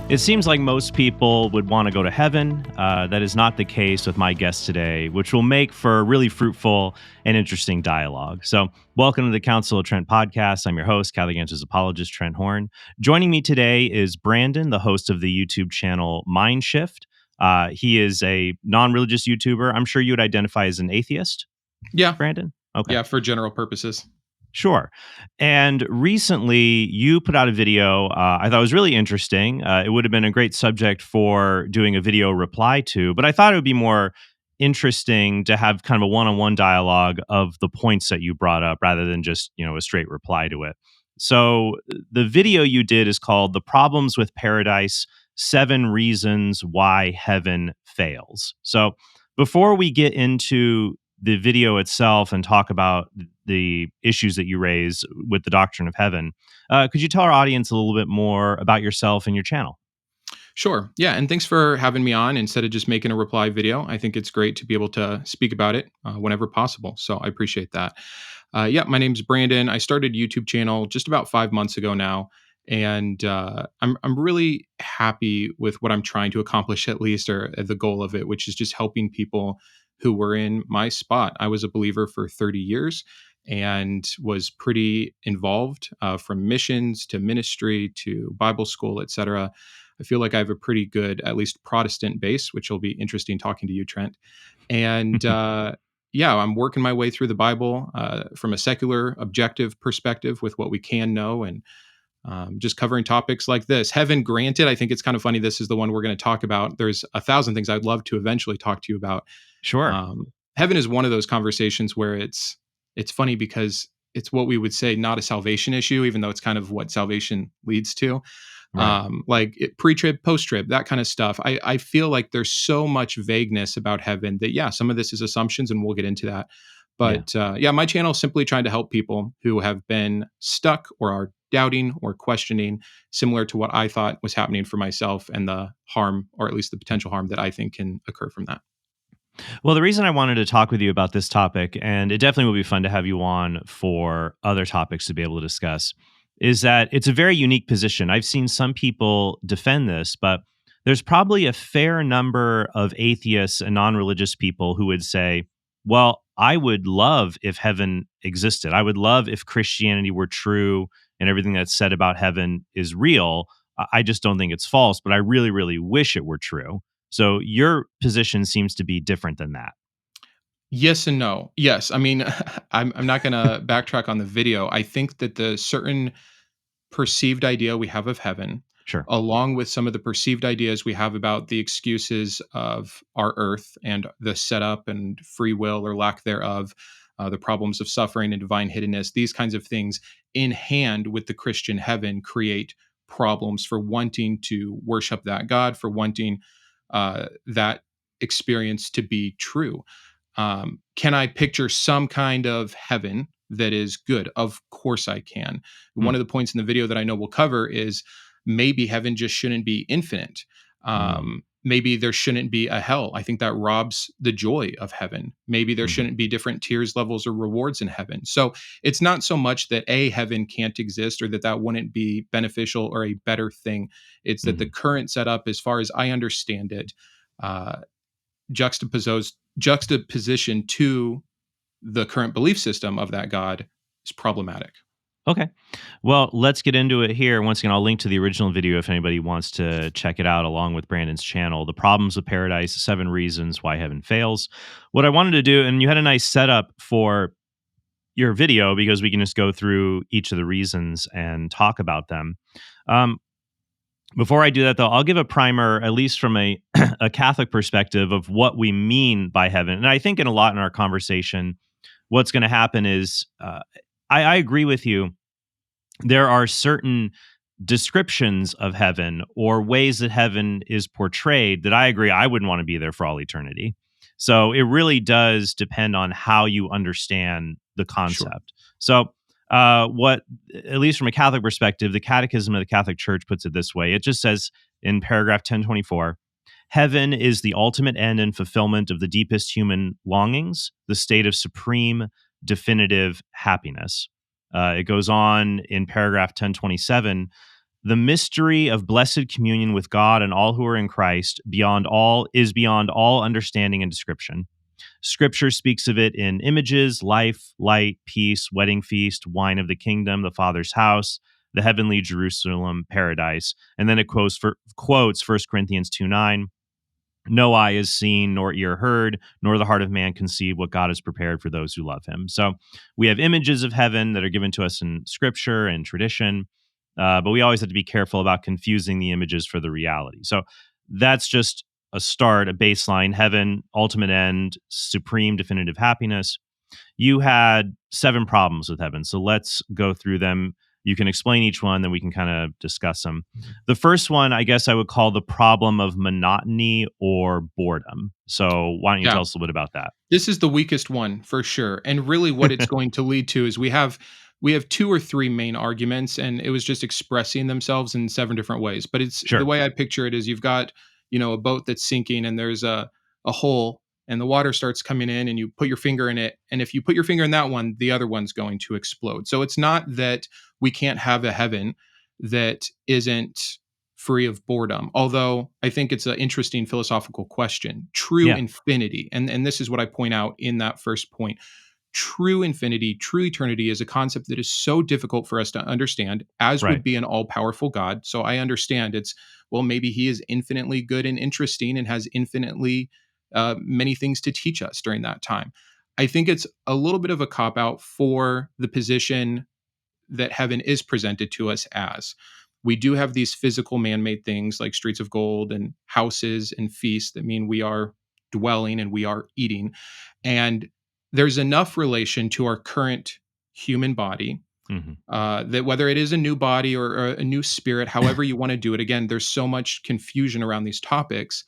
It seems like most people would want to go to heaven. That is not the case with my guest today, which will make for a really fruitful and interesting dialogue. So, welcome to the Council of Trent podcast. I'm your host, Catholic Answers apologist Trent Horn. Joining me today is Brandon, the host of the YouTube channel Mindshift. He is a non-religious YouTuber. I'm sure you would identify as an atheist, Yeah. Brandon? Okay. Yeah, for general purposes. Sure. And recently you put out a video I thought was really interesting. It would have been a great subject for doing a video reply to, but I thought it would be more interesting to have kind of a one-on-one dialogue of the points that you brought up rather than just, a straight reply to it. So the video you did is called The Problems with Paradise: 7 Reasons Why Heaven Fails. So before we get into the video itself and talk about the issues that you raise with the doctrine of heaven, could you tell our audience a little bit more about yourself and your channel? Sure. Yeah. And thanks for having me on instead of just making a reply video. I think it's great to be able to speak about it whenever possible. So I appreciate that. My name's Brandon. I started a YouTube channel just about 5 months ago now. And I'm really happy with what I'm trying to accomplish, at least, or the goal of it, which is just helping people who were in my spot. I was a believer for 30 years and was pretty involved from missions to ministry to Bible school, etc. I feel like I have a pretty good, at least Protestant base, which will be interesting talking to you, Trent. And I'm working my way through the Bible from a secular, objective perspective with what we can know, and just covering topics like this. Heaven granted, I think it's kind of funny. This is the one we're going to talk about. There's 1,000 things I'd love to eventually talk to you about. Sure. Heaven is one of those conversations where it's funny because it's what we would say not a salvation issue, even though it's kind of what salvation leads to. Right. Pre-trib, post-trib, that kind of stuff. I feel like there's so much vagueness about heaven that, some of this is assumptions, and we'll get into that. But my channel is simply trying to help people who have been stuck or are doubting or questioning, similar to what I thought was happening for myself and the harm, or at least the potential harm that I think can occur from that. Well, the reason I wanted to talk with you about this topic, and it definitely will be fun to have you on for other topics to be able to discuss, is that it's a very unique position. I've seen some people defend this, but there's probably a fair number of atheists and non-religious people who would say, well, I would love if heaven existed. I would love if Christianity were true and everything that's said about heaven is real. I just don't think it's false, but I really, really wish it were true. So your position seems to be different than that. Yes and no. Yes. I mean, I'm not going to backtrack on the video. I think that the certain perceived idea we have of heaven, Sure. along with some of the perceived ideas we have about the excuses of our earth and the setup and free will or lack thereof, the problems of suffering and divine hiddenness, these kinds of things in hand with the Christian heaven create problems for wanting to worship that God, for wanting that experience to be true. Can I picture some kind of heaven that is good? Of course I can. One of the points in the video that I know we'll cover is maybe heaven just shouldn't be infinite. Maybe there shouldn't be a hell. I think that robs the joy of heaven. Maybe there shouldn't be different tiers, levels, or rewards in heaven. So it's not so much that heaven can't exist or that wouldn't be beneficial or a better thing. It's that the current setup, as far as I understand it, juxtaposition to the current belief system of that God is problematic. Okay. Well, let's get into it here. Once again, I'll link to the original video if anybody wants to check it out along with Brandon's channel, The Problems with Paradise: 7 Reasons Why Heaven Fails. What I wanted to do, and you had a nice setup for your video because we can just go through each of the reasons and talk about them. Before I do that, though, I'll give a primer, at least from a Catholic perspective, of what we mean by heaven. And I think in our conversation, what's going to happen is I agree with you. There are certain descriptions of heaven or ways that heaven is portrayed that I agree I wouldn't want to be there for all eternity. So it really does depend on how you understand the concept. Sure. So what, at least from a Catholic perspective, the Catechism of the Catholic Church puts it this way. It just says in paragraph 1024, heaven is the ultimate end and fulfillment of the deepest human longings, the state of supreme, definitive happiness. It goes on in paragraph 1027 The mystery of blessed communion with God and all who are in Christ beyond all understanding and description. Scripture speaks of it in images, life, light, peace, wedding feast, wine of the kingdom, the Father's house, the heavenly Jerusalem, paradise. And then it quotes 1 Corinthians 2:9. No eye has seen, nor ear heard, nor the heart of man conceived what God has prepared for those who love him. So we have images of heaven that are given to us in scripture and tradition, but we always have to be careful about confusing the images for the reality. So that's just a start, a baseline: heaven, ultimate end, supreme definitive happiness. You had 7 problems with heaven. So let's go through them. You can explain each one, then we can kind of discuss them. The first one, I guess I would call the problem of monotony or boredom. So why don't you Yeah. tell us a little bit about that? This is the weakest one for sure. And really what it's going to lead to is we have 2 or 3 main arguments, and it was just expressing themselves in 7 different ways. But it's the Sure. way I picture it is you've got, a boat that's sinking, and there's a hole, and the water starts coming in, and you put your finger in it. And if you put your finger in that one, the other one's going to explode. So it's not that we can't have a heaven that isn't free of boredom. Although I think it's an interesting philosophical question. True Yeah. infinity, and this is what I point out in that first point. True infinity, true eternity is a concept that is so difficult for us to understand, as Right. would be an all powerful God. So I understand well, maybe he is infinitely good and interesting and has infinitely many things to teach us during that time. I think it's a little bit of a cop out for the position that heaven is presented to us as. We do have these physical man made things like streets of gold and houses and feasts that mean we are dwelling and we are eating. And there's enough relation to our current human body Hmm. that whether it is a new body or a new spirit, however you want to do it, again, there's so much confusion around these topics.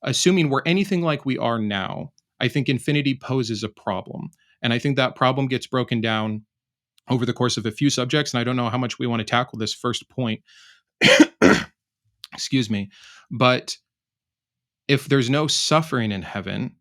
Assuming we're anything like we are now, I think infinity poses a problem. And I think that problem gets broken down over the course of a few subjects. And I don't know how much we want to tackle this first point. Excuse me. But if there's no suffering in heaven,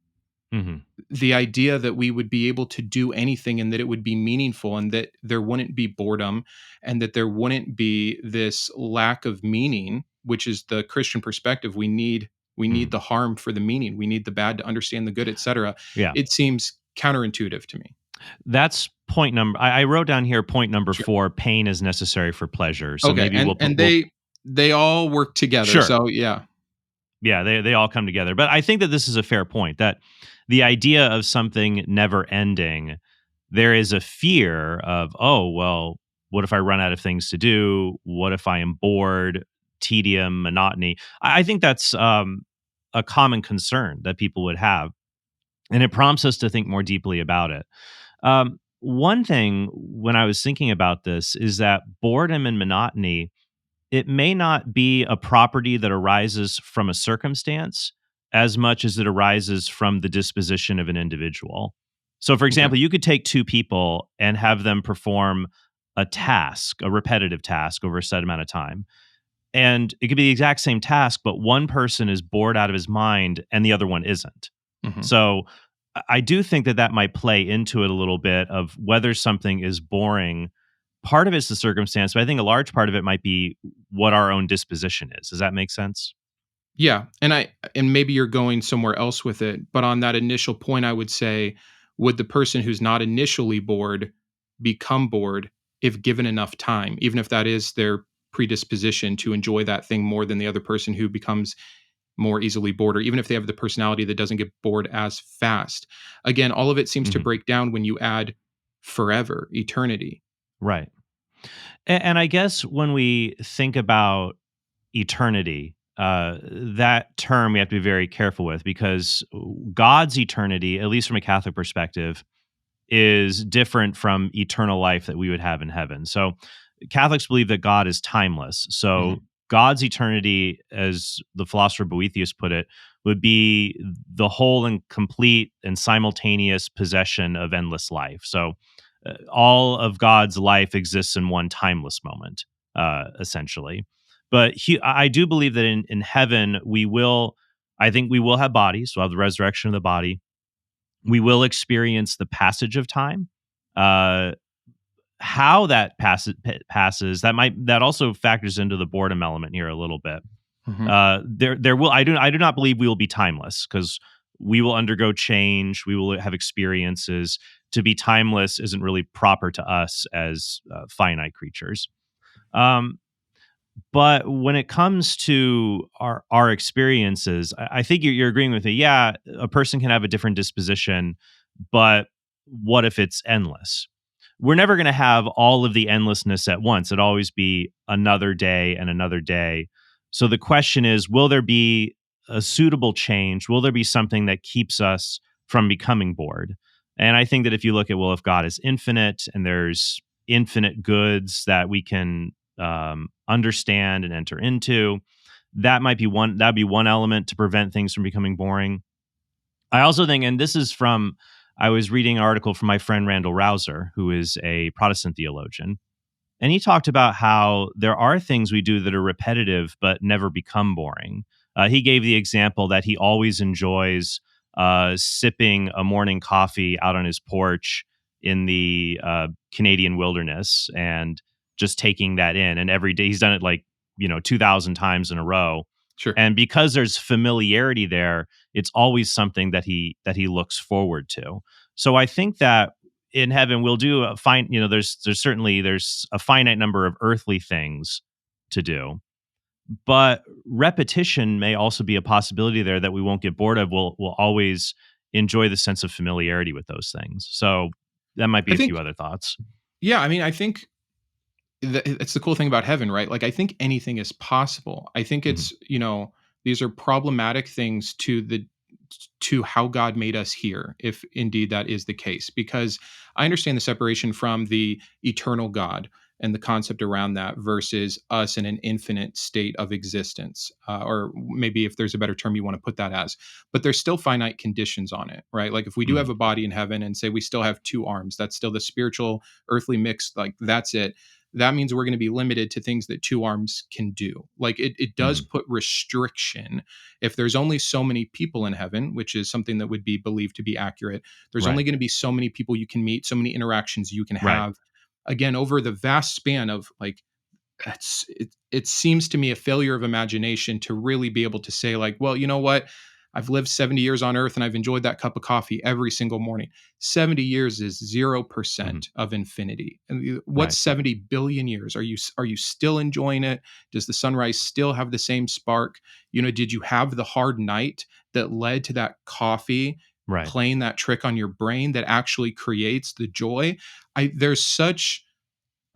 Hmm. the idea that we would be able to do anything and that it would be meaningful and that there wouldn't be boredom and that there wouldn't be this lack of meaning, which is the Christian perspective. We need Hmm. the harm for the meaning. We need the bad to understand the good, etc. Yeah. It seems counterintuitive to me. That's point number. I wrote down here point number Sure. 4: pain is necessary for pleasure. So Okay. maybe And we'll put, and they all work together. sure. So yeah. Yeah, they all come together. But I think that this is a fair point, that the idea of something never ending, there is a fear of, oh, well, what if I run out of things to do? What if I am bored, tedium, monotony? I think that's a common concern that people would have. And it prompts us to think more deeply about it. One thing when I was thinking about this is that boredom and monotony, it may not be a property that arises from a circumstance as much as it arises from the disposition of an individual. So, for Okay. example, you could take 2 people and have them perform a task, a repetitive task over a set amount of time. And it could be the exact same task, but one person is bored out of his mind and the other one isn't. Mhm. So, I do think that that might play into it a little bit of whether something is boring. Part of it's the circumstance, but I think a large part of it might be what our own disposition is. Does that make sense? Yeah, and maybe you're going somewhere else with it, but on that initial point, I would say, would the person who's not initially bored become bored if given enough time, even if that is their predisposition to enjoy that thing more than the other person who becomes more easily bored, or even if they have the personality that doesn't get bored as fast. Again, all of it seems to Mhm. break down when you add forever, eternity. Right. And I guess when we think about eternity, that term we have to be very careful with, because God's eternity, at least from a Catholic perspective, is different from eternal life that we would have in heaven. So Catholics believe that God is timeless. So Mhm. God's eternity, as the philosopher Boethius put it, would be the whole and complete and simultaneous possession of endless life. So all of God's life exists in one timeless moment, essentially. But I do believe that in heaven, I think we will have bodies. We'll have the resurrection of the body. We will experience the passage of time. Uh, how that passes, that also factors into the boredom element here a little bit. Hmm. There will I do not believe we will be timeless, because we will undergo change. We will have experiences. To be timeless isn't really proper to us as finite creatures. Um, but when it comes to our experiences, I think you're agreeing with me. Yeah, a person can have a different disposition, but what if it's endless? We're never going to have all of the endlessness at once. It'd always be another day and another day. So the question is, will there be a suitable change? Will there be something that keeps us from becoming bored? And I think that if you look at, well, if God is infinite and there's infinite goods that we can understand and enter into, that'd be one element to prevent things from becoming boring. I also think, and this is from, I was reading an article from my friend Randall Rouser, who is a Protestant theologian, and he talked about how there are things we do that are repetitive but never become boring. He gave the example that he always enjoys sipping a morning coffee out on his porch in the Canadian wilderness and just taking that in. And every day he's done it like, 2,000 times in a row. Sure. And because there's familiarity there, it's always something that he looks forward to. So I think that in heaven we'll do a fine, there's a finite number of earthly things to do, but repetition may also be a possibility there that we won't get bored of. We'll always enjoy the sense of familiarity with those things. So that might be I a few think, other thoughts. yeah, I mean, I think it's the cool thing about heaven, right? Like, I think anything is possible. I think Mhm. these are problematic things to how God made us here, if indeed that is the case. Because I understand the separation from the eternal God and the concept around that versus us in an infinite state of existence, or maybe if there's a better term you want to put that as. But there's still finite conditions on it, right? Like if we do have Mhm. a body in heaven and say we still have two arms, that's still the spiritual earthly mix. Like that's it. That means we're going to be limited to things that two arms can do. Like it does Mhm. put restriction. If there's only so many people in heaven, which is something that would be believed to be accurate, there's Right. only going to be so many people you can meet, so many interactions you can Right. have. Again, over the vast span of like, it seems to me a failure of imagination to really be able to say like, well, you know what, I've lived 70 years on earth and I've enjoyed that cup of coffee every single morning. 70 years is Mhm. 0% of infinity. And what's Right. 70 billion years? Are you still enjoying it? Does the sunrise still have the same spark? Did you have the hard night that led to that coffee Right. playing that trick on your brain that actually creates the joy? There's such,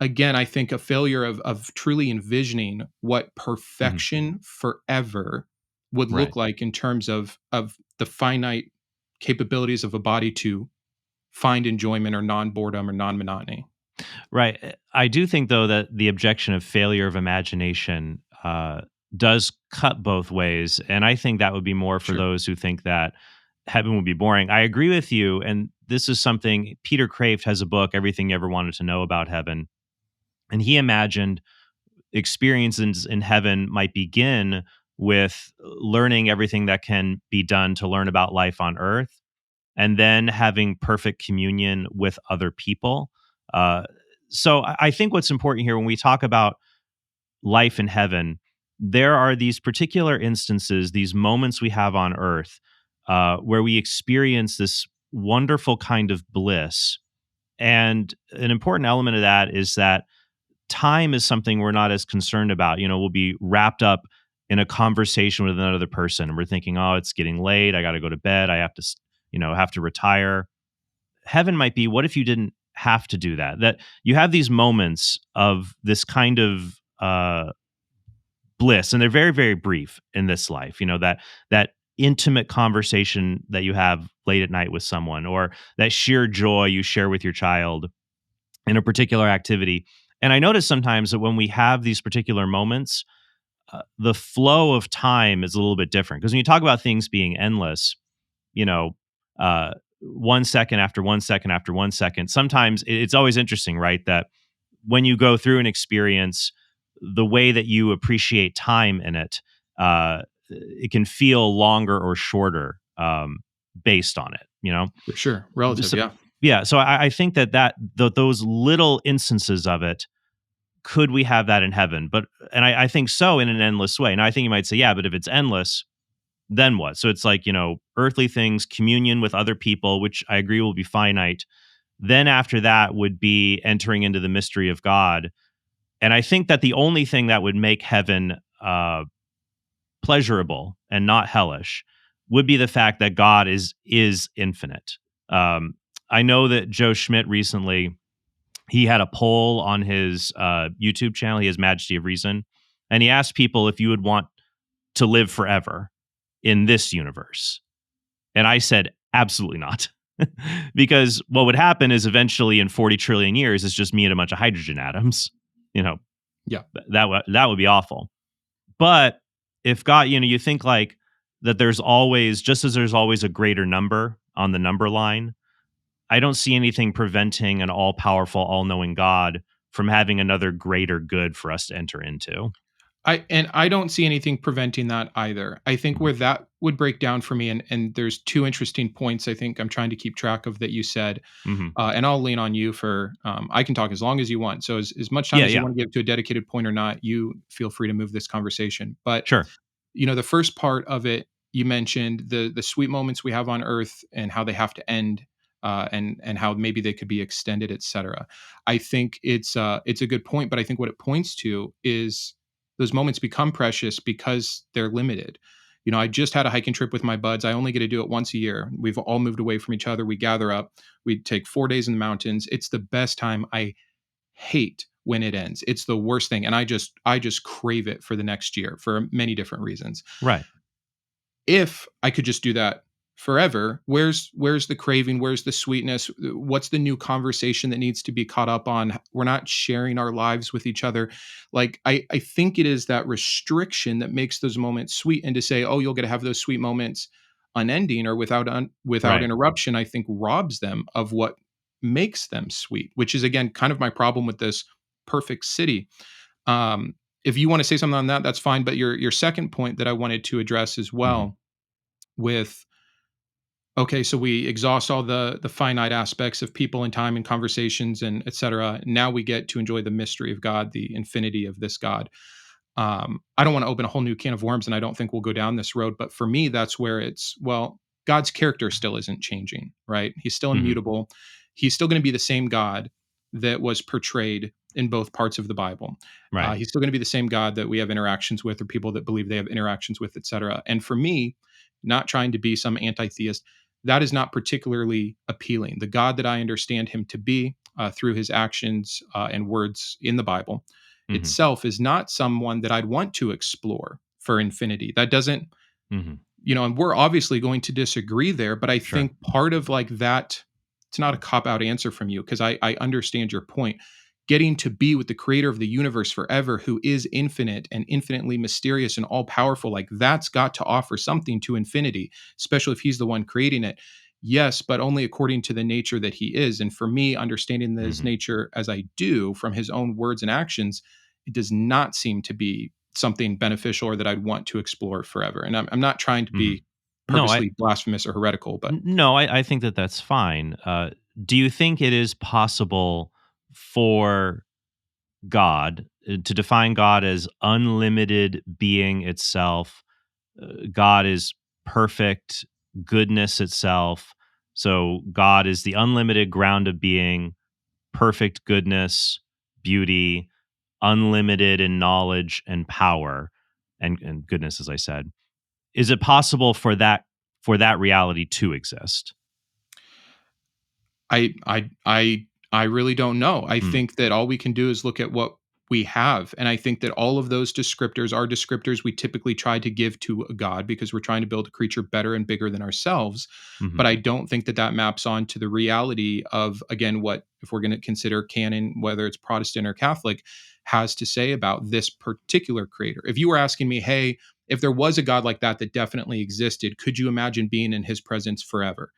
again, I think a failure of truly envisioning what Mhm. perfection forever would Right. look like in terms of the finite capabilities of a body to find enjoyment or non-boredom or non-monotony. Right. I do think, though, that the objection of failure of imagination does cut both ways. And I think that would be more for Sure. those who think that heaven would be boring. I agree with you. And this is something Peter Kraft has a book, Everything You Ever Wanted to Know About Heaven. And he imagined experiences in heaven might begin with learning everything that can be done to learn about life on earth, and then having perfect communion with other people. Uh, so I think what's important here when we talk about life in heaven, there are these particular instances, these moments we have on earth where we experience this wonderful kind of bliss. And an important element of that is that time is something we're not as concerned about. We'll be wrapped up in a conversation with another person and we're thinking, oh, it's getting late. I got to go to bed. I have to, have to retire. Heaven might be, what if you didn't have to do that? That you have these moments of this kind of bliss, and they're very, very brief in this life. That intimate conversation that you have late at night with someone, or that sheer joy you share with your child in a particular activity. And I notice sometimes that when we have these particular moments, the flow of time is a little bit different. Because when you talk about things being endless, you know, 1 second after 1 second after 1 second, sometimes it's always interesting, right? That when you go through an experience, the way that you appreciate time in it, it can feel longer or shorter based on it. For sure. Relative, So, yeah. Yeah, so I think those little instances of it, could we have that in heaven? But and I think so in an endless way. Now I think you might say, yeah, but if it's endless, then what? So it's like, earthly things, communion with other people, which I agree will be finite. Then after that would be entering into the mystery of God. And I think that the only thing that would make heaven pleasurable and not hellish would be the fact that God is infinite. Um, I know that Joe Schmidt recently, he had a poll on his YouTube channel. He has Majesty of Reason, and he asked people if you would want to live forever in this universe. And I said, absolutely not. Because what would happen is eventually in 40 trillion years, it's just me and a bunch of hydrogen atoms. You know, Yeah. that would be awful. But if God, you think like that there's always, just as there's always a greater number on the number line, I don't see anything preventing an all powerful, all knowing God from having another greater good for us to enter into. I don't see anything preventing that either. I think Mhm. where that would break down for me, and there's two interesting points I think I'm trying to keep track of that you said, Mhm. and I'll lean on you for. I can talk as long as you want, so as much time Yeah, as you yeah. want to give to a dedicated point or not, you feel free to move this conversation. But Sure. the first part of it, you mentioned the sweet moments we have on Earth and how they have to end, and how maybe they could be extended, etc. I think it's a good point, but I think what it points to is those moments become precious because they're limited. I just had a hiking trip with my buds. I only get to do it once a year. We've all moved away from each other. We gather up. We take 4 days in the mountains. It's the best time. I hate when it ends. It's the worst thing, and I just crave it for the next year for many different reasons. Right. If I could just do that forever, where's the craving? Where's the sweetness? What's the new conversation that needs to be caught up on? We're not sharing our lives with each other. Like I think it is that restriction that makes those moments sweet. And to say, oh, you'll get to have those sweet moments unending or without Right. interruption, I think robs them of what makes them sweet, which is again kind of my problem with this perfect city. Um, if you want to say something on that, that's fine. But your second point that I wanted to address as Mhm. well with, okay, so we exhaust all the finite aspects of people and time and conversations and et cetera. Now we get to enjoy the mystery of God, the infinity of this God. I don't want to open a whole new can of worms, and I don't think we'll go down this road. But for me, that's where it's, well, God's character still isn't changing, right? He's still Mhm. immutable. He's still going to be the same God that was portrayed in both parts of the Bible. Right. He's still going to be the same God that we have interactions with, or people that believe they have interactions with, et cetera. And for me, not trying to be some anti-theist, that is not particularly appealing. The God that I understand him to be, through his actions and words in the Bible Mhm. itself, is not someone that I'd want to explore for infinity. That doesn't, Mhm. and we're obviously going to disagree there, but I Sure. think part of like that, it's not a cop out answer from you because I understand your point. Getting to be with the creator of the universe forever, who is infinite and infinitely mysterious and all powerful, like that's got to offer something to infinity, especially if he's the one creating it. Yes, but only according to the nature that he is. And for me, understanding his Mhm. nature as I do from his own words and actions, it does not seem to be something beneficial or that I'd want to explore forever. And I'm not trying to Mhm. be No, I purposely blasphemous or heretical, but no, I think that that's fine. Do you think it is possible for God to define God as unlimited being itself? God is perfect goodness itself. So God is the unlimited ground of being, perfect goodness, beauty, unlimited in knowledge and power and goodness, as I said. Is it possible for that reality to exist? I really don't know. I Hmm. think that all we can do is look at what we have, and I think that all of those descriptors are descriptors we typically try to give to a God because we're trying to build a creature better and bigger than ourselves. Hmm. But I don't think that that maps on to the reality of, again, what, if we're going to consider canon, whether it's Protestant or Catholic, has to say about this particular creator. If you were asking me, hey, if there was a God like that that definitely existed, could you imagine being in his presence forever?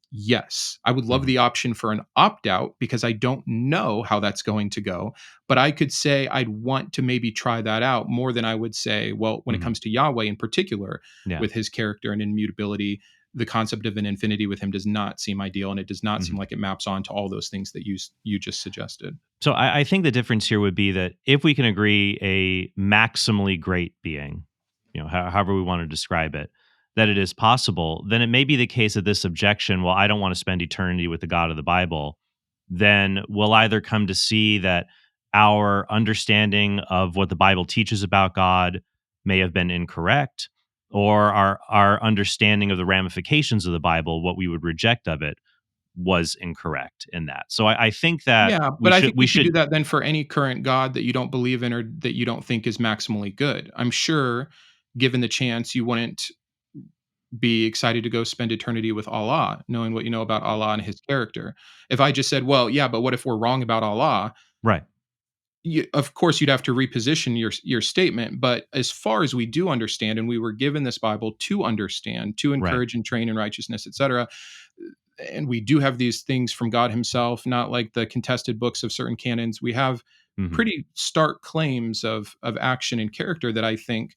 Yes, I would love Hmm. the option for an opt out because I don't know how that's going to go. But I could say I'd want to maybe try that out more than I would say, well, when it Hmm. comes to Yahweh in particular, Yeah. with his character and immutability. the concept of an infinity with him does not seem ideal, and it does not seem Mhm. like it maps on to all those things that you just suggested. So I think the difference here would be that if we can agree a maximally great being, however we want to describe it, that it is possible, then it may be the case that this objection, well, I don't want to spend eternity with the God of the Bible, then we'll either come to see that our understanding of what the Bible teaches about God may have been incorrect, or our understanding of the ramifications of the Bible, what we would reject of it, was incorrect in that. So I think that Yeah, we but I should think we we should do should that then for any current God that you don't believe in or that you don't think is maximally good. I'm sure, given the chance, you wouldn't be excited to go spend eternity with Allah, knowing what you know about Allah and his character. If I just said, well, yeah, but what if we're wrong about Allah? right, Of course, you'd have to reposition your statement. But as far as we do understand, and we were given this Bible to understand, to right. encourage and train in righteousness, etc., and we do have these things from God Himself, not like the contested books of certain canons. We have Mhm. pretty stark claims of action and character that I think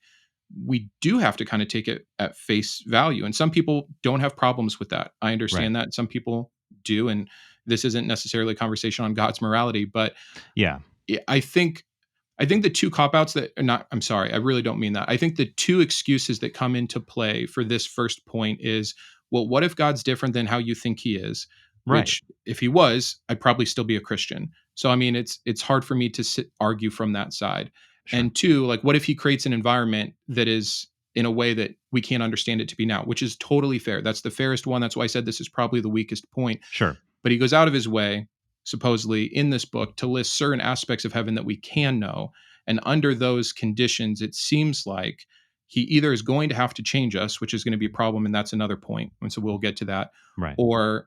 we do have to kind of take it at face value. And some people don't have problems with that. I Right. understand that. Some people do, and this isn't necessarily a conversation on God's morality, but Yeah. I think the two cop outs that are not, I'm sorry, I really don't mean that. I think the two excuses that come into play for this first point is, well, what if God's different than how you think he is? Right. Which, if he was, I'd probably still be a Christian. So, I mean, it's hard for me to argue from that side. Sure. And two, like, what if he creates an environment that is in a way that we can't understand it to be now, which is totally fair. That's the fairest one. That's why I said this is probably the weakest point. Sure. But he goes out of his way, supposedly in this book, to list certain aspects of heaven that we can know. And under those conditions, it seems like he either is going to have to change us, which is going to be a problem, and that's another point. And so we'll get to that, Right. or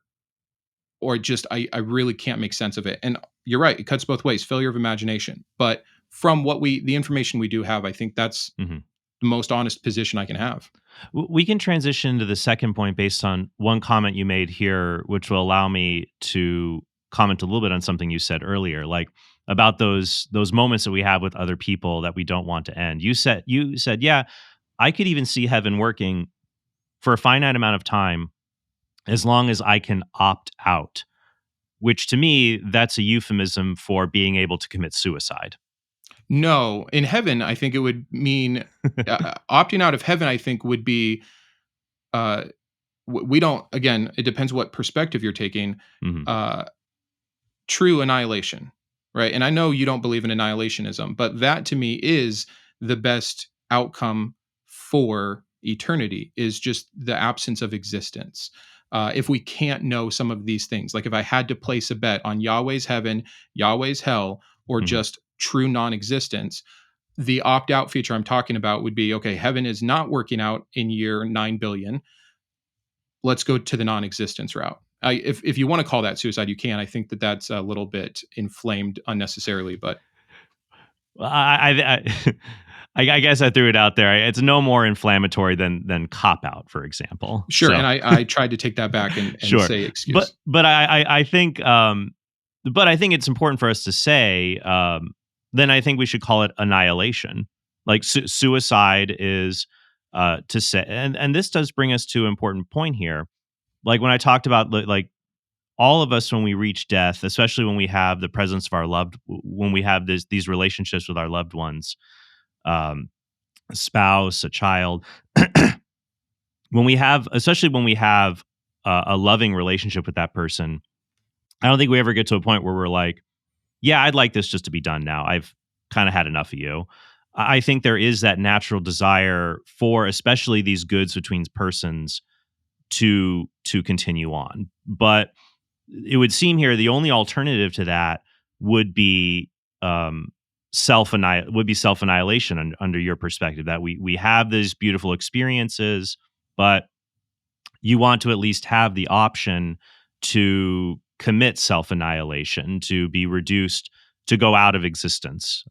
just I really can't make sense of it. And you're right, it cuts both ways, failure of imagination. But from the information we do have, I think that's Mhm. the most honest position I can have. We can transition to the second point based on one comment you made here, which will allow me to comment a little bit on something you said earlier, like about those moments that we have with other people that we don't want to end. You said, yeah, I could even see heaven working for a finite amount of time as long as I can opt out, which to me, that's a euphemism for being able to commit suicide. No, in heaven, I think it would mean opting out of heaven. I think would be uh, we don't. Again, it depends what perspective you're taking. Mhm. Uh, True annihilation, right? And I know you don't believe in annihilationism, but that to me is the best outcome for eternity, is just the absence of existence. If we can't know some of these things, like if I had to place a bet on Yahweh's heaven, Yahweh's hell, or Mhm. just true non-existence, the opt-out feature I'm talking about would be, okay, heaven is not working out in year 9 billion. Let's go to the non-existence route. If you want to call that suicide, you can. I think that that's a little bit inflamed unnecessarily, but Well, I guess I threw it out there. It's no more inflammatory than cop out, for example. sure. So And I tried to take that back and sure, say but excuse. but I think it's important for us to say. Then I think we should call it annihilation. Like suicide is to say, and this does bring us to an important point here. Like when I talked about like all of us when we reach death, especially when we have the presence of our when we have these relationships with our loved ones, um, a spouse, a child, especially when we have a loving relationship with that person, I don't think we ever get to a point where we're like, yeah, I'd like this just to be done now. I've kind of had enough of you. I think there is that natural desire for, especially these goods between persons, to continue on. But it would seem here the only alternative to that would be self annihilation under your perspective, that we have these beautiful experiences, but you want to at least have the option to commit self annihilation, to be reduced, to go out of existence.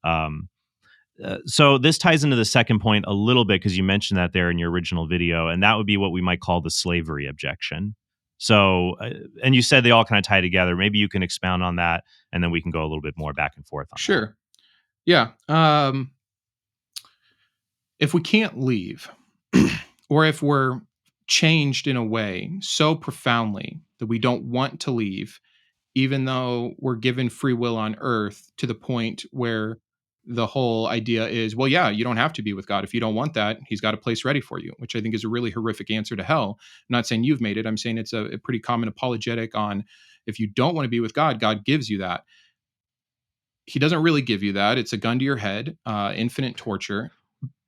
So this ties into the second point a little bit because you mentioned that there in your original video, and that would be what we might call the slavery objection. So, and you said they all kind of tie together. Maybe you can expound on that, and then we can go a little bit more back and forth on that. Sure. Yeah. If we can't leave, or if we're changed in a way so profoundly that we don't want to leave, even though we're given free will on earth, to the point where the whole idea is, well, yeah, you don't have to be with God. If you don't want that, he's got a place ready for you, which I think is a really horrific answer to hell. I'm not saying you've made it. I'm saying it's a pretty common apologetic on, if you don't want to be with God, God gives you that. He doesn't really give you that. It's a gun to your head, infinite torture.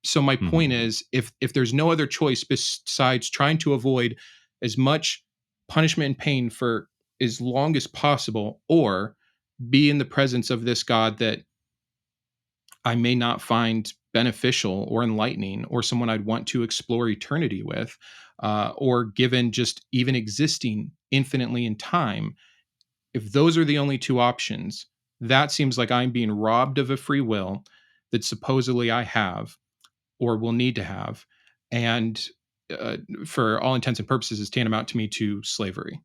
So my Mhm. point is, if there's no other choice besides trying to avoid as much punishment and pain for as long as possible, or be in the presence of this God that I may not find beneficial or enlightening, or someone I'd want to explore eternity with, or given just even existing infinitely in time, if those are the only two options, that seems like I'm being robbed of a free will that supposedly I have or will need to have. And for all intents and purposes, is tantamount to me to slavery.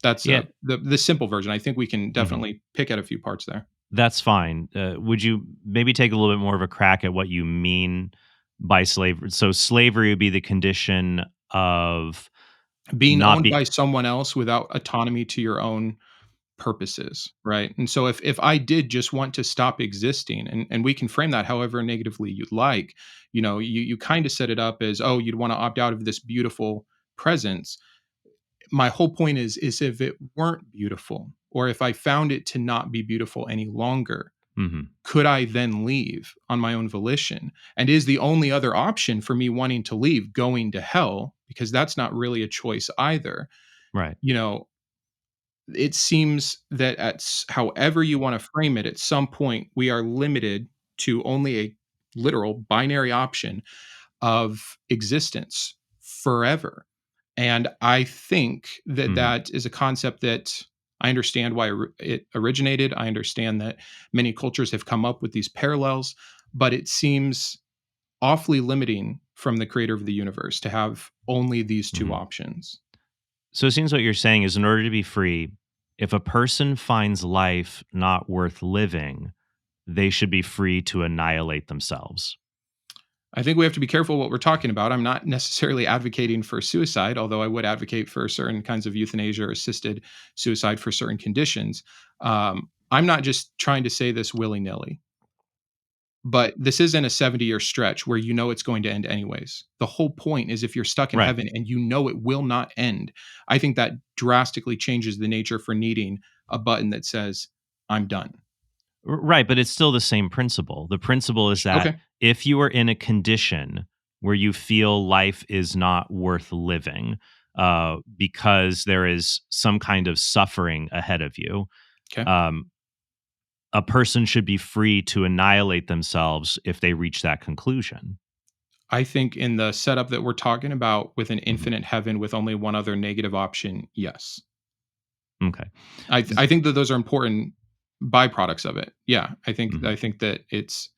That's Yeah. the simple version. I think we can Mhm. definitely pick at a few parts there. That's fine. Would you maybe take a little bit more of a crack at what you mean by slavery? So slavery would be the condition of Being not owned be by someone else without autonomy to your own purposes, right? And so if I did just want to stop existing, and we can frame that however negatively you'd like, you kind of set it up as, oh, you'd want to opt out of this beautiful presence. My whole point is if it weren't beautiful, or if I found it to not be beautiful any longer, Mhm. could I then leave on my own volition? And is the only other option for me wanting to leave going to hell? Because that's not really a choice either. Right. You know, it seems that however you want to frame it, at some point we are limited to only a literal binary option of existence forever. And I think that Mhm. that is a concept that I understand why it originated. I understand that many cultures have come up with these parallels, but it seems awfully limiting from the creator of the universe to have only these two Mhm. options. So it seems what you're saying is in order to be free, if a person finds life not worth living, they should be free to annihilate themselves. I think we have to be careful what we're talking about. I'm not necessarily advocating for suicide, although I would advocate for certain kinds of euthanasia or assisted suicide for certain conditions. I'm not just trying to say this willy nilly, but this isn't a 70-year stretch where it's going to end anyways. The whole point is, if you're stuck in Right. heaven and it will not end, I think that drastically changes the nature for needing a button that says, I'm done. Right, but it's still the same principle. The principle is that Okay. if you are in a condition where you feel life is not worth living, because there is some kind of suffering ahead of you, Okay. um, a person should be free to annihilate themselves if they reach that conclusion. I think in the setup that we're talking about, with an Mhm. infinite heaven with only one other negative option, yes. Okay. I think that those are important byproducts of it. Yeah, I Mhm. think that it's,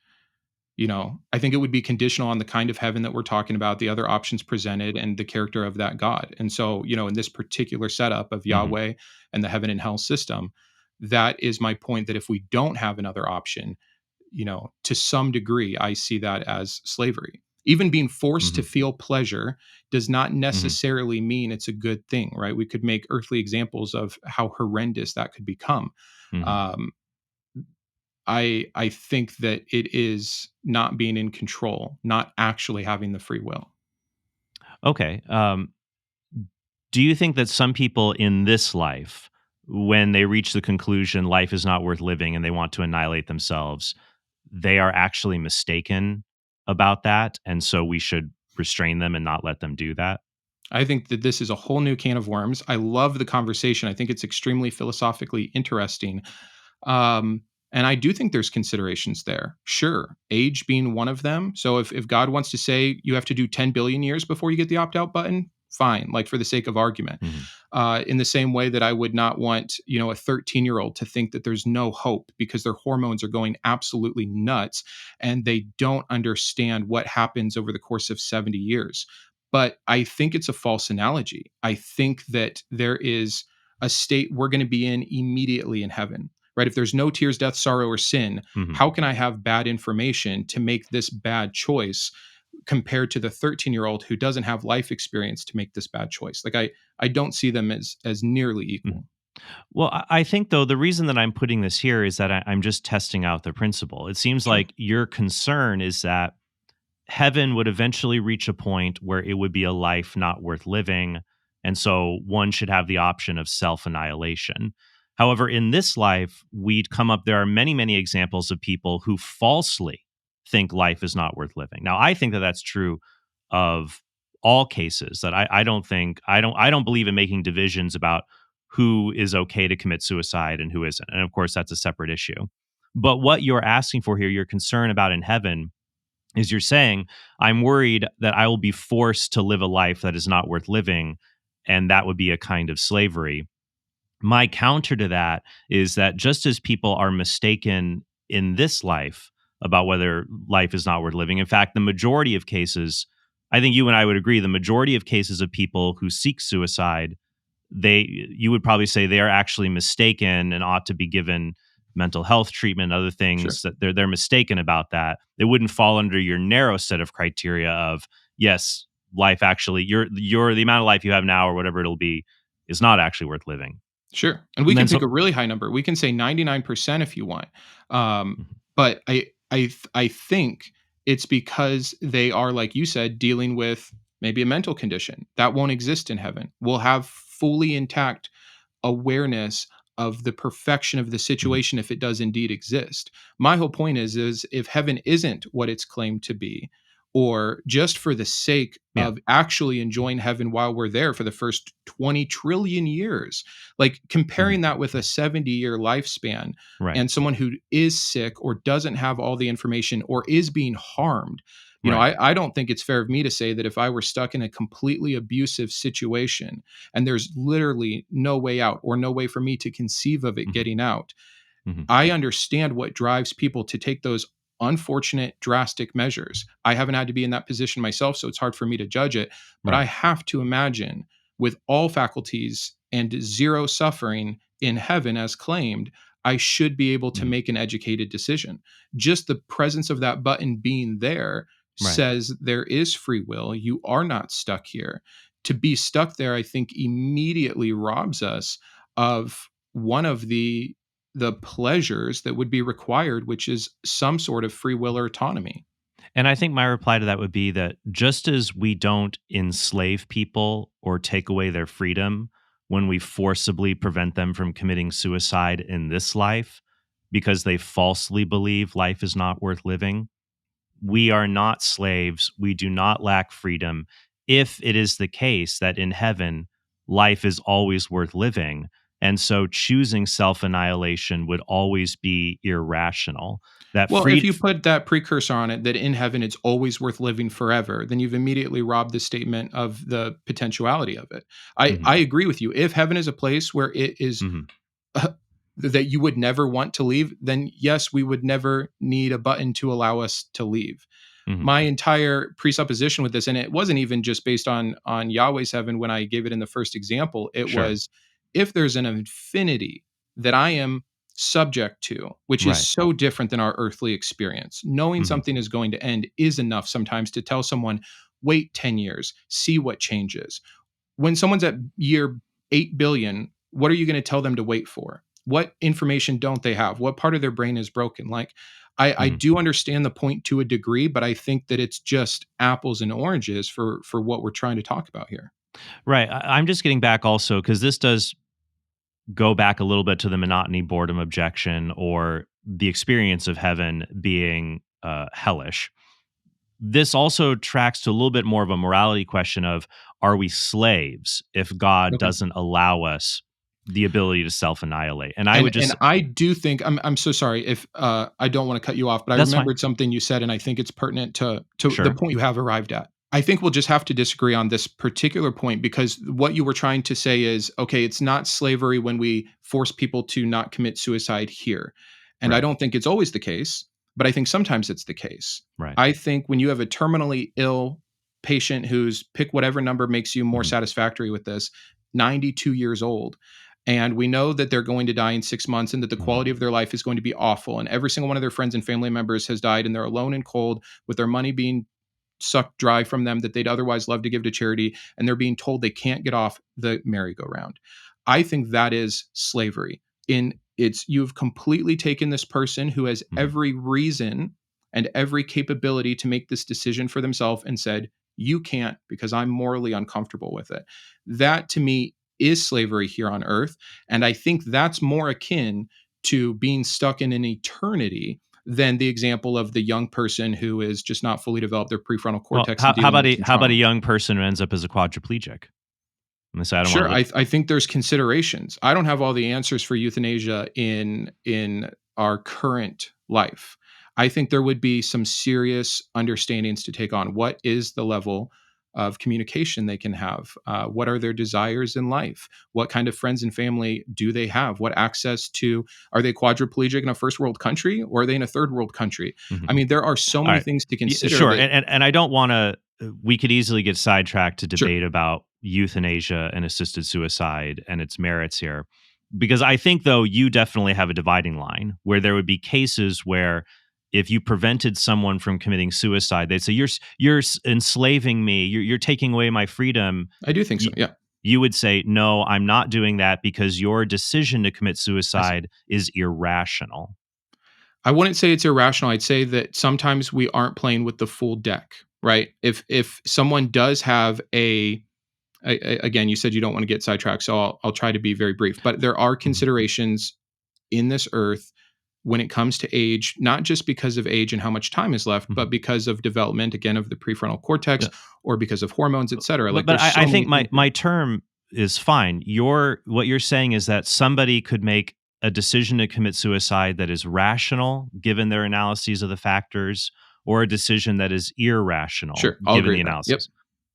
I think it would be conditional on the kind of heaven that we're talking about, the other options presented, and the character of that God. And so, in this particular setup of Mhm. Yahweh and the heaven and hell system, that is my point, that if we don't have another option, to some degree, I see that as slavery. Even being forced to Mhm. feel pleasure does not Mhm. necessarily mean it's a good thing, right? We could make earthly examples of how horrendous that could become. Mhm. Um, I think that it is not being in control, not actually having the free will. Okay. Do you think that some people in this life, when they reach the conclusion life is not worth living and they want to annihilate themselves, they are actually mistaken about that? And so we should restrain them and not let them do that? I think that this is a whole new can of worms. I love the conversation. I think it's extremely philosophically interesting. Um, and I do think there's considerations there. Sure, age being one of them. So if God wants to say you have to do 10 billion years before you get the opt out button, fine, like, for the sake of argument. Mhm. In the same way that I would not want, a 13-year-old to think that there's no hope because their hormones are going absolutely nuts and they don't understand what happens over the course of 70 years. But I think it's a false analogy. I think that there is a state we're going to be in immediately in heaven, right? If there's no tears, death, sorrow, or sin, Mhm. how can I have bad information to make this bad choice compared to the 13-year-old who doesn't have life experience to make this bad choice. Like I don't see them as nearly Mhm. equal. Well, I think though the reason that I'm putting this here is that I'm just testing out the principle. It seems Sure. like your concern is that heaven would eventually reach a point where it would be a life not worth living. And so one should have the option of self annihilation. However, in this life, we'd come up, there are many, many examples of people who falsely think life is not worth living. Now, I think that that's true of all cases, that I don't think, I don't believe in making divisions about who is okay to commit suicide and who isn't. And of course, that's a separate issue. But what you're asking for here, your concern about in heaven, is you're saying, I'm worried that I will be forced to live a life that is not worth living, and that would be a kind of slavery. My counter to that is that just as people are mistaken in this life about whether life is not worth living, in fact, the majority of cases, I think you and I would agree, the majority of cases of people who seek suicide, you would probably say they are actually mistaken and ought to be given mental health treatment, other Sure. things, that they're mistaken about that. It wouldn't fall under your narrow set of criteria of, yes, life actually, your the amount of life you have now or whatever it'll be is not actually worth living. Sure. And we And then can pick so a really high number. We can say 99% if you want. Mhm. But I think it's because they are, like you said, dealing with maybe a mental condition that won't exist in heaven. We'll have fully intact awareness of the perfection of the Mhm. situation if it does indeed exist. My whole point is if heaven isn't what it's claimed to be, or just for the sake Yeah. of actually enjoying heaven while we're there for the first 20 trillion years, like Mhm. comparing that with a 70-year lifespan Right. and someone who is sick or doesn't have all the information or is being harmed. Right. I don't think it's fair of me to say that if I were stuck in a completely abusive situation and there's literally no way out or no way for me to conceive of it Mhm. getting out, Mhm. I understand what drives people to take those unfortunate, drastic measures. I haven't had to be in that position myself, so it's hard for me to judge it. But I Right. have to imagine, with all faculties and zero suffering in heaven as claimed, I should be able to Mhm. make an educated decision. Just the presence of that button being there Right. says there is free will. You are not stuck here. To be stuck there, I think, immediately robs us of one of the pleasures that would be required, which is some sort of free will or autonomy. And I think my reply to that would be that just as we don't enslave people or take away their freedom when we forcibly prevent them from committing suicide in this life because they falsely believe life is not worth living, we are not slaves. We do not lack freedom. If it is the case that in heaven, life is always worth living. And so choosing self annihilation would always be irrational. That Well, if free, you put that precursor on it that in heaven it's always worth living forever, then you've immediately robbed the statement of the potentiality of it. I Mhm. agree with you. If heaven is a place where it is Mhm. that you would never want to leave, then yes, we would never need a button to allow us to leave. Mhm. My entire presupposition with this, and it wasn't even just based on Yahweh's heaven when I gave it in the first example, it Sure. was if there's an infinity that I am subject to, which is Right. so different than our earthly experience. Knowing Mhm. something is going to end is enough sometimes to tell someone, wait 10 years, see what changes. When someone's at year 8 billion, what are you going to tell them to wait for? What information don't they have? What part of their brain is broken? Like, I Mhm. do understand the point to a degree, but I think that it's just apples and oranges for what we're trying to talk about here. Right. I'm just getting back also because this does go back a little bit to the monotony, boredom objection, or the experience of heaven being hellish. This also tracks to a little bit more of a morality question of, are we slaves if God Okay. doesn't allow us the ability to self annihilate? And I would And just, I do think I'm so sorry if I don't want to cut you off, but I that's fine. remembered something you said, and I think it's pertinent to the Sure. point you have arrived at. I think we'll just have to disagree on this particular point because what you were trying to say is okay, it's not slavery when we force people to not commit suicide here. And I Right. don't think it's always the case, but I think sometimes it's the case. Right. I think when you have a terminally ill patient who's pick whatever number makes you more Mhm. satisfactory with this, 92 years old, and we know that they're going to die in 6 months and that the Mhm. quality of their life is going to be awful. And every single one of their friends and family members has died, and they're alone and cold with their money being sucked dry from them that they'd otherwise love to give to charity, and they're being told they can't get off the merry-go-round. I think that is slavery. You've completely taken this person who has Mhm. every reason and every capability to make this decision for themselves and said, you can't because I'm morally uncomfortable with it. That to me is slavery here on earth. And I think that's more akin to being stuck in an eternity than the example of the young person who is just not fully developed their prefrontal Well, cortex and dealing with some how about a trauma. young person who ends up as a quadriplegic? And they say, I don't want Sure, to live. I think there's considerations. I don't have all the answers for euthanasia in our current life. I think there would be some serious understandings to take on. What is the level of communication they can have? What are their desires in life? What kind of friends and family do they have? What access to are they quadriplegic in a first world country or are they in a third world country? I Mhm. mean, there are so All many right. things to Yeah, consider sure. that. And I don't want to, we could easily get sidetracked to Sure, debate about euthanasia and assisted suicide and its merits here. Because I think, though, you definitely have a dividing line where there would be cases where if you prevented someone from committing suicide, they'd say, you're enslaving me, you're taking away my freedom. I do think so. You, Yeah, you would say, no, I'm not doing that because your decision to commit I see. suicide is irrational. I wouldn't say it's irrational. I'd say that sometimes we aren't playing with the full deck, right? If someone does have again, you said you don't want to get sidetracked, so I'll try to be very brief. But there are Mhm. considerations in this earth when it comes to age, not just because of age and how much time is left, but Mhm. because of development again of the prefrontal cortex or because of hormones, et cetera. Like But there's I so think many my things there. term is fine. What you're saying is that somebody could make a decision to commit suicide that is rational given their analyses of the factors, or a decision that is irrational Sure, I'll given agree the with that. Yep, analyses.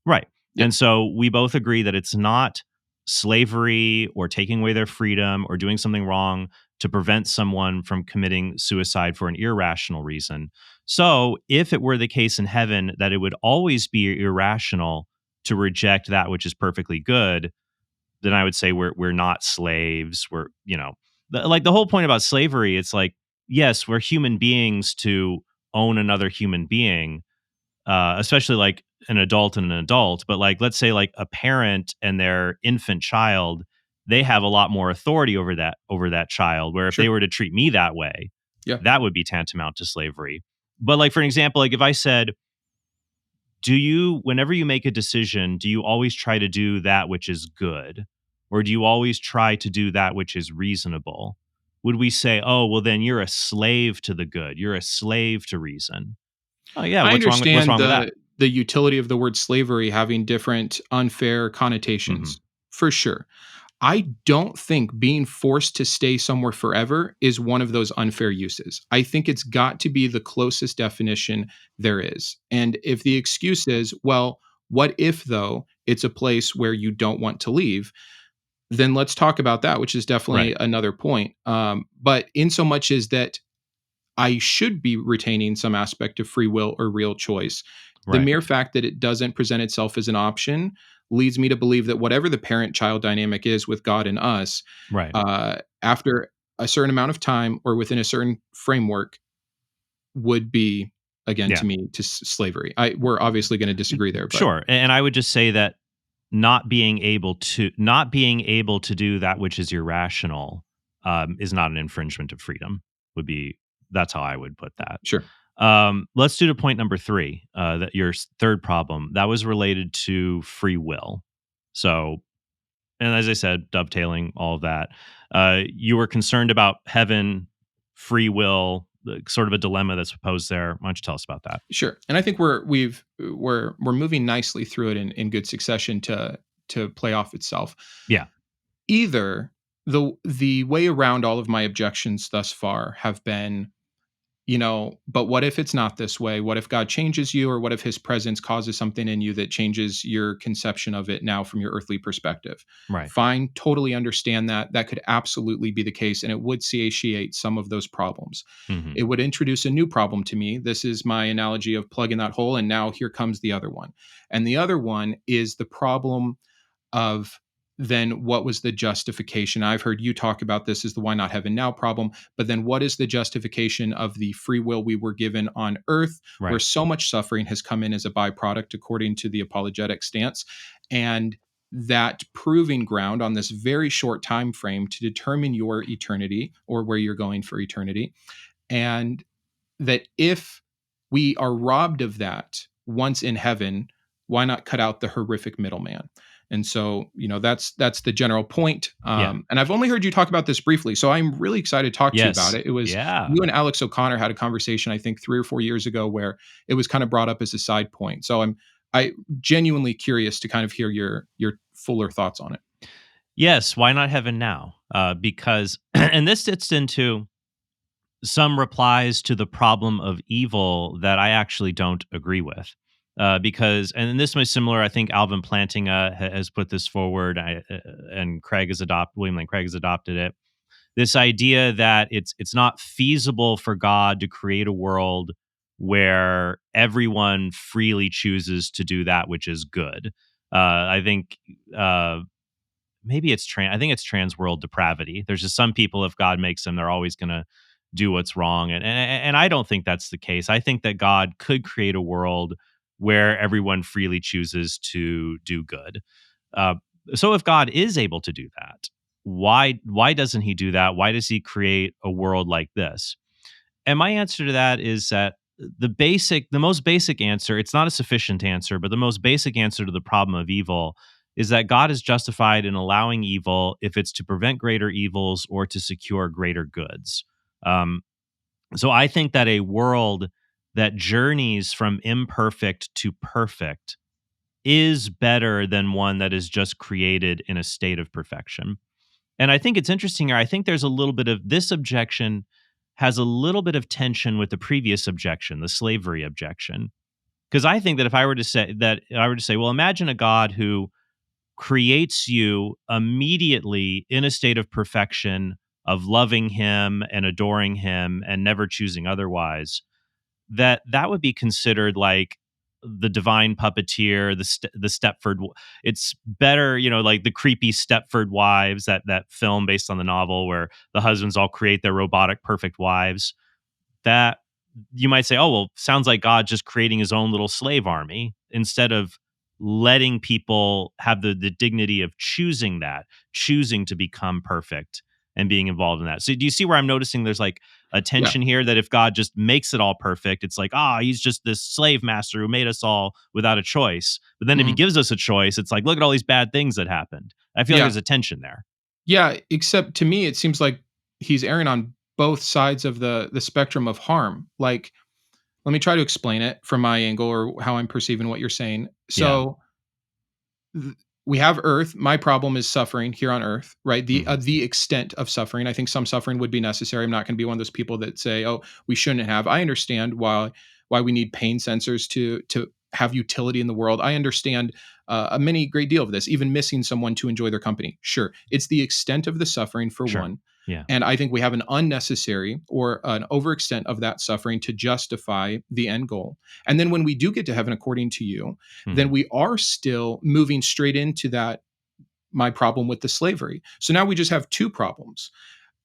Right. yep, And so we both agree that it's not slavery or taking away their freedom or doing something wrong to prevent someone from committing suicide for an irrational reason. So, if it were the case in heaven that it would always be irrational to reject that which is perfectly good, then I would say we're not slaves. We're, like the whole point about slavery, it's like, yes, we're human beings to own another human being, especially like an adult and an adult. But like, let's say like a parent and their infant child, they have a lot more authority over that child. Where if they sure, were to treat me that way, yeah. that would be tantamount to slavery. But like for an example, like if I said, whenever you make a decision, do you always try to do that which is good, or do you always try to do that which is reasonable? Would we say, oh, well, then you're a slave to the good, you're a slave to reason? Oh yeah, I what's understand wrong with that? the utility of the word slavery having different unfair Hmm. connotations, for sure. I don't think being forced to stay somewhere forever is one of those unfair uses. I think it's got to be the closest definition there is. And if the excuse is, well, what if though it's a place where you don't want to leave? Then let's talk about that, which is definitely Right. another point. But in so much as that I should be retaining some aspect of free will or real choice. The Right. mere fact that it doesn't present itself as an option leads me to believe that whatever the parent child dynamic is with God and us, Right. after a certain amount of time or within a certain framework, would be, again, Yeah. to me, to slavery. We're obviously going to disagree there, but Sure. And I would just say that not being able to do that which is irrational, is not an infringement of freedom. Would be That's how I would put that. sure. Let's do to point number three. That your third problem that was related to free will. So, and as I said, dovetailing all of that, you were concerned about heaven, free will, sort of a dilemma that's posed there. Why don't you tell us about that? Sure. And I think we're moving nicely through it in good succession to play off itself. Yeah. Either the way around all of my objections thus far have been, but what if it's not this way? What if God changes you, or what if his presence causes something in you that changes your conception of it now from your earthly perspective? Right. Fine, totally understand that. That could absolutely be the case, and it would satiate some of those problems. Hmm. It would introduce a new problem to me. This is my analogy of plugging that hole, and now here comes the other one. And the other one is the problem of then what was the justification? I've heard you talk about this as the why not heaven now problem, but then what is the justification of the free will we were given on earth, where Right. so much suffering has come in as a byproduct, according to the apologetic stance? And that proving ground on this very short time frame to determine your eternity or where you're going for eternity. And that if we are robbed of that once in heaven, why not cut out the horrific middleman? And so, that's the general point. Yeah. And I've only heard you talk about this briefly, so I'm really excited to talk to you about Yes. it. It was Yeah. you and Alex O'Connor had a conversation, I think, 3 or 4 years ago, where it was kind of brought up as a side point. So I genuinely curious to kind of hear your fuller thoughts on it. Yes. Why not heaven now? Because, and this fits into some replies to the problem of evil that I actually don't agree with. Because, and this was similar, I think Alvin Plantinga has put this forward, and William Lane Craig has adopted it. This idea that it's not feasible for God to create a world where everyone freely chooses to do that which is good. I think maybe I think it's trans world depravity. There's just some people, if God makes them, they're always going to do what's wrong, and I don't think that's the case. I think that God could create a world where everyone freely chooses to do good. Uh, so if God is able to do that, why doesn't he do that? Why does he create a world like this? And my answer to that is that the most basic answer, it's not a sufficient answer, but the most basic answer to the problem of evil is that God is justified in allowing evil if it's to prevent greater evils or to secure greater goods. Um, so I think that a world that journeys from imperfect to perfect is better than one that is just created in a state of perfection. And I think it's interesting here. I think there's a little bit of this objection has a little bit of tension with the previous objection, the slavery objection. Because I think that if I were to say, well, imagine a God who creates you immediately in a state of perfection, of loving him and adoring him and never choosing otherwise, that would be considered like the divine puppeteer, the Stepford. It's better, like the creepy Stepford Wives, that film based on the novel where the husbands all create their robotic perfect wives. That you might say, oh well, sounds like God just creating his own little slave army instead of letting people have the dignity of choosing to become perfect and being involved in that. So do you see where I'm noticing there's like a Yeah. tension here that if God just makes it all perfect, it's like, he's just this slave master who made us all without a choice. But then if he Mhm. gives us a choice, it's like, look at all these bad things that happened. I feel like Yeah. there's a tension there. Yeah, except to me, it seems like he's erring on both sides of the spectrum of harm. Like, let me try to explain it from my angle or how I'm perceiving what you're saying. Yeah. So th- we have Earth. My problem is suffering here on Earth, right? Hmm. The extent of suffering. I think some suffering would be necessary. I'm not going to be one of those people that say, "Oh, we shouldn't have." I understand why we need pain sensors to have utility in the world. I understand a many great deal of this, even missing someone to enjoy their company. Sure, it's the extent of the suffering for Sure. one. Yeah. And I think we have an unnecessary or an overextent of that suffering to justify the end goal. And then when we do get to heaven, according to you, then Hmm. we are still moving straight into that my problem with the slavery. So now we just have two problems,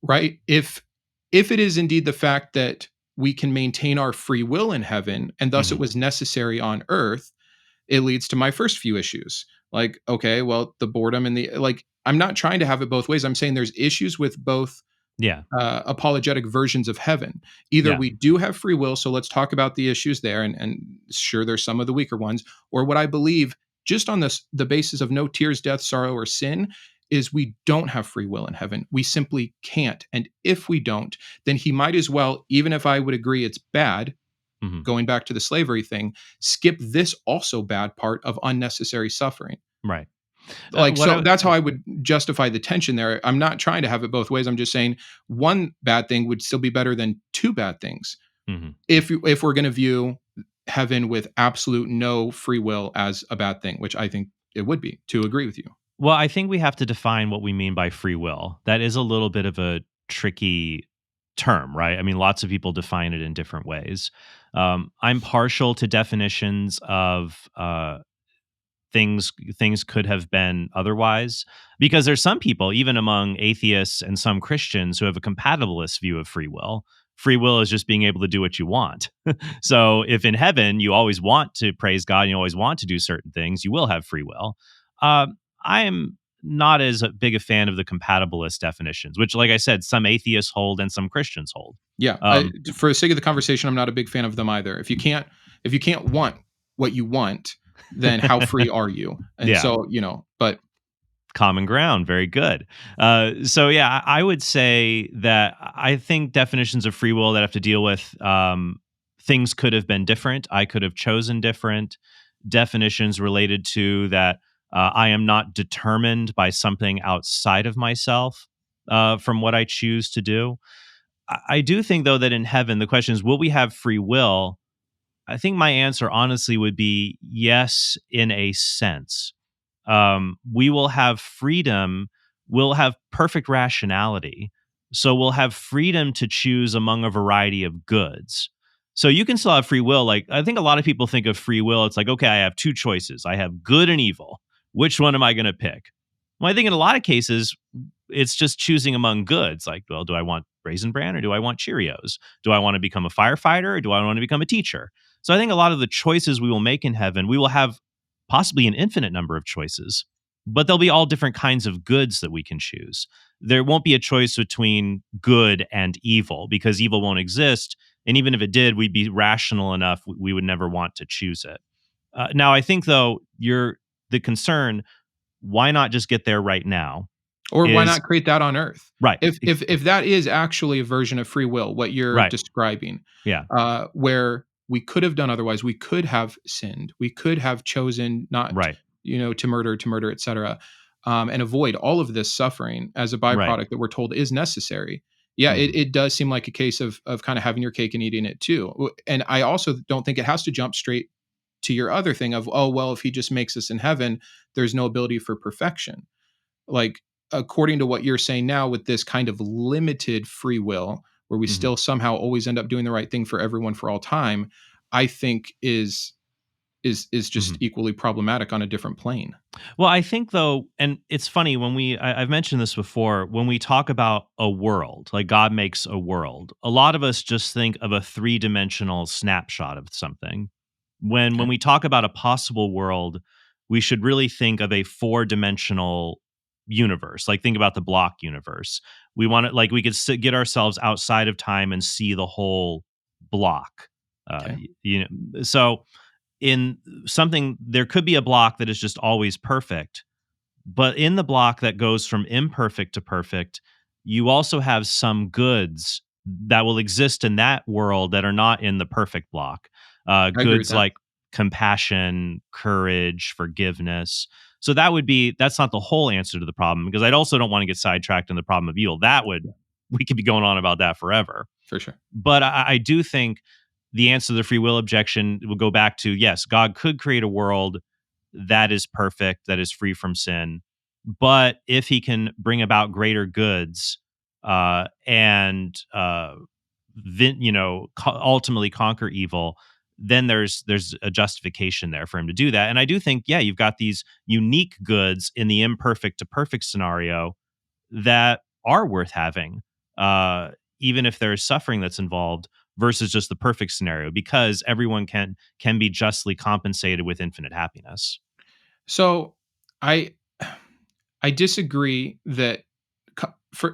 right? If it is indeed the fact that we can maintain our free will in heaven and thus it Hmm. was necessary on earth, it leads to my first few issues. Like, okay, well, the boredom and the like, I'm not trying to have it both ways. I'm saying there's issues with both Yeah. apologetic versions of heaven. Either Yeah. we do have free will, so let's talk about the issues there, and sure, there's some of the weaker ones, or what I believe, just on the basis of no tears, death, sorrow, or sin, is we don't have free will in heaven. We simply can't. And if we don't, then he might as well, even if I would agree it's bad, Hmm. going back to the slavery thing, skip this also bad part of unnecessary suffering. Right. Like, What so I that's how I would justify the tension there. I'm not trying to have it both ways. I'm just saying one bad thing would still be better than two bad things mhm. if we're going to view heaven with absolute no free will as a bad thing, which I think it would be, to agree with you. Well, I think we have to define what we mean by free will. That is a little bit of a tricky term, right? I mean, lots of people define it in different ways. I'm partial to definitions of things could have been otherwise, because there's some people, even among atheists and some Christians, who have a compatibilist view of free will. Free will is just being able to do what you want. So if in heaven you always want to praise God and you always want to do certain things, you will have free will. I am not as big a fan of the compatibilist definitions, which, like I said, some atheists hold and some Christians hold. Yeah, Um, for the sake of the conversation, I'm not a big fan of them either. If you can't want what you want, then how free are you? And yeah, so, but common ground, very good. So yeah, I would say that I think definitions of free will that have to deal with things could have been different. I could have chosen different definitions related to that. I am not determined by something outside of myself from what I choose to do. I do think, though, that in heaven, the question is, will we have free will? I think my answer honestly would be yes, in a sense. We will have freedom. We'll have perfect rationality. So we'll have freedom to choose among a variety of goods. So you can still have free will. Like, I think a lot of people think of free will. It's like, okay, I have two choices. I have good and evil. Which one am I going to pick? Well, I think in a lot of cases, it's just choosing among goods. Like, well, do I want Raisin Bran or do I want Cheerios? Do I want to become a firefighter or do I want to become a teacher? So I think a lot of the choices we will make in heaven, we will have possibly an infinite number of choices, but there'll be all different kinds of goods that we can choose. There won't be a choice between good and evil, because evil won't exist. And even if it did, we'd be rational enough, we would never want to choose it. Now, I think, though, the concern, why not just get there right now, or why is not create that on Earth? right. If that is actually a version of free will, what you're Right. describing, Yeah. where we could have done otherwise, we could have sinned, we could have chosen not, Right. to murder, etc., and avoid all of this suffering as a Right. byproduct that we're told is necessary. Yeah, Mhm. it does seem like a case of kind of having your cake and eating it too. And I also don't think it has to jump straight to your other thing of, oh well, if he just makes us in heaven, there's no ability for perfection. Like, according to what you're saying now, with this kind of limited free will where we Mhm. still somehow always end up doing the right thing for everyone for all time, I think is just Mhm. equally problematic on a different plane. Well, I think, though, and it's funny when I've mentioned this before, when we talk about a world, like God makes a world, a lot of us just think of a three-dimensional snapshot of something. When Okay. we talk about a possible world, we should really think of a four-dimensional universe. Like, think about the block universe. We want it like we could get ourselves outside of time and see the whole block. Okay. So in something, there could be a block that is just always perfect, but in the block that goes from imperfect to perfect, you also have some goods that will exist in that world that are not in the perfect block. I agree with Goods that. like compassion, courage, forgiveness. So that's not the whole answer to the problem, because I also don't want to get sidetracked in the problem of evil. Yeah, We could be going on about that forever. for sure. But I do think the answer to the free will objection will go back to, yes, God could create a world that is perfect, that is free from sin. But if he can bring about greater goods and ultimately conquer evil, then there's a justification there for him to do that. And I do think, yeah, you've got these unique goods in the imperfect to perfect scenario that are worth having, even if there is suffering that's involved, versus just the perfect scenario, because everyone can be justly compensated with infinite happiness. So I I disagree that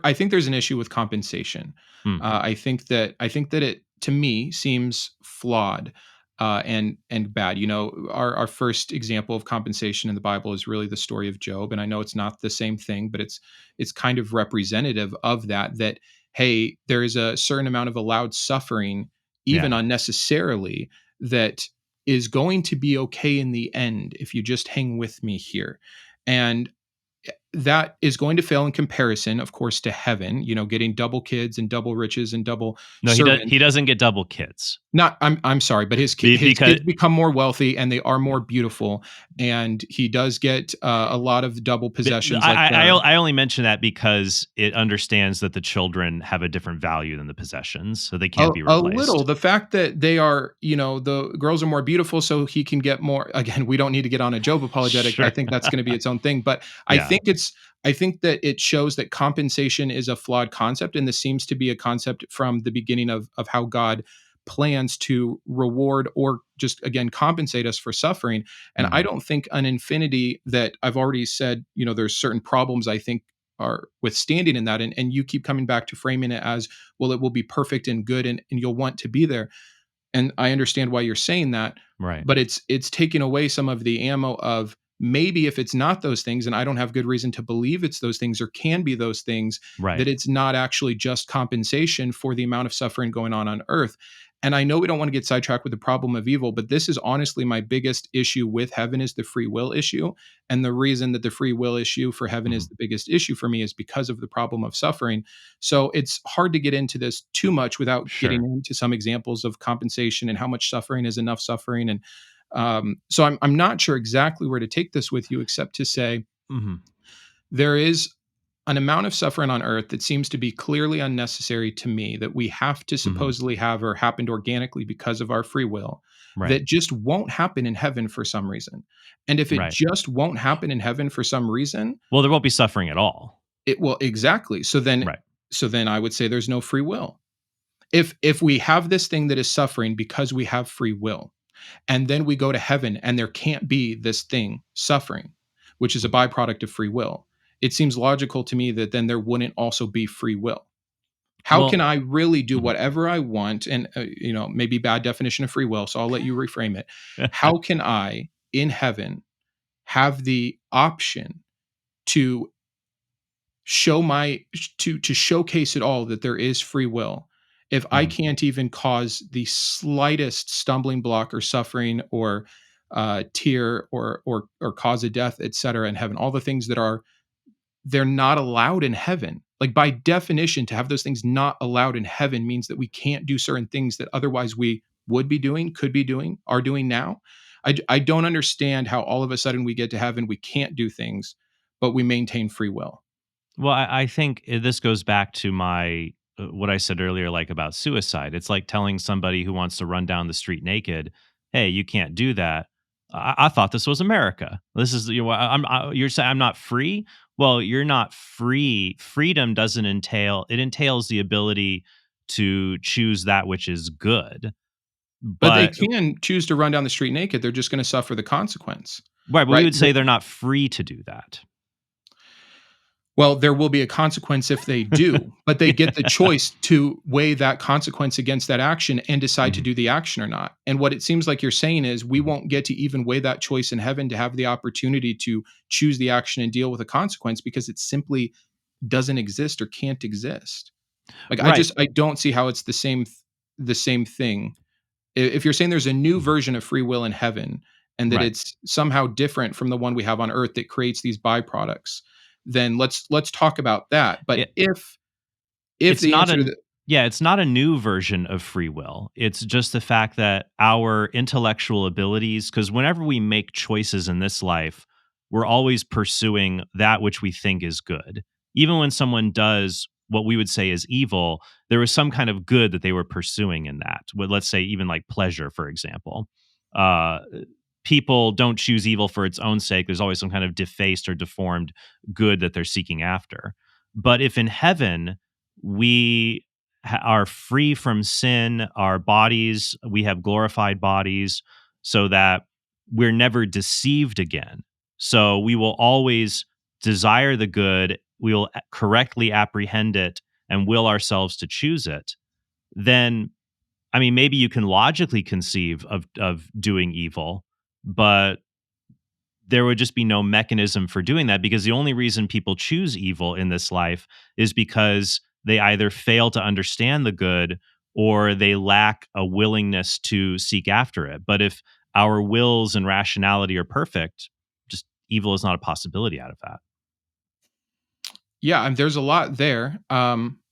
I think there's an issue with compensation. Hmm. I think that it, to me, seems flawed, and bad. Our first example of compensation in the Bible is really the story of Job, and I know it's not the same thing, but it's kind of representative of that. That, hey, there is a certain amount of allowed suffering, even Yeah. unnecessarily, that is going to be okay in the end if you just hang with me here. And that is going to fail in comparison, of course, to heaven, getting double kids and double riches and double No, he servants. doesn't get double kids. Not I'm sorry, but his Because kids become more wealthy and they are more beautiful, and he does get a lot of double possessions like the. I only mention that because it understands that the children have a different value than the possessions, so they can't be A little. replaced. The fact that they are, the girls are more beautiful, so he can get more. Again, we don't need to get on a Job apologetic. I Sure. think that's going to be its own thing. But Yeah. I think that it shows that compensation is a flawed concept, and this seems to be a concept from the beginning of how God plans to reward or just again compensate us for suffering. And I Mhm. don't think an infinity that I've already said, there's certain problems I think are withstanding in that, and you keep coming back to framing it as, well, it will be perfect and good, and you'll want to be there. And I understand why you're saying that, Right. but it's taking away some of the ammo of, maybe if it's not those things, and I don't have good reason to believe it's those things or can be those things, Right. that it's not actually just compensation for the amount of suffering going on earth. And I know we don't want to get sidetracked with the problem of evil, but this is honestly my biggest issue with heaven, is the free will issue. And the reason that the free will issue for heaven Mhm. is the biggest issue for me is because of the problem of suffering. So it's hard to get into this too much without getting Sure. into some examples of compensation and how much suffering is enough suffering. And so I'm not sure exactly where to take this with you, except to say Mhm. there is an amount of suffering on earth that seems to be clearly unnecessary to me, that we have to Mhm. supposedly have or happened organically because of our free will, Right. that just won't happen in heaven for some reason. And if it Right. just won't happen in heaven for some reason, Well, there won't be suffering at all. it will exactly. Right. So then I would say there's no free will. If we have this thing that is suffering because we have free will, and then we go to heaven and there can't be this thing suffering, which is a Mhm. byproduct of free will, it seems logical to me that then there wouldn't also be free will. How can Well, I really do mhm. whatever I want? And maybe bad definition of free will, so I'll let you reframe it. How can I in heaven have the option to show my to showcase it all that there is free will, if I Mhm. can't even cause the slightest stumbling block or suffering or tear or cause a death, etc., in heaven, all the things that are, they're not allowed in heaven. Like, by definition, to have those things not allowed in heaven means that we can't do certain things that otherwise we would be doing, could be doing, are doing now. I don't understand how all of a sudden we get to heaven, we can't do things, but we maintain free will. Well, I think this goes back to my what I said earlier, like about suicide. It's like telling somebody who wants to run down the street naked, "Hey, you can't do that." I thought this was America. This is you're saying I'm not free. Well, you're not free. Freedom doesn't entail. It entails the ability to choose that which is good. But they But can choose to run down the street naked, they're just gonna suffer the consequence, right, but we right? would say they're not free to do that. Well, there will be a consequence if they do, but they get the Yeah. choice to weigh that consequence against that action and decide to Mhm, do the action or not. And what it seems like you're saying is, we mhm. won't get to even weigh that choice in heaven to have the opportunity to choose the action and deal with the consequence, because it simply doesn't exist or can't exist. Like, Right. I don't see how it's the same thing. If you're saying there's a new Mhm. version of free will in heaven, and that Right. it's somehow different from the one we have on earth that creates these byproducts, then let's talk about that. But It, if It's the not answer to a the. yeah, it's not a new version of free will. It's just the fact that our intellectual abilities, because whenever we make choices in this life, we're always pursuing that which we think is good. Even when someone does what we would say is evil, there was some kind of good that they were pursuing in that. With, let's say, even like pleasure, for example. Uh, People don't choose evil for its own sake. There's always some kind of defaced or deformed good that they're seeking after. But if in heaven we are free from sin, our bodies, we have glorified bodies so that we're never deceived again. So we will always desire the good, we will correctly apprehend it and will ourselves to choose it. Then, I mean, maybe you can logically conceive of doing evil, but there would just be no mechanism for doing that, because the only reason people choose evil in this life is because they either fail to understand the good or they lack a willingness to seek after it. But if our wills and rationality are perfect, just evil is not a possibility out of that. Yeah, and there's a lot there.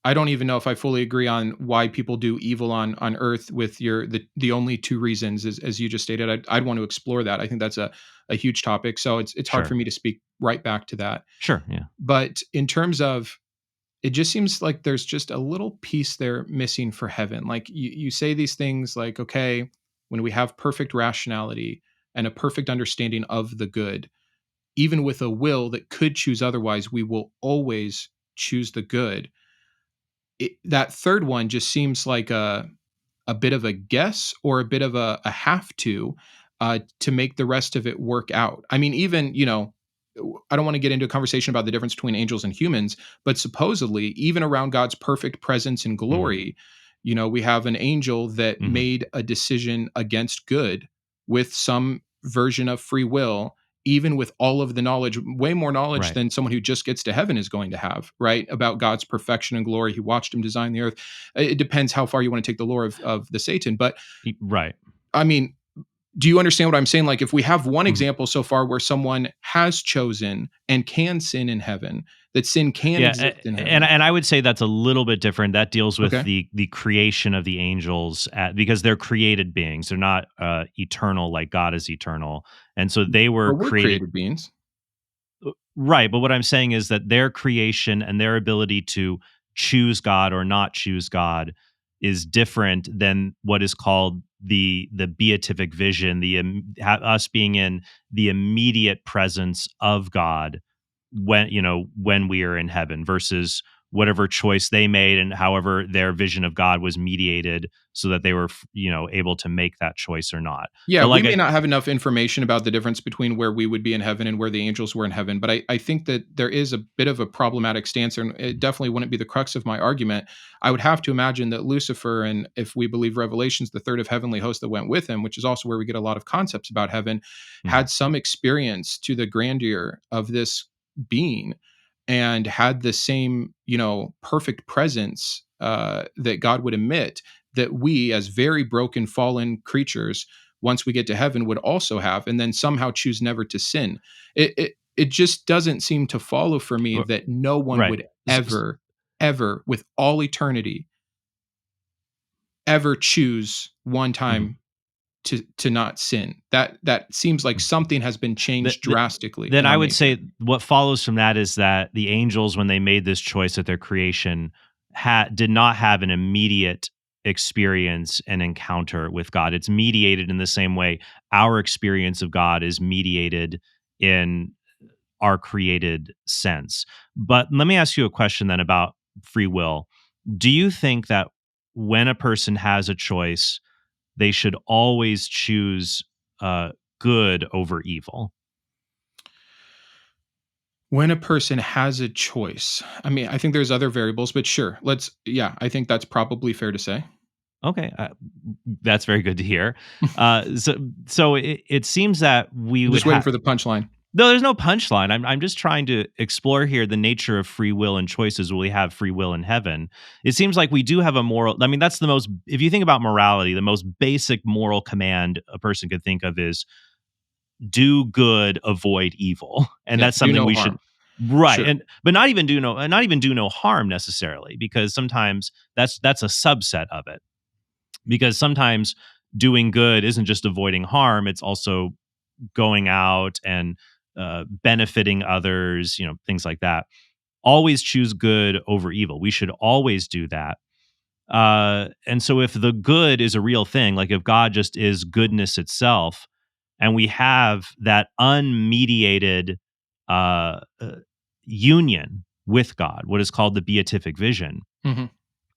I don't even know if I fully agree on why people do evil on Earth with the only two reasons, as you just stated. I'd want to explore that. I think that's a huge topic. So it's hard for Sure. me to speak right back to that. Sure. Yeah. But in terms of, it just seems like there's just a little piece there missing for heaven. Like you say these things like, okay, when we have perfect rationality and a perfect understanding of the good, even with a will that could choose otherwise, we will always choose the good. That third one just seems like a bit of a guess or a bit of a have to make the rest of it work out. I mean, even, I don't want to get into a conversation about the difference between angels and humans, but supposedly, even around God's perfect presence and Mm. glory, we have an angel that Hmm. made a decision against good with some version of free will, even with all of the knowledge, way more knowledge Right. than someone who just gets to heaven is going to have, right? About God's perfection and glory. He watched him design the earth. It depends how far you want to take the lore of the Satan. But Right. I mean, do you understand what I'm saying? Like, if we have one Mhm. example so far where someone has chosen and can sin in heaven, that sin can Yeah, exist in and heaven. I would say that's a little bit different. That deals with Okay. the creation of the angels because they're created beings. They're not eternal like God is eternal, and so they were But we're created. created beings. Right, but what I'm saying is that their creation and their ability to choose God or not choose God is different than what is called the beatific vision, us being in the immediate presence of God when we are in heaven versus whatever choice they made and however their vision of God was mediated so that they were able to make that choice or not. Yeah, But we like may I not have enough information about the difference between where we would be in heaven and where the angels were in heaven, but I think that there is a bit of a problematic stance, and it definitely wouldn't be the crux of my argument. I would have to imagine that Lucifer, and if we believe Revelations, the third of heavenly hosts that went with him, which is also where we get a lot of concepts about heaven, Mhm. had some experience to the grandeur of this being and had the same, perfect presence that God would emit, that we, as very broken, fallen creatures, once we get to heaven, would also have, and then somehow choose never to sin. It just doesn't seem to follow for me R- that no one right. would ever, with all eternity, ever choose one Mhm. time to not sin. That seems like something has been Th- changed th- drastically then in I our would nature. say what follows from that is that the angels, when they made this choice at their creation, did not have an immediate experience and encounter with God. It's mediated in the same way our experience of God is mediated in our created sense. But let me ask you a question then about free will. Do you think that when a person has a choice, they should always choose uh, good over evil? When a person has a choice, I mean, I think there's other variables, but sure, yeah, I think that's probably fair to say. Okay, that's very good to hear. So it seems that we I'm would just waiting have. for the punchline. No, there's no punchline. I'm just trying to explore here the nature of free will and choices. Will we have free will in heaven? It seems like we do have a moral. I mean, that's the most. If you think about morality, the most basic moral command a person could think of is do good, avoid evil, and Yeah, that's do something no we should. harm. Right, Sure. and but not even do no harm necessarily, because sometimes that's a subset of it because sometimes doing good isn't just avoiding harm, it's also going out and benefiting others, things like that. Always choose good over evil. We should always do that. And so if the good is a real thing, like if God just is goodness itself, and we have that unmediated uh, uh, union with God, what is called the beatific vision, Mhm.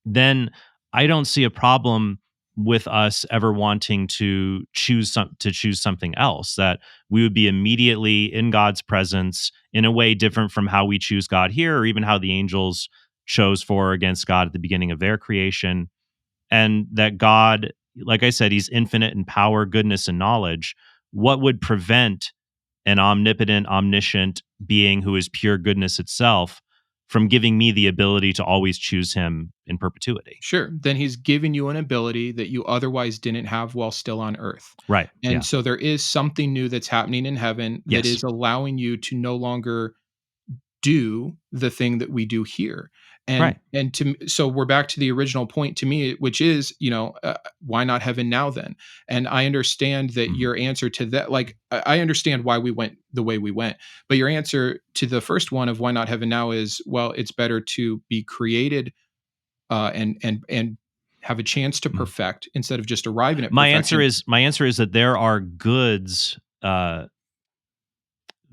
then I don't see a problem with us ever wanting to choose something else, that we would be immediately in God's presence in a way different from how we choose God here or even how the angels chose for or against God at the beginning of their creation. And that God, like I said, he's infinite in power, goodness, and knowledge. What would prevent an omnipotent, omniscient being who is pure goodness itself from giving me the ability to always choose him in perpetuity? Sure. Then he's given you an ability that you otherwise didn't have while still on earth. Right. And Yeah. so there is something new that's happening in heaven that Yes. is allowing you to no longer do the thing that we do here. Right. So we're back to the original point to me, which is, why not heaven now then? And I understand that Mhm. your answer to that, like, I understand why we went the way we went, but your answer to the first one of why not heaven now is, well, it's better to be created, and have a chance to Mhm. perfect instead of just arriving at My answer perfection. is my answer is that there are goods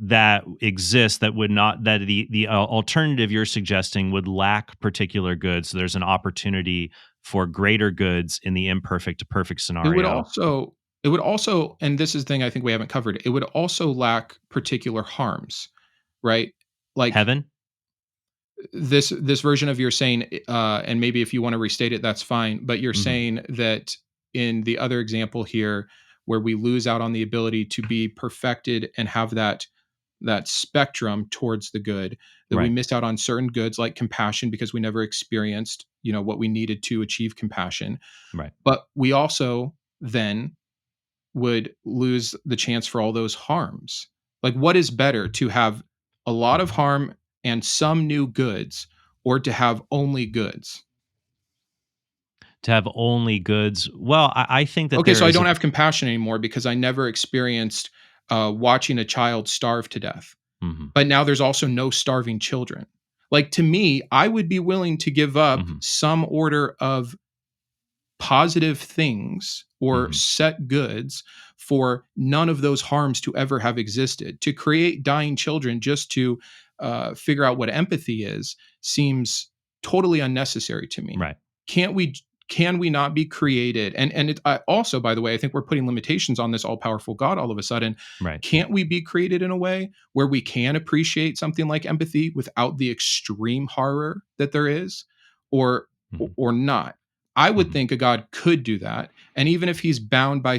that exist that would not that the alternative you're suggesting would lack particular goods. So there's an opportunity for greater goods in the imperfect to perfect It would scenario. also it would also, and this is the thing I think we haven't covered, it would also lack particular harms, right? Like Heaven? this version of you're saying, and maybe if you want to restate it, that's fine. But you're Mhm. saying that in the other example here, where we lose out on the ability to be perfected and have that spectrum towards the good, that we Right. miss out on certain goods like compassion because we never experienced, what we needed to achieve compassion. Right. But we also then would lose the chance for all those harms. Like, what is better, to have a lot of harm and some new goods, or to have only goods? To have only goods. Well, I think that Okay, there so I is don't a have compassion anymore because I never experienced watching a child starve to death. Mhm. But now there's also no starving children. Like, to me, I would be willing to give up Mhm. some order of positive things or Mhm. set goods for none of those harms to ever have existed. To create dying children just to figure out what empathy is seems totally unnecessary to me. Right. Can't we? Can we not be created? Also, by the way, I think we're putting limitations on this all powerful God all of a sudden. Right. Can't we be created in a way where we can appreciate something like empathy without the extreme horror that there is, or Mhm. or not? I would Mhm. think a God could do that. And even if he's bound by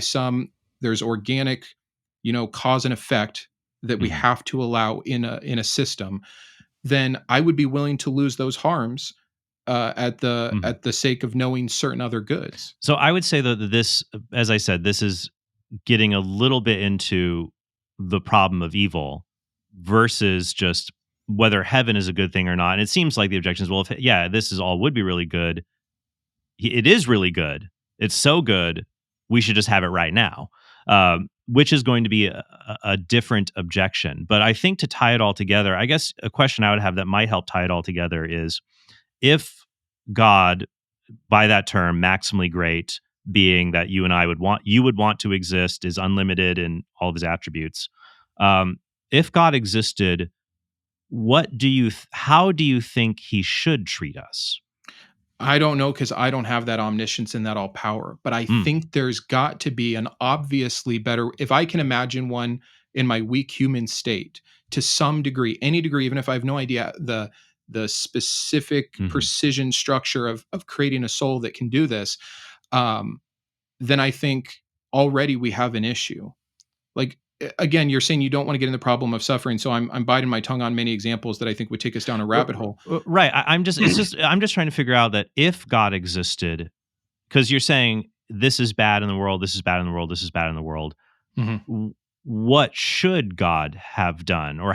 there's organic, cause and effect that we Mhm. have to allow in a system, then I would be willing to lose those harms, Mhm. at the sake of knowing certain other goods. So I would say that this, as I said, this is getting a little bit into the problem of evil versus just whether heaven is a good thing or not. And it seems like the objection is, well, if yeah, this is all would be really good. It is really good. It's so good, we should just have it right now. Which is going to be a different objection. But I think to tie it all together, I guess a question I would have that might help tie it all together is if God, by that term, maximally great, being that you would want to exist, is unlimited in all of his attributes. If God existed, how do you think he should treat us? I don't know because I don't have that omniscience and that all power, but I Mm, think there's got to be an obviously better, if I can imagine one in my weak human state to some degree, any degree, even if I have no idea the specific mhm. precision structure of creating a soul that can do this, um, then I think already we have an issue. Like, again, you're saying you don't want to get in the problem of suffering, so I'm biting my tongue on many examples that I think would take us down a rabbit hole. Right. I'm just trying to figure out that if God existed, because you're saying this is bad in the world, this is bad in the world, this is bad in the world. Mhm. What should God have done, or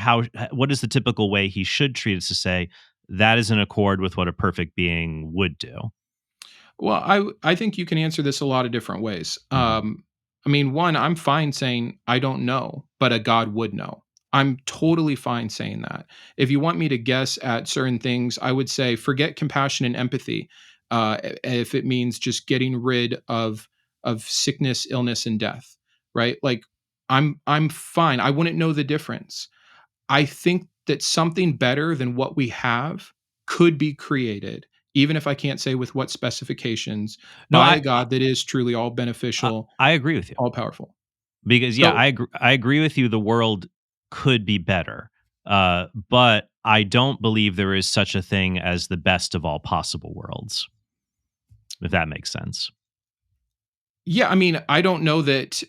what is the typical way he should treat us to say that is in accord with what a perfect being would do? Well, I think you can answer this a lot of different ways. Hmm. I mean, one, I'm fine saying I don't know, but a God would know. I'm totally fine saying that. If you want me to guess at certain things, I would say forget compassion and empathy. If it means just getting rid of sickness, illness, and death, right? Like, I'm fine. I wouldn't know the difference. I think that something better than what we have could be created, even if I can't say with what specifications, No, by a God that is truly all beneficial, I agree with you, all powerful. because yeah, So, I agree with you. The world could be better, but I don't believe there is such a thing as the best of all possible worlds. If that makes sense. yeah, I mean, I don't know that,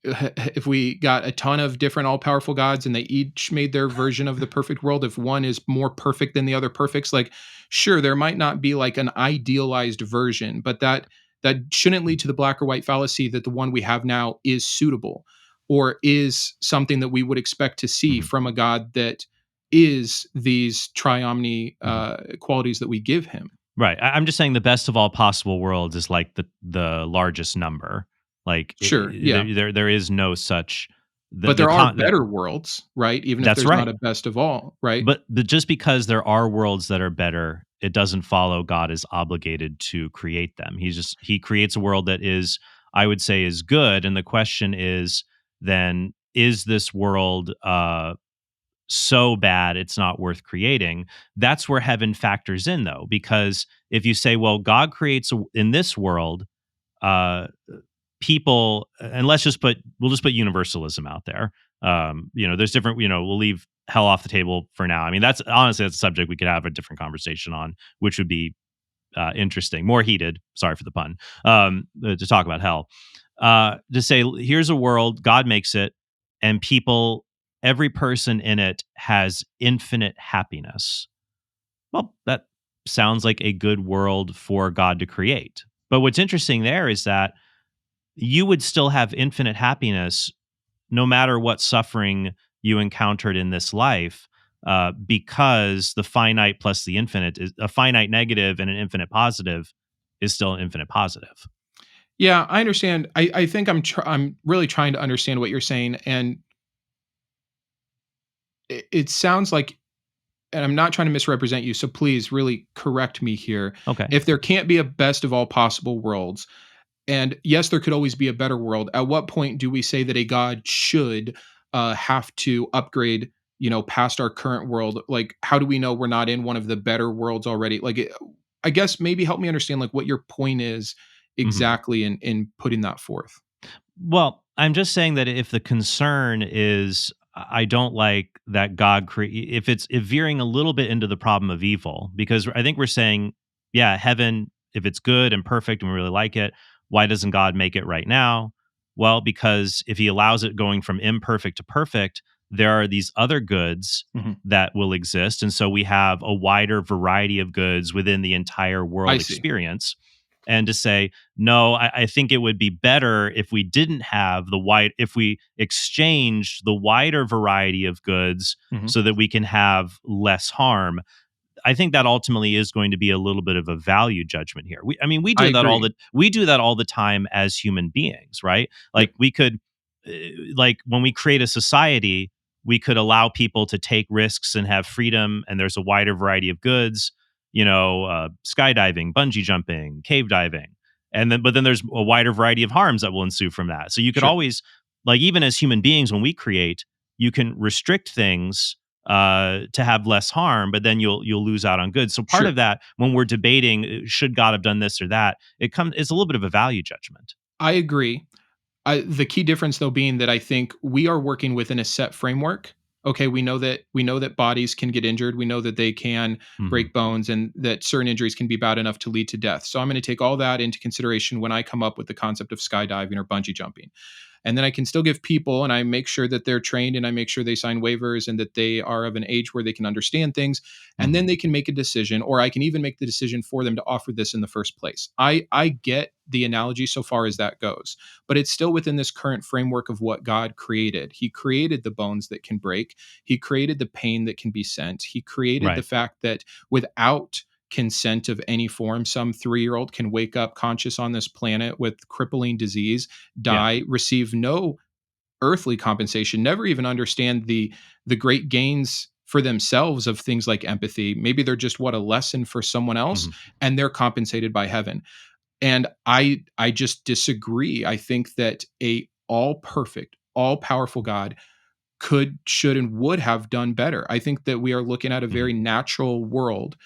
if we got a ton of different all powerful gods and they each made their version of the perfect world, if one is more perfect than the other perfects, like, sure, there might not be like an idealized version, but that shouldn't lead to the black or white fallacy that the one we have now is suitable or is something that we would expect to see Mhm. from a God that is these triomni Mhm. qualities that we give him. Right. I'm just saying the best of all possible worlds is like the largest number. Like Sure, yeah. there is no such But there are better worlds, right? Even if that's there's not right. a best of all, right? But just because there are worlds that are better, it doesn't follow God is obligated to create them. He creates a world that is, I would say, is good. And the question is then, is this world so bad it's not worth creating? That's where heaven factors in, though, because if you say, well, God creates in this world, uh, people, and we'll just put universalism out there. There's different, we'll leave hell off the table for now. I mean, that's honestly, that's a subject we could have a different conversation on, which would be interesting, more heated. Sorry for the pun. To talk about hell, to say, here's a world, God makes it, and people, every person in it has infinite happiness. Well, that sounds like a good world for God to create. But what's interesting there is that you would still have infinite happiness no matter what suffering you encountered in this life, because the finite plus the infinite is a finite negative and an infinite positive is still an infinite positive. Yeah, I understand. I think I'm really trying to understand what you're saying, and it sounds like, and I'm not trying to misrepresent you, so please really correct me here. Okay. If there can't be a best of all possible worlds, and yes, there could always be a better world, at what point do we say that a god should have to upgrade, past our current world? Like, how do we know we're not in one of the better worlds already? Like, I guess maybe help me understand like what your point is Mhm. exactly in putting that forth. Well, I'm just saying that if the concern is I don't like that God create if veering a little bit into the problem of evil, because I think we're saying, yeah, heaven, if it's good and perfect and we really like it, why doesn't God make it right now? Well, because if he allows it going from imperfect to perfect, there are these other goods Mhm. that will exist. And so we have a wider variety of goods within the entire I world see. experience. And to say, no, I think it would be better if we didn't have if we exchanged the wider variety of goods Mhm. so that we can have less harm. I think that ultimately is going to be a little bit of a value judgment here. I mean, I agree. we do that all the time as human beings, right? Yep. Like we could, uh, like when we create a society, we could allow people to take risks and have freedom, and there's a wider variety of goods, skydiving, bungee jumping, cave diving, but then there's a wider variety of harms that will ensue from that. So you could Sure. always, like, even as human beings, when we create, you can restrict things to have less harm, but then you'll lose out on good. So part Sure. of that, when we're debating, should God have done this or that, it's a little bit of a value judgment. I agree. The key difference though being that I think we are working within a set framework. Okay, we know that bodies can get injured. We know that they can Hmm. break bones and that certain injuries can be bad enough to lead to death. So I'm going to take all that into consideration when I come up with the concept of skydiving or bungee jumping. And then I can still give people, and I make sure that they're trained and I make sure they sign waivers and that they are of an age where they can understand things, and Hmm. then they can make a decision, or I can even make the decision for them to offer this in the first place. I get the analogy so far as that goes, but it's still within this current framework of what God created. He created the bones that can break, he created the pain that can be sent, he created the Right. fact that without consent of any form, some 3-year-old can wake up conscious on this planet with crippling disease, Yeah. die, receive no earthly compensation, never even understand the great gains for themselves of things like empathy. Maybe they're just what a lesson for someone else, Hmm. and they're compensated by heaven. And I just disagree. I think that a all perfect, all powerful God could, should, and would have done better. I think that we are looking at a Hmm. very natural world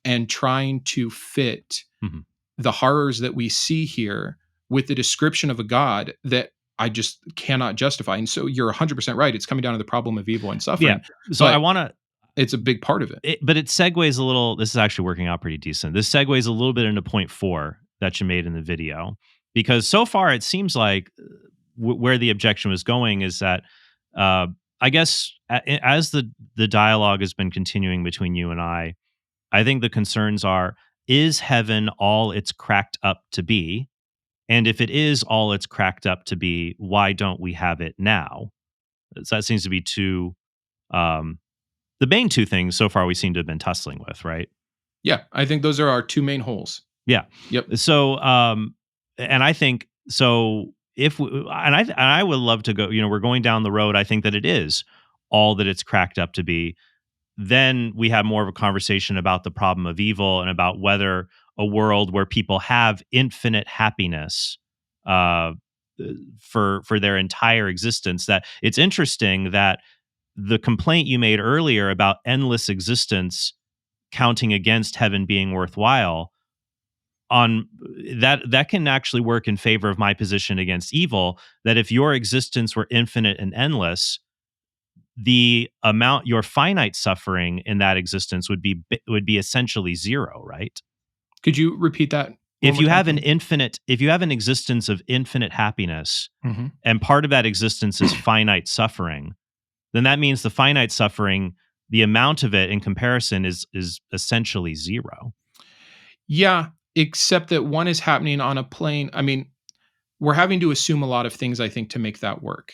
and trying to fit Hmm. the horrors that we see here with the description of a God that I just cannot justify. And so you're 100% right. It's coming down to the problem of evil and Yeah. suffering, So I but want to it's a big part of it. But it segues a little. This is actually working out pretty decent. This segues a little bit into point four that you made in the video, because so far it seems like where the objection was going is that, uh, I guess, as the dialogue has been continuing between you and I think the concerns are: is heaven all it's cracked up to be? And if it is all it's cracked up to be, why don't we have it now? So that seems to be two. Um, the main two things so far we seem to have been tussling with, right? Yeah, I think those are our two main holes. Yeah. Yep. So, and I think so. If we, and I would love to go. We're going down the road. I think that it is all that it's cracked up to be. Then we have more of a conversation about the problem of evil and about whether a world where people have infinite happiness uh, for their entire existence. That it's interesting that the complaint you made earlier about endless existence counting against heaven being worthwhile on that can actually work in favor of my position against evil, that if your existence were infinite and endless, the amount your finite suffering in that existence would be essentially zero, right? Could you repeat that one more time for me? If you have an existence of infinite happiness Mhm. and part of that existence is finite suffering, then that means the finite suffering, the amount of it in comparison is essentially zero. Yeah, except that one is happening on a plane. I mean, we're having to assume a lot of things, I think, to make that work.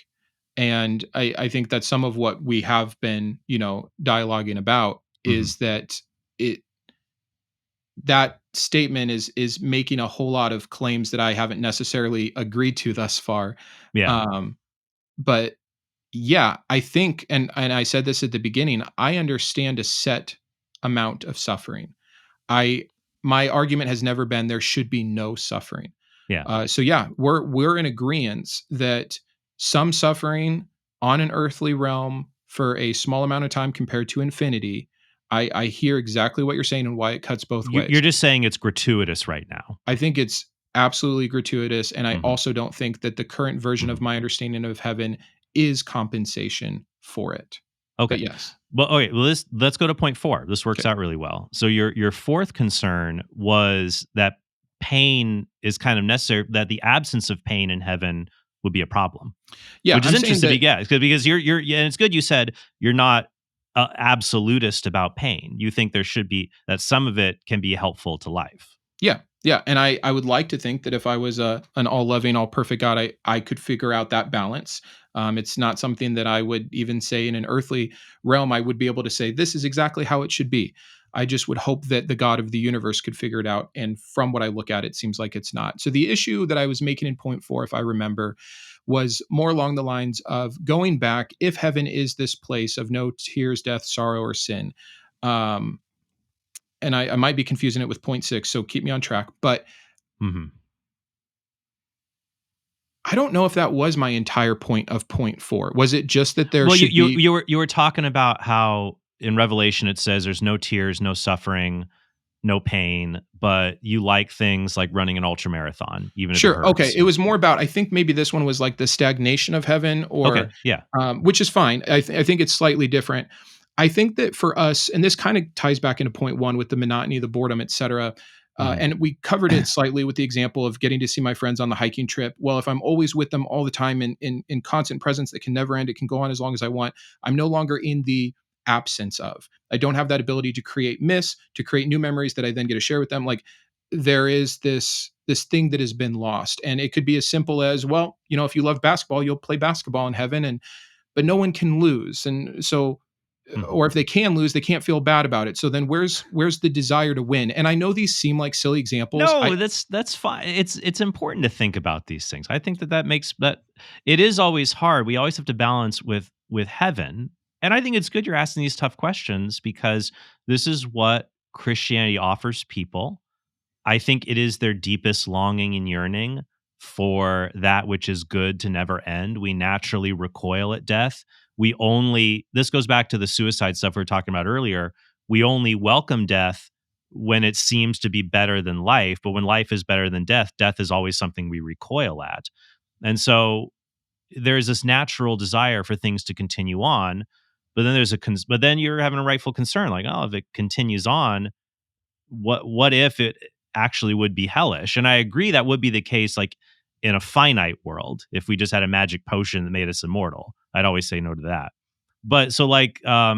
And I think that some of what we have been, dialoguing about Mhm. is that it that statement is making a whole lot of claims that I haven't necessarily agreed to thus far. Yeah. Um, but yeah, I think, and I said this at the beginning, I understand a set amount of suffering. I My argument has never been there should be no suffering. Yeah. So yeah, we're in agreement that some suffering on an earthly realm for a small amount of time compared to infinity. I hear exactly what you're saying and why it cuts both You're ways. just saying it's gratuitous right now. I think it's absolutely gratuitous, and I Mhm. also don't think that the current version of Mhm. my understanding of heaven is compensation for it. Okay. But yes, Well, okay. Well, let's go to point 4. This works okay, out really well. So your fourth concern was that pain is kind of necessary. That the absence of pain in heaven would be a problem, yeah, which is I'm saying interesting. that. Because you're yeah, and it's good you said you're not absolutist about pain. You think there should be that some of it can be helpful to life. Yeah, yeah, and I would like to think that if I was an all loving, all perfect God, I could figure out that balance. It's not something that I would even say in an earthly realm. I would be able to say this is exactly how it should be. I just would hope that the God of the universe could figure it out. And from what I look at, it seems like it's not. So the issue that I was making in point 4, if I remember, was more along the lines of going back. If heaven is this place of no tears, death, sorrow, or sin, um, and I might be confusing it with point 6, so keep me on track. But Mhm. I don't know if that was my entire point of point 4. Was it just that there Well, should be. you were talking about how in Revelation it says there's no tears, no suffering, no pain, but you like things like running an ultra marathon, even if it Sure, okay, hurts. it was more about, I think maybe this one was like the stagnation of heaven, Okay, or yeah. which is fine. I think it's slightly different. I think that for us, and this kind of ties back into point 1 with the monotony, the boredom, etcetera, Mhm. and we covered it slightly with the example of getting to see my friends on the hiking trip. Well, if I'm always with them all the time in constant presence that can never end, it can go on as long as I want, I'm no longer in the absence of. I don't have that ability to create myths, to create new memories that I then get to share with them. Like, there is this thing that has been lost, and it could be as simple as, well, if you love basketball, you'll play basketball in heaven, and but no one can lose, and so, Mhm. or if they can lose, they can't feel bad about it. So then where's the desire to win? And I know these seem like silly examples. I No, that's fine. It's important to think about these things. I think that makes that it is always hard. We always have to balance with heaven, and I think it's good you're asking these tough questions because this is what Christianity offers people. I think it is their deepest longing and yearning for that which is good to never end. We naturally recoil at death. This goes back to the suicide stuff we were talking about earlier. We only welcome death when it seems to be better than life. But when life is better than death, death is always something we recoil at. And so there's this natural desire for things to continue on. But then but then you're having a rightful concern, like, oh, if it continues on, what if it actually would be hellish? And I agree that would be the case, like in a finite world. If we just had a magic potion that made us immortal, I'd always say no to that. But so like I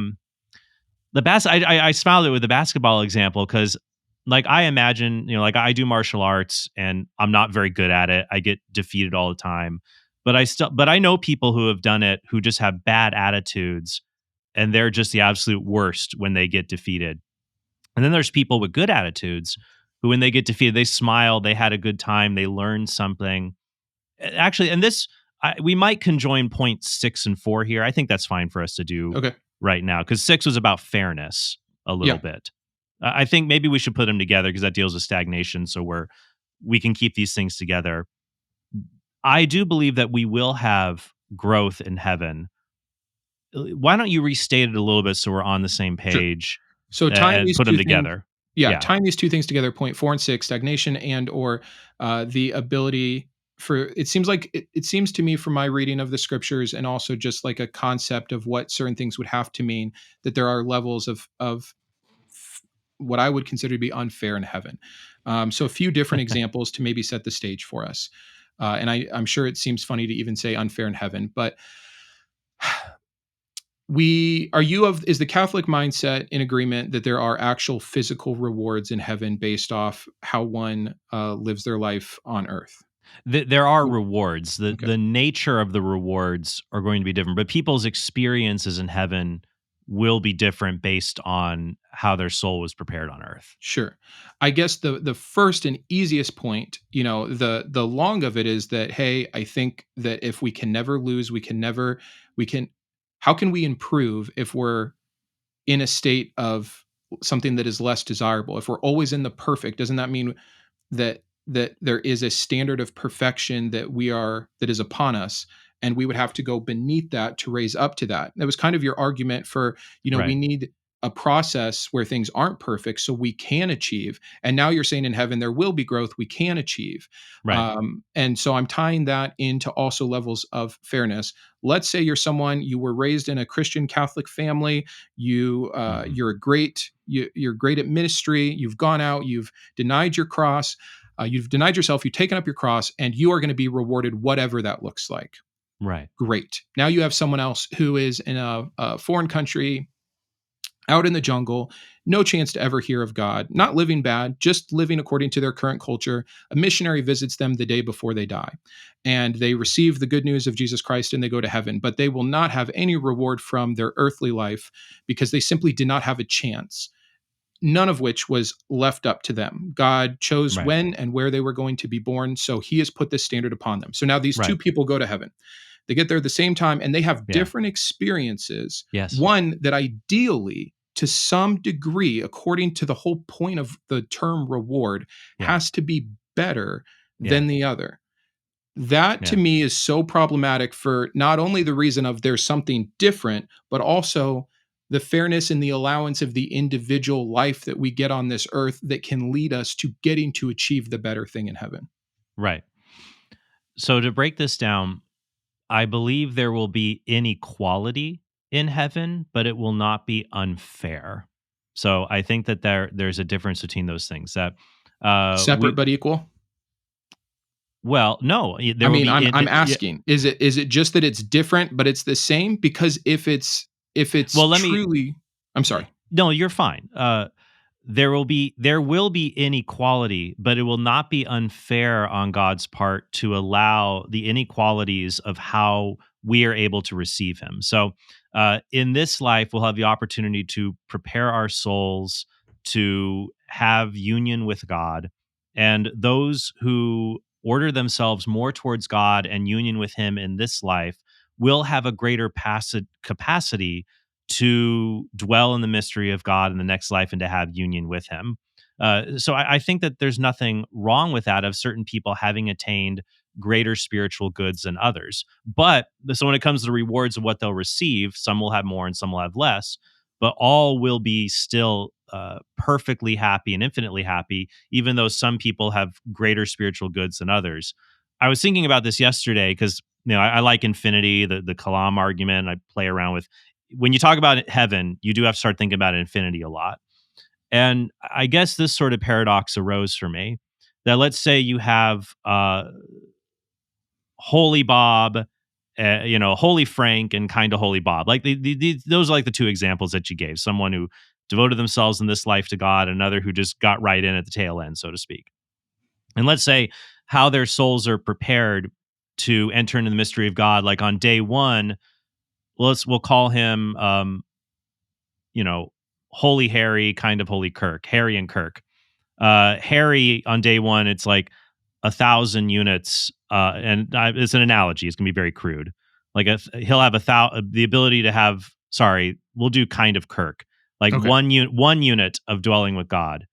smiled at it with the basketball example because like I imagine, like I do martial arts and I'm not very good at it. I get defeated all the time. But I know people who have done it who just have bad attitudes and they're just the absolute worst when they get defeated. And then there's people with good attitudes who, when they get defeated, they smile, they had a good time, they learned something. Actually, and this, we might conjoin points 6 and 4 here. I think that's fine for us to do Okay. right now, because 6 was about fairness a little Yeah. bit. I think maybe we should put them together because that deals with stagnation, so we can keep these things together. I do believe that we will have growth in heaven. Why don't you restate it a little bit so we're on the same Sure. page, So tying and these put them two things, together? yeah, Yeah. tying these two things together, point 4 and 6, stagnation and or the ability for it seems like it seems to me from my reading of the scriptures and also just like a concept of what certain things would have to mean that there are levels of what I would consider to be unfair in heaven. So a few different examples to maybe set the stage for us. And I'm sure it seems funny to even say unfair in heaven, but is the Catholic mindset in agreement that there are actual physical rewards in heaven based off how one lives their life on earth? There are rewards. Okay. The nature of the rewards are going to be different, but people's experiences in heaven will be different based on how their soul was prepared on earth. Sure. I guess the first and easiest point, the long of it is that, hey, I think that if we can never lose, we can how can we improve if we're in a state of something that is less desirable? If we're always in the perfect, doesn't that mean that there is a standard of perfection that is upon us, and we would have to go beneath that to raise up to that? That was kind of your argument for, we Right. need a process where things aren't perfect so we can achieve. And now you're saying in heaven there will be growth we can achieve. Right. And so I'm tying that into also levels of fairness. Let's say you were raised in a Christian Catholic family. Mhm. You're great at ministry. You've gone out, you've denied your cross, you've denied yourself, you've taken up your cross, and you are going to be rewarded whatever that looks like. Right. Great. Now you have someone else who is in a foreign country, out in the jungle, no chance to ever hear of God, not living bad, just living according to their current culture. A missionary visits them the day before they die, and they receive the good news of Jesus Christ and they go to heaven, but they will not have any reward from their earthly life because they simply did not have a chance, none of which was left up to them. God chose Right. when and where they were going to be born, so he has put this standard upon them. So now these two Right. people go to heaven. They get there at the same time and they have Yeah. different experiences. Yes. One that ideally, to some degree, according to the whole point of the term reward, Yeah. has to be better Yeah. than the other. That to Yeah. me is so problematic for not only the reason of there's something different, but also the fairness and the allowance of the individual life that we get on this earth that can lead us to getting to achieve the better thing in heaven. Right. So to break this down, I believe there will be inequality in heaven, but it will not be unfair. So I think that there's a difference between those things. That Separate we but equal? well, no, I there will mean, be I'm yeah, asking, is it just that it's different, but it's the same? Because if it's well, let me truly, I'm sorry. no, you're fine. There will be inequality, but it will not be unfair on God's part to allow the inequalities of how we are able to receive Him. So, in this life, we'll have the opportunity to prepare our souls to have union with God, and those who order themselves more towards God and union with Him in this life will have a greater capacity to dwell in the mystery of God in the next life and to have union with Him. So I think that there's nothing wrong with that, of certain people having attained greater spiritual goods than others. But so when it comes to the rewards of what they'll receive, some will have more and some will have less, but all will be still perfectly happy and infinitely happy, even though some people have greater spiritual goods than others. I was thinking about this yesterday because I like infinity, the Kalam argument. I play around with, when you talk about heaven, you do have to start thinking about infinity a lot. And I guess this sort of paradox arose for me, that let's say you have Holy Bob, Holy Frank, and kind of Holy Bob. Like those are like the two examples that you gave. Someone who devoted themselves in this life to God, another who just got right in at the tail end, so to speak. And let's say how their souls are prepared to enter into the mystery of God. Like on day one, we'll call him Holy Harry, kind of Holy Kirk, Harry and Kirk. Harry on day one, it's like 1,000 units, and it's an analogy. It's gonna be very crude. Like he'll have the ability to have. Sorry, we'll do kind of Kirk, like Okay. one unit of dwelling with God.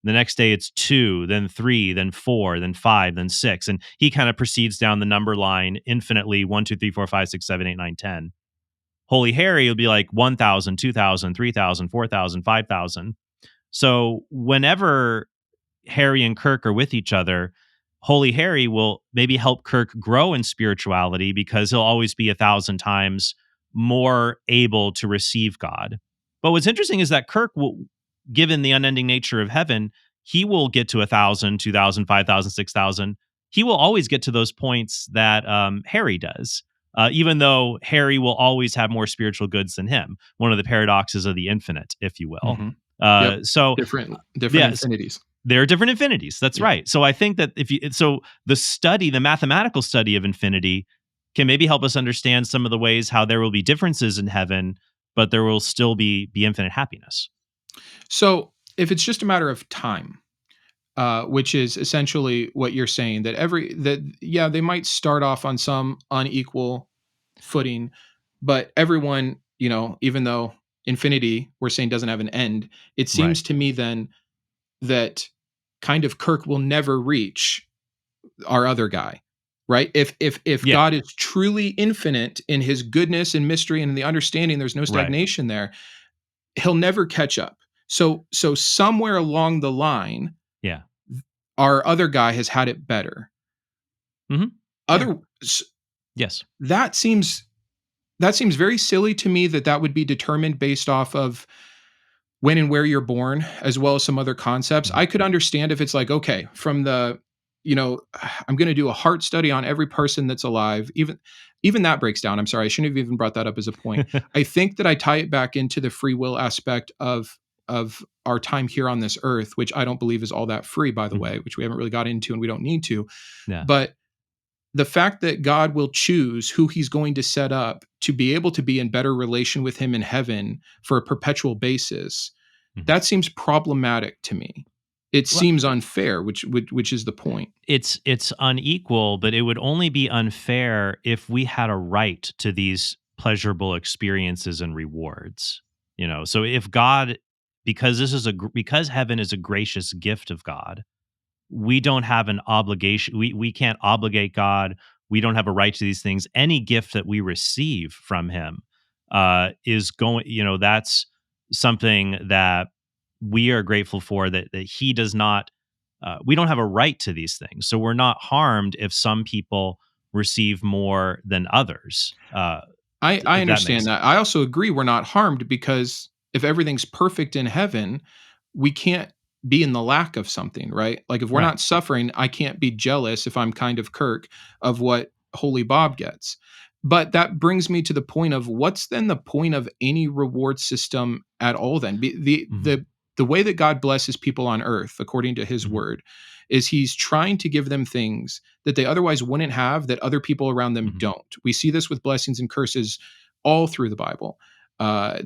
The next day it's two, then three, then four, then five, then six, and he kind of proceeds down the number line infinitely. 1, 2, 3, 4, 5, 6, 7, 8, 9, 10. Holy Harry will be like 1,000, 2,000, 3,000, 4,000, 5,000. So whenever Harry and Kirk are with each other, Holy Harry will maybe help Kirk grow in spirituality because he'll always be 1,000 times more able to receive God. But what's interesting is that Kirk will, given the unending nature of heaven, he will get to 1,000, 2,000, 5,000, 6,000. He will always get to those points that Harry does, even though Harry will always have more spiritual goods than him. One of the paradoxes of the infinite, if you will. Hmm. Yep. So, Different yes, infinities. there are different infinities. That's Yeah. right. So I think that the mathematical study of infinity can maybe help us understand some of the ways how there will be differences in heaven, but there will still be infinite happiness. So if it's just a matter of time, which is essentially what you're saying, that they might start off on some unequal footing, but everyone, even though infinity we're saying doesn't have an end, it Right. seems to me then that kind of Kirk will never reach our other guy, right? If Yeah. God is truly infinite in his goodness and mystery and in the understanding, there's no Right. stagnation there. He'll never catch up. So somewhere along the line, Yeah. our other guy has had it better. Hmm. Yeah. Other Yes. that seems very silly to me that would be determined based off of when and where you're born, as well as some other concepts. Mhm. I could understand if it's like, okay, from the, I'm going to do a heart study on every person that's alive. Even that breaks down. I'm sorry, I shouldn't have even brought that up as a point. I think that I tie it back into the free will aspect of our time here on this earth, which I don't believe is all that free, by the Mhm. way, which we haven't really got into and we don't need to. Yeah. But the fact that God will choose who he's going to set up to be able to be in better relation with him in heaven for a perpetual basis, Mhm. that seems problematic to me. It Well, seems unfair, which is the point. it's unequal, but it would only be unfair if we had a right to these pleasurable experiences and rewards. So if God, because because heaven is a gracious gift of God, we don't have an obligation. We can't obligate God. We don't have a right to these things. Any gift that we receive from Him is going. That's something that we are grateful for. That He does not. We don't have a right to these things, so we're not harmed if some people receive more than others. I If that makes understand that. sense. I also agree we're not harmed because if everything's perfect in heaven, we can't be in the lack of something, right? Like if we're Right. not suffering, I can't be jealous if I'm kind of Kirk of what Holy Bob gets. But that brings me to the point of what's then the point of any reward system at all then? Hmm. The way that God blesses people on earth according to his Hmm. word is he's trying to give them things that they otherwise wouldn't have that other people around them Hmm. don't. We see this with blessings and curses all through the Bible. A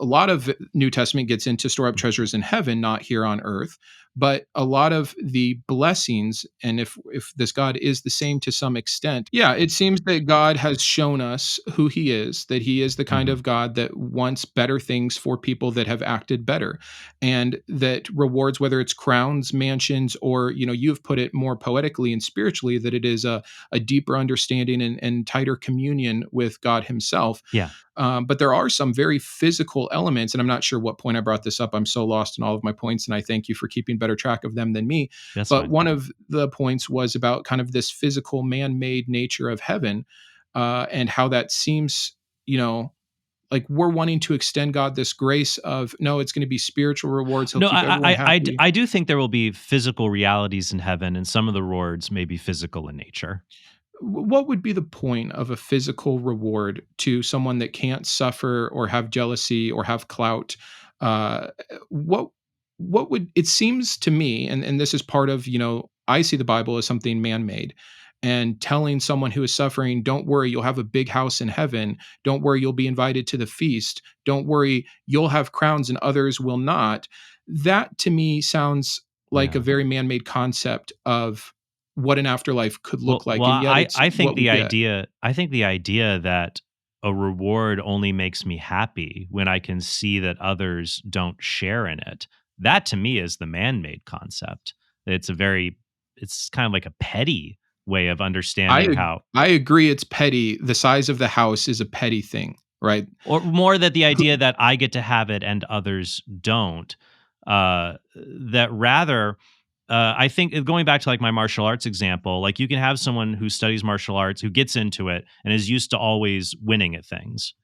lot of New Testament gets into store up treasures in heaven, not here on earth. But a lot of the blessings, and if this God is the same to some extent, yeah, it seems that God has shown us who He is. That He is the kind Hmm. of God that wants better things for people that have acted better, and that rewards whether it's crowns, mansions, or you've put it more poetically and spiritually that it is a deeper understanding and tighter communion with God Himself. Yeah, But there are some very physical elements, and I'm not sure what point I brought this up. I'm so lost in all of my points, and I thank you for keeping better track of them than me. that's But fine. one of the points was about kind of this physical, man made nature of heaven, and how that seems, like we're wanting to extend God this grace of no, it's going to be spiritual rewards. He'll No, keep everyone happy. I do think there will be physical realities in heaven, and some of the rewards may be physical in nature. What would be the point of a physical reward to someone that can't suffer or have jealousy or have clout? Uh, what what would it seems to me, and this is part of I see the Bible as something man made, and telling someone who is suffering, don't worry, you'll have a big house in heaven. Don't worry, you'll be invited to the feast. Don't worry, you'll have crowns and others will not. That to me sounds like a Yeah. very man-made concept of what an afterlife could look like. Well, And yet it's I think what we the get. idea that a reward only makes me happy when I can see that others don't share in it. That to me is the man-made concept. It's a very it's kind of like a petty way of I understanding how I agree it's petty. The size of the house is a petty thing, right? or more that the Who idea that I get to have it and others don't. That rather, I think going back to like my martial arts example, like you can have someone who studies martial arts who gets into it and is used to always winning at things.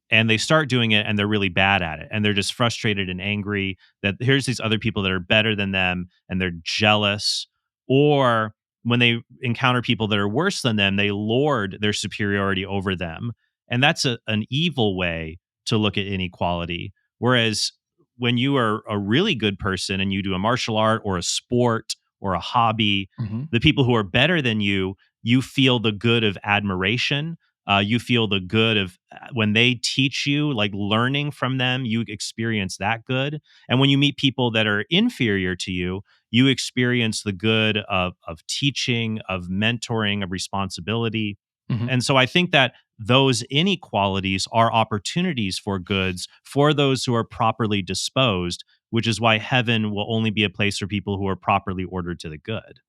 And they start doing it and they're really bad at it. And they're just frustrated and angry that here's these other people that are better than them and they're jealous. Or when they encounter people that are worse than them, they lord their superiority over them. And that's an evil way to look at inequality. Whereas when you are a really good person and you do a martial art or a sport or a hobby, Mhm, the people who are better than you feel the good of admiration. You feel the good of when they teach you, like learning from them, you experience that good. And when you meet people that are inferior to you experience the good of teaching, of mentoring, of responsibility. mhm. And so I think that those inequalities are opportunities for goods for those who are properly disposed, which is why heaven will only be a place for people who are properly ordered to the good.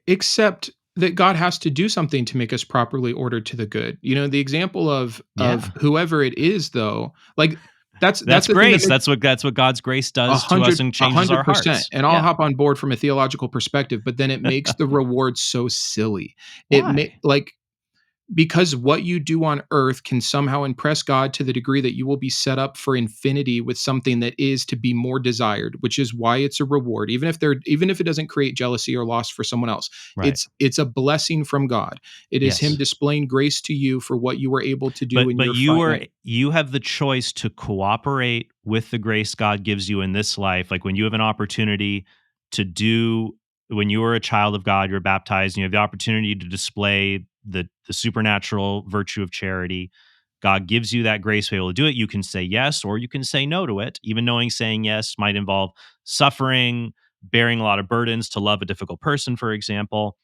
Except that God has to do something to make us properly ordered to the good. You know, the example of Yeah. whoever it is though, like that's That's the thing that grace. makes That's what God's grace a does to us hundred and a changes our 100%. hearts. And I'll Yeah. hop on board from a theological perspective, but then it makes the reward so silly. It may Why? like because what you do on earth can somehow impress God to the degree that you will be set up for infinity with something that is to be more desired, which is why it's a reward. Even if it doesn't create jealousy or loss for someone else, Right. it's a blessing from God. It is Him Yes. displaying grace to you for what you were able to do But in but your you finite. you have the choice to cooperate with the grace God gives you in this life. Like when you have an opportunity to do when you were a child of God, you're baptized, and you have the opportunity to display the supernatural virtue of charity. God gives you that grace to be able to do it. You can say yes or you can say no to it, even knowing saying yes might involve suffering, bearing a lot of burdens to love a difficult person, for example.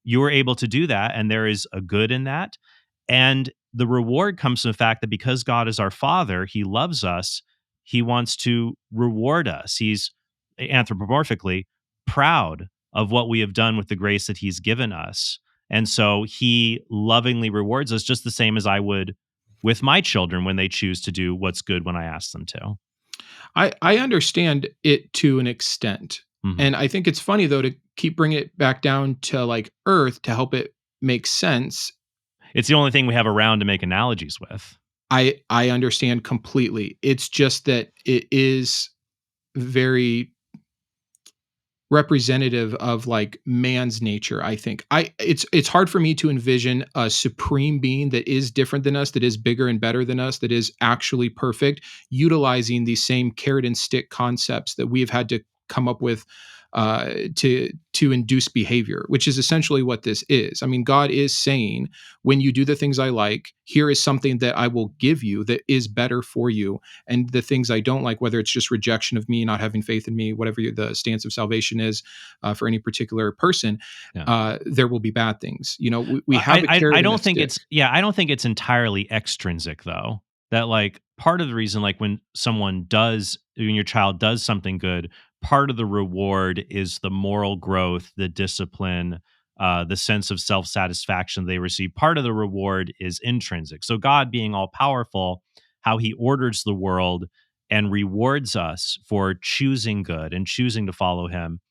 You were able to do that, and there is a good in that. And the reward comes from the fact that because God is our Father, He loves us. He wants to reward us. He's anthropomorphically proud of what we have done with the grace that He's given us. And so He lovingly rewards us just the same as I would with my children when they choose to do what's good when I ask them to. I understand it to an extent. Mhm. And I think it's funny though to keep bringing it back down to like earth to help it make sense. It's the only thing we have around to make analogies with. I understand completely. It's just that it is very representative of like man's nature, I think. It's hard for me to envision a supreme being that is different than us, that is bigger and better than us, that is actually perfect, utilizing these same carrot and stick concepts that we've had to come up with to induce behavior, which is essentially what this is. I mean, God is saying, when you do the things I like, here is something that I will give you that is better for you, and the things I don't like, whether it's just rejection of me, not having faith in me, whatever the stance of salvation is for any particular person, Yeah. there will be bad things. You know, we have I a I I carrot and a don't think stick. it's yeah, I don't think it's entirely extrinsic though. That like part of the reason like when your child does something good, part of the reward is the moral growth, the discipline, the sense of self-satisfaction they receive. Part of the reward is intrinsic. So God being all powerful, how he orders the world and rewards us for choosing good and choosing to follow him.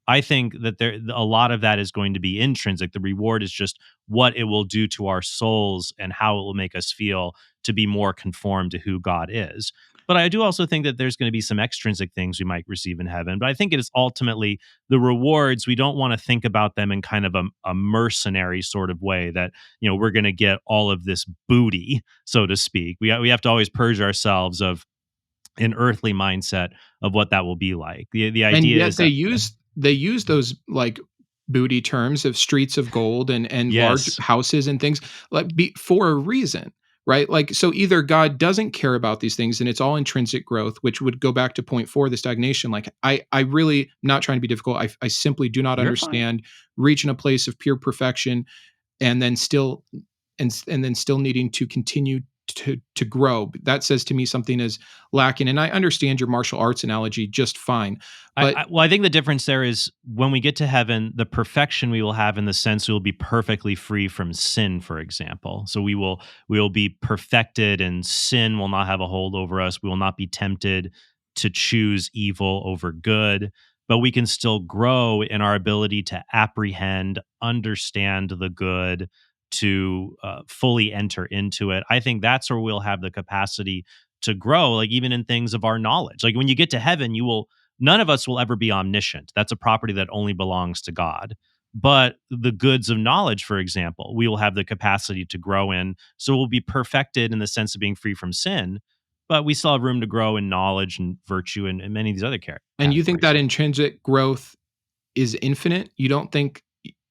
I think that there a lot of that is going to be intrinsic. The reward is just what it will do to our souls and how it will make us feel to be more conformed to who God is. But I do also think that there's going to be some extrinsic things we might receive in heaven. But I think it is ultimately the rewards. We don't want to think about them in kind of a mercenary sort of way that, we're going to get all of this booty, so to speak. We have to always purge ourselves of an earthly mindset of what that will be like. The And idea yet is that they use those like booty terms of streets of gold and large Yes. houses and things for a reason, right? Like, so either God doesn't care about these things and it's all intrinsic growth, which would go back to point 4, the stagnation. Like, I really, am not trying to be difficult. I simply do not You're fine. understand reaching a place of pure perfection and then still and then still needing to continue to grow. That says to me something is lacking. And I understand your martial arts analogy just fine, but Well, I think the difference there is when we get to heaven, the perfection we will have in the sense we will be perfectly free from sin, for example. So we will be perfected, and sin will not have a hold over us. We will not be tempted to choose evil over good, but we can still grow in our ability to apprehend, understand the good, to fully enter into it. I think that's where we'll have the capacity to grow, like even in things of our knowledge. Like when you get to heaven, you will none of us will ever be omniscient. That's a property that only belongs to God. But the goods of knowledge, for example, we will have the capacity to grow in. So we'll be perfected in the sense of being free from sin, but we still have room to grow in knowledge and virtue and many of these other and you think categories. that intrinsic growth is infinite? You don't think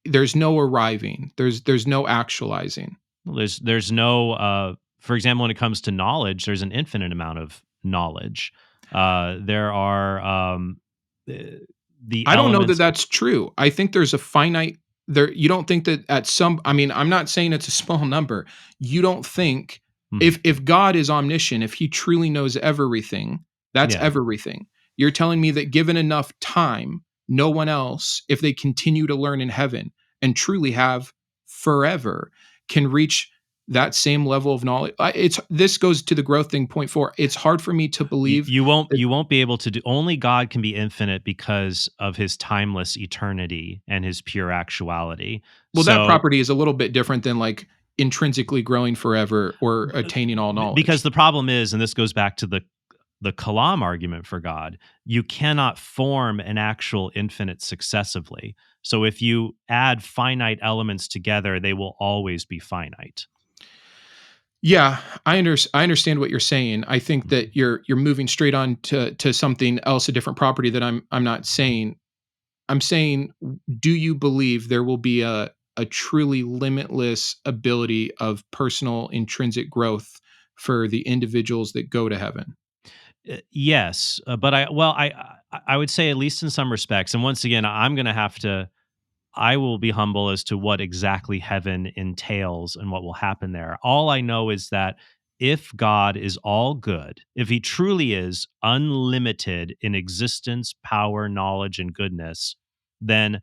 there's no arriving. There's no actualizing. Well, there's no, for example, when it comes to knowledge, there's an infinite amount of knowledge. There are the I don't know that elements. that's true. I think there's a finite there. You don't think that at some, I mean, I'm not saying it's a small number. You don't think Mhm. if God is omniscient, if he truly knows everything, that's Yeah. everything. You're telling me that given enough time, no one else, if they continue to learn in heaven and truly have forever, can reach that same level of knowledge. It's this goes to the growth thing, point 4. It's hard for me to You, believe you won't that. you won't be able to do, only God can be infinite because of his timeless eternity and his pure actuality. Well, that So property is a little bit different than like intrinsically growing forever or attaining all because knowledge. the problem is, and this goes back to the Kalam argument for God, you cannot form an actual infinite successively. So if you add finite elements together, they will always be finite. Yeah, I understand what you're saying. I think Mhm. that you're moving straight on to something else, a different property that I'm not saying. I'm saying, do you believe there will be a truly limitless ability of personal intrinsic growth for the individuals that go to heaven? Yes, but I would say at least in some respects. And once again, I'm going to have to. I will be humble as to what exactly heaven entails and what will happen there. All I know is that if God is all good, if he truly is unlimited in existence, power, knowledge, and goodness, then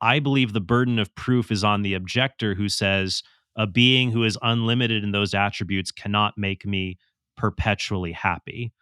I believe the burden of proof is on the objector who says a being who is unlimited in those attributes cannot make me perpetually happy.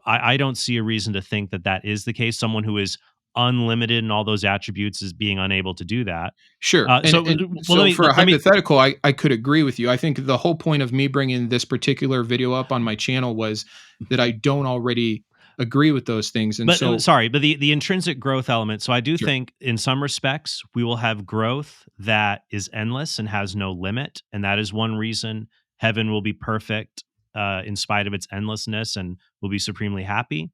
I don't see a reason to think that that is the case. Someone who is unlimited in all those attributes is being unable to do that. Sure. And Well, let so me for a let me. hypothetical, I could agree with you. I think the whole point of me bringing this particular video up on my channel was that I don't already agree with those things. And But so, sorry, but the intrinsic growth element. So I do sure. think in some respects we will have growth that is endless and has no limit, and that is one reason heaven will be perfect in spite of its endlessness, and will be supremely happy.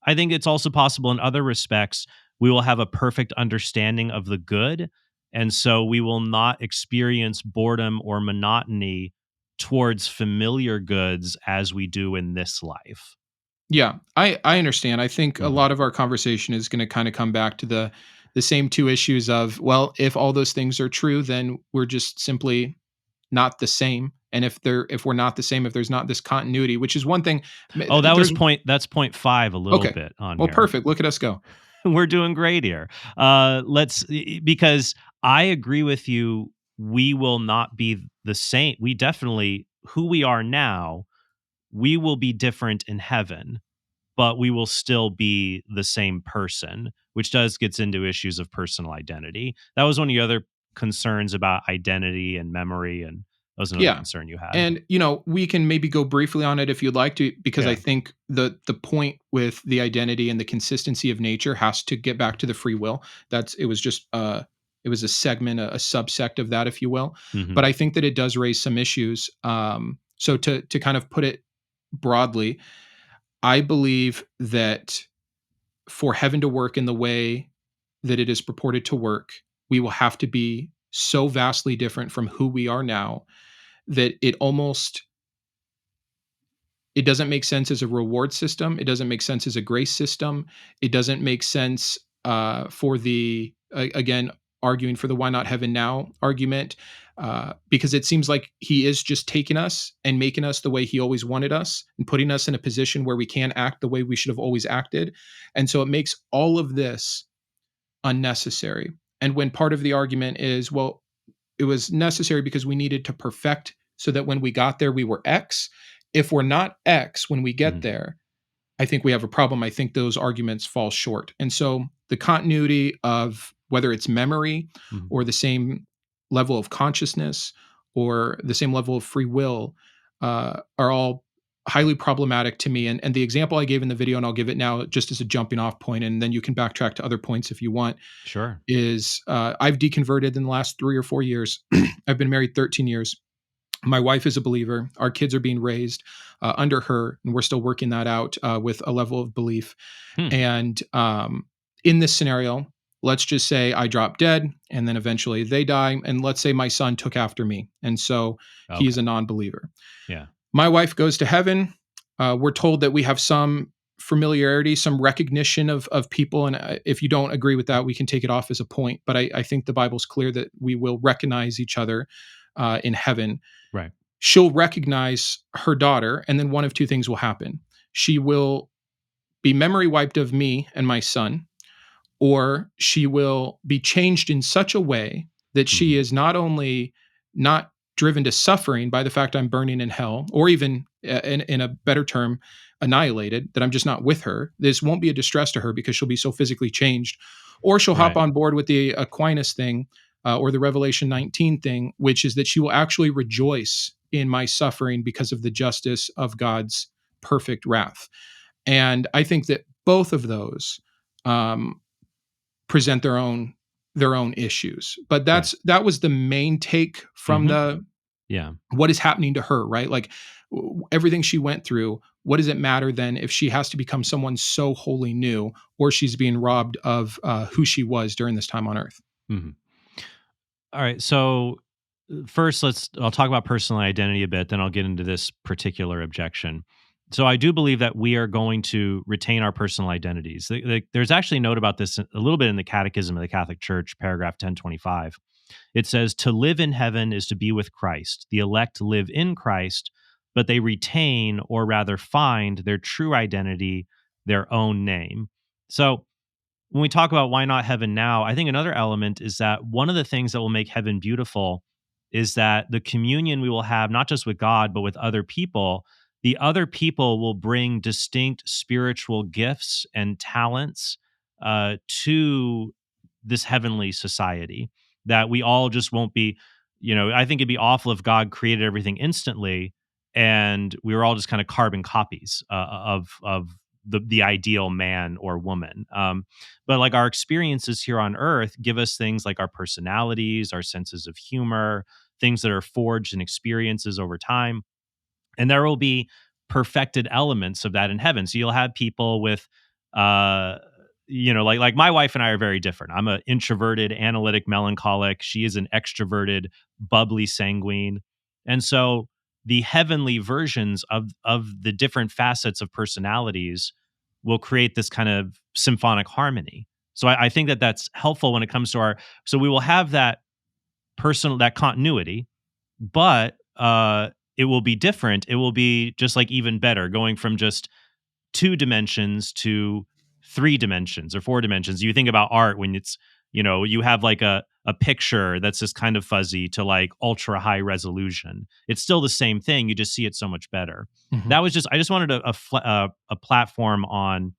I think it's also possible in other respects we will have a perfect understanding of the good, and so we will not experience boredom or monotony towards familiar goods as we do in this life. Yeah, I understand. I think a Mhm. lot of our conversation is going to kind of come back to the same two issues of, well, if all those things are true, then we're just simply not the same. And if we're not the same, if there's not this continuity, which is one thing, Oh, there's that's point 5 a little okay. bit on Well, here. perfect. Look at us go. We're doing great here. Because I agree with you, we will not be the same. We definitely who we are now, we will be different in heaven, but we will still be the same person, which does gets into issues of personal identity. That was one of the other concerns about identity and memory, and that was another Yeah. concern you had. And we can maybe go briefly on it if you'd like to, because I Yeah. think the point with the identity and the consistency of nature has to get back to the free will. It was just it was a segment, a subsect of that, if you will. But Mhm. I think that it does raise some issues. So to kind of put it broadly, I believe that for heaven to work in the way that it is purported to work, we will have to be so vastly different from who we are now that it doesn't make sense as a reward system. It doesn't make sense as a grace system. It doesn't make sense for the again, arguing for the why not heaven now argument, because it seems like he is just taking us and making us the way he always wanted us and putting us in a position where we can act the way we should have always acted. And so it makes all of this unnecessary. And when part of the argument is, well, it was necessary because we needed to perfect so that when we got there, we were X. If we're not X when we get Mhm. there, I think we have a problem. I think those arguments fall short. And so the continuity of whether it's memory Mhm. or the same level of consciousness or the same level of free will are all highly problematic to me. And the example I gave in the video, and I'll give it now just as a jumping off point, and then you can backtrack to other points if you want, Sure. is I've deconverted in the last 3 or 4 years. I've been married 13 years. My wife is a believer. Our kids are being raised under her, and we're still working that out with a level of belief. Hmm. And in this scenario, let's just say I drop dead and then eventually they die. And let's say my son took after me. And so Okay. he's a non believer. Yeah. My wife goes to heaven. We're told that we have some familiarity, some recognition of people. And if you don't agree with that, we can take it off as a point. But I think the Bible's clear that we will recognize each other in heaven. Right. She'll recognize her daughter, and then one of two things will happen. She will be memory wiped of me and my son, or she will be changed in such a way that she Mhm. is not only not driven to suffering by the fact I'm burning in hell, or even in a better term, annihilated, that I'm just not with her. This won't be a distress to her because she'll be so physically changed. Or she'll hop Right. on board with the Aquinas thing or the Revelation 19 thing, which is that she will actually rejoice in my suffering because of the justice of God's perfect wrath. And I think that both of those um, present their own issues. But Right. that was the main take from Mhm. the Yeah. what is happening to her, right? Like everything she went through. What does it matter then if she has to become someone so wholly new, or she's being robbed of who she was during this time on Earth? Mhm. All right. So first, I'll talk about personal identity a bit, then I'll get into this particular objection. So I do believe that we are going to retain our personal identities. There's actually a note about this a little bit in the Catechism of the Catholic Church, paragraph 1025. It says, "To live in heaven is to be with Christ. The elect live in Christ, but they retain, or rather find, their true identity, their own name." So when we talk about why not heaven now, I think another element is that one of the things that will make heaven beautiful is that the communion we will have, not just with God, but with other people, the other people will bring distinct spiritual gifts and talents to this heavenly society that we all just won't be. I think it'd be awful if God created everything instantly and we were all just kind of carbon copies of the ideal man or woman. But like our experiences here on earth give us things like our personalities, our senses of humor, things that are forged in experiences over time. And there will be perfected elements of that in heaven. So you'll have people with, uh, like my wife and I are very different. I'm an introverted, analytic, melancholic. She is an extroverted, bubbly, sanguine. And so the heavenly versions of the different facets of personalities will create this kind of symphonic harmony. So I think that that's helpful when it comes to our. So we will have that continuity, but it will be different. It will be just like even better, going from just two dimensions to three dimensions or four dimensions. You think about art when you have like a picture that's just kind of fuzzy to like ultra high resolution. It's still the same thing. You just see it so much better. Mhm. I just wanted a platform on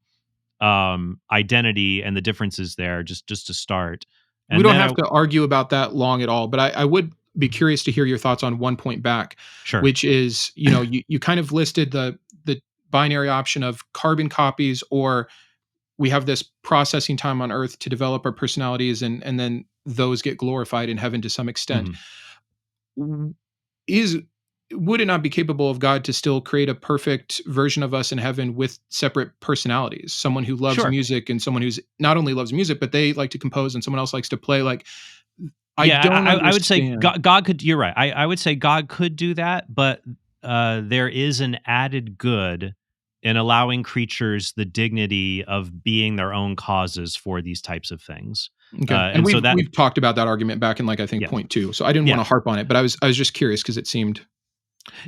identity and the differences there, just to start. We And don't then I have to argue about that long at all, but I would be curious to hear your thoughts on one point back, sure. which is, you kind of listed the binary option of carbon copies, or we have this processing time on Earth to develop our personalities, and then those get glorified in heaven to some extent. Mhm. W- Is would it not be capable of God to still create a perfect version of us in heaven with separate personalities? Someone who loves Sure. music and someone who's not only loves music, but they like to compose and someone else likes to play. Like, I Yeah, don't I would say understand. God could. You're right. I would say God could do that, but there is an added good in allowing creatures the dignity of being their own causes for these types of things. Okay, and And so that, we've talked about that argument back in, like, I think yeah, point 2, so I didn't yeah, wanna harp on it, but I was just curious because it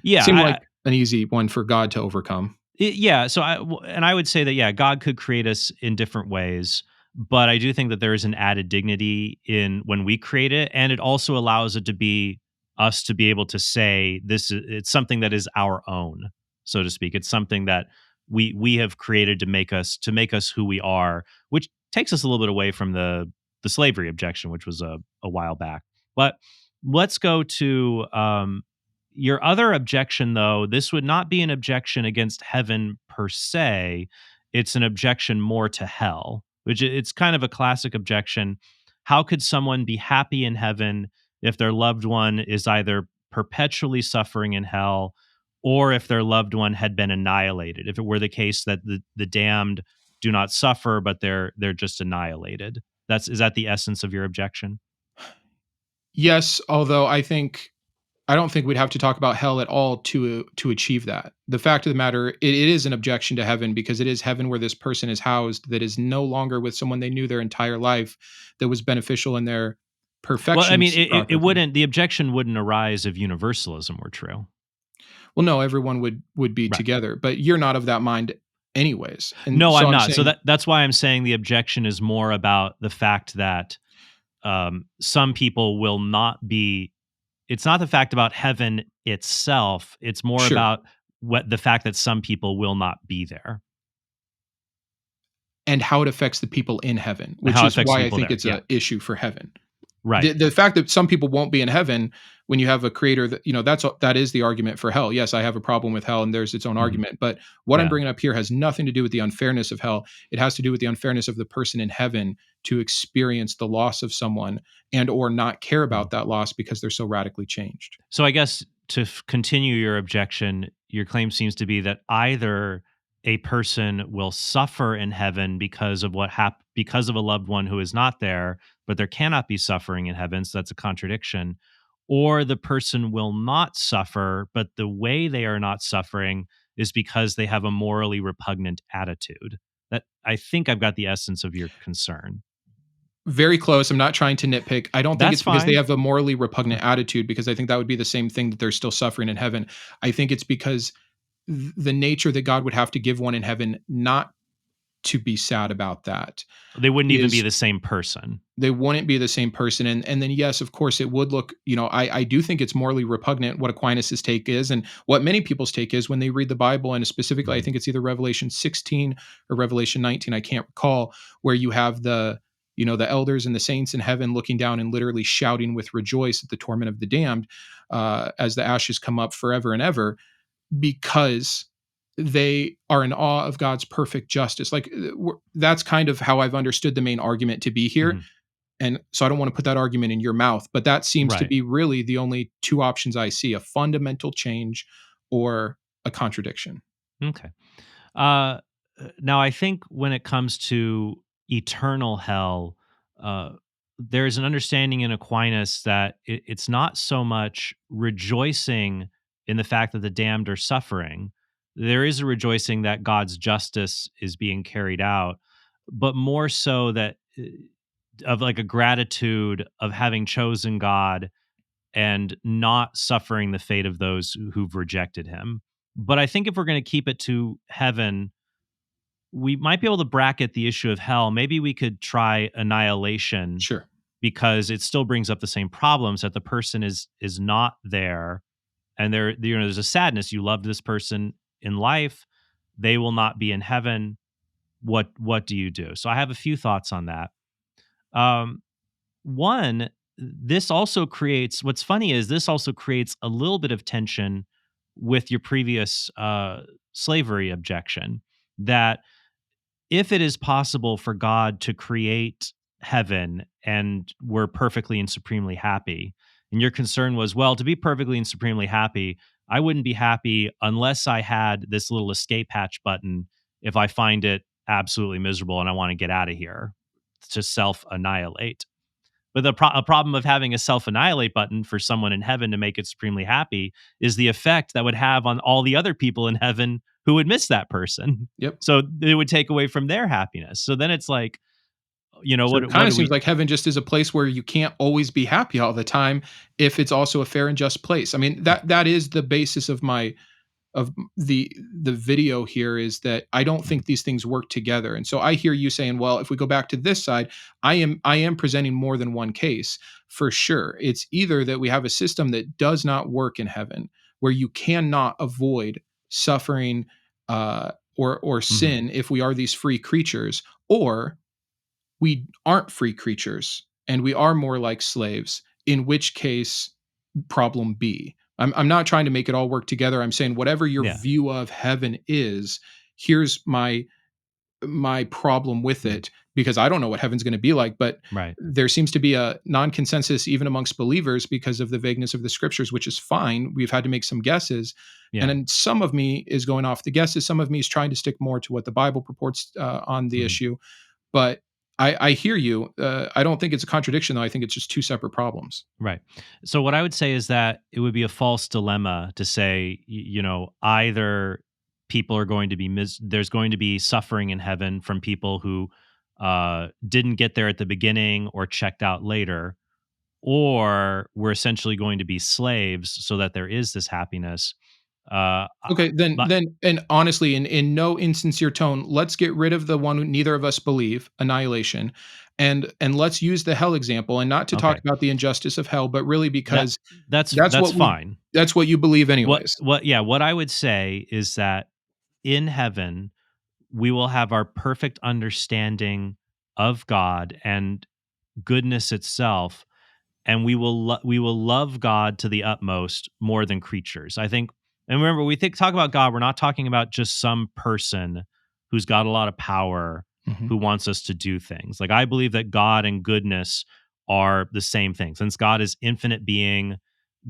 yeah. seemed like an easy one for God to overcome. Yeah, so and I would say that, yeah, God could create us in different ways, but I do think that there is an added dignity in when we create it, and it also allows it to be us to be able to say this is it's something that is our own, so to speak. It's something that we have created to make us who we are, which takes us a little bit away from the slavery objection, which was a while back. But let's go to your other objection, though. This would not be an objection against heaven per se. It's an objection more to hell, which it's kind of a classic objection. How could someone be happy in heaven if their loved one is either perpetually suffering in hell or if their loved one had been annihilated? If it were the case that the damned do not suffer, but they're just annihilated. Is that the essence of your objection? Yes, although I don't think we'd have to talk about hell at all to achieve that. The fact of the matter, it is an objection to heaven because it is heaven where this person is housed that is no longer with someone they knew their entire life that was beneficial in their Well, I mean, perfections it processing. wouldn't. The objection wouldn't arise if universalism were true. Well, no, everyone would be Right. together, but you're not of that mind anyways. And No, so I'm I'm not. So saying that's why I'm saying the objection is more about the fact that some people will not be. It's not the fact about heaven itself. It's more sure. about what the fact that some people will not be there, And how it affects the people in heaven, which how it is affects why I people think there. it's Yeah. a issue for heaven. Right. The fact that some people won't be in heaven when you have a creator that that is the argument for hell. Yes, I have a problem with hell and there's its own Hmm. argument, but what I'm Yeah. bringing up here has nothing to do with the unfairness of hell. It has to do with the unfairness of the person in heaven to experience the loss of someone and or not care Mhm. about that loss because they're so radically changed. So I guess to continue your objection, your claim seems to be that either a person will suffer in heaven because of because of a loved one who is not there, but there cannot be suffering in heaven, so that's a contradiction, or the person will not suffer, but the way they are not suffering is because they have a morally repugnant attitude. That I think I've got the essence of your concern. Very close. I'm not trying to nitpick. I don't think That's it's because they fine. have a morally repugnant attitude, because I think that would be the same thing that they're still suffering in heaven. I think it's because the nature that God would have to give one in heaven not to be sad about that They wouldn't even be is the same person. they wouldn't be the same person. And then yes, of course it would look, I do think it's morally repugnant what Aquinas's take is, and what many people's take is when they read the Bible, and specifically I Mhm. think it's either Revelation 16 or Revelation 19, I can't recall, where you have the elders and the saints in heaven looking down and literally shouting with rejoice at the torment of the damned, as the ashes come up forever and ever, because they are in awe of God's perfect justice. Like, that's kind of how I've understood the main argument to be here. Mhm. And so I don't want to put that argument in your mouth, but that seems to Right. be really the only two options I see: a fundamental change or a contradiction. Okay. Uh, Now, I think when it comes to eternal hell, uh, there's an understanding in Aquinas that it's not so much rejoicing in the fact that the damned are suffering. There is a rejoicing that God's justice is being carried out, but more so that of like a gratitude of having chosen God and not suffering the fate of those who've rejected him. But I think if we're going to keep it to heaven, we might be able to bracket the issue of hell. Maybe we could try annihilation Sure. because it still brings up the same problems that the person is not there, and there's a sadness. You loved this person in life, they will not be in heaven. What do you do? So I have a few thoughts on that. Um, One, this also creates what's funny is this also creates a little bit of tension with your previous slavery objection that if it is possible for God to create heaven and we're perfectly and supremely happy, and your concern was, well, to be perfectly and supremely happy, I wouldn't be happy unless I had this little escape hatch button if I find it absolutely miserable and I want to get out of here to self annihilate. But a problem of having a self-annihilate button for someone in heaven to make it supremely happy is the effect that would have on all the other people in heaven who would miss that person. Yep. So it would take away from their happiness. So then it's like, So it what kind of do seems we? like heaven just is a place where you can't always be happy all the time if it's also a fair and just place. I mean, that is the basis of my of the video here, is that I don't think these things work together. And so I hear you saying, well, if we go back to this side, I am presenting more than one case for sure. It's either that we have a system that does not work in heaven, where you cannot avoid suffering or Mhm. sin if we are these free creatures, or we aren't free creatures and we are more like slaves, in which case, problem B. I'm not trying to make it all work together. I'm saying whatever your Yeah. view of heaven is, here's my problem with Mhm. it, because I don't know what heaven's going to be like, but Right. there seems to be a non-consensus even amongst believers because of the vagueness of the scriptures, which is fine. We've had to make some guesses. And Yeah. then some of me is going off the guesses. Some of me is trying to stick more to what the Bible purports on the Mhm. issue. But I hear you. I don't think it's a contradiction, though. I think it's just two separate problems. Right. So what I would say is that it would be a false dilemma to say, either people are going to be there's going to be suffering in heaven from people who didn't get there at the beginning or checked out later, or we're essentially going to be slaves so that there is this happiness. Okay, then But and honestly, in no insincere tone, let's get rid of the one who neither of us believe, annihilation, and let's use the hell example, and not to talk okay, about the injustice of hell, but really that because that's that's what we fine. that's what you believe anyways. What I would say is that in heaven we will have our perfect understanding of God and goodness itself, and we will love God to the utmost more than creatures. I think, and remember, when we talk about God, we're not talking about just some person who's got a lot of power Mhm. who wants us to do things. Like, I believe that God and goodness are the same thing. Since God is infinite being,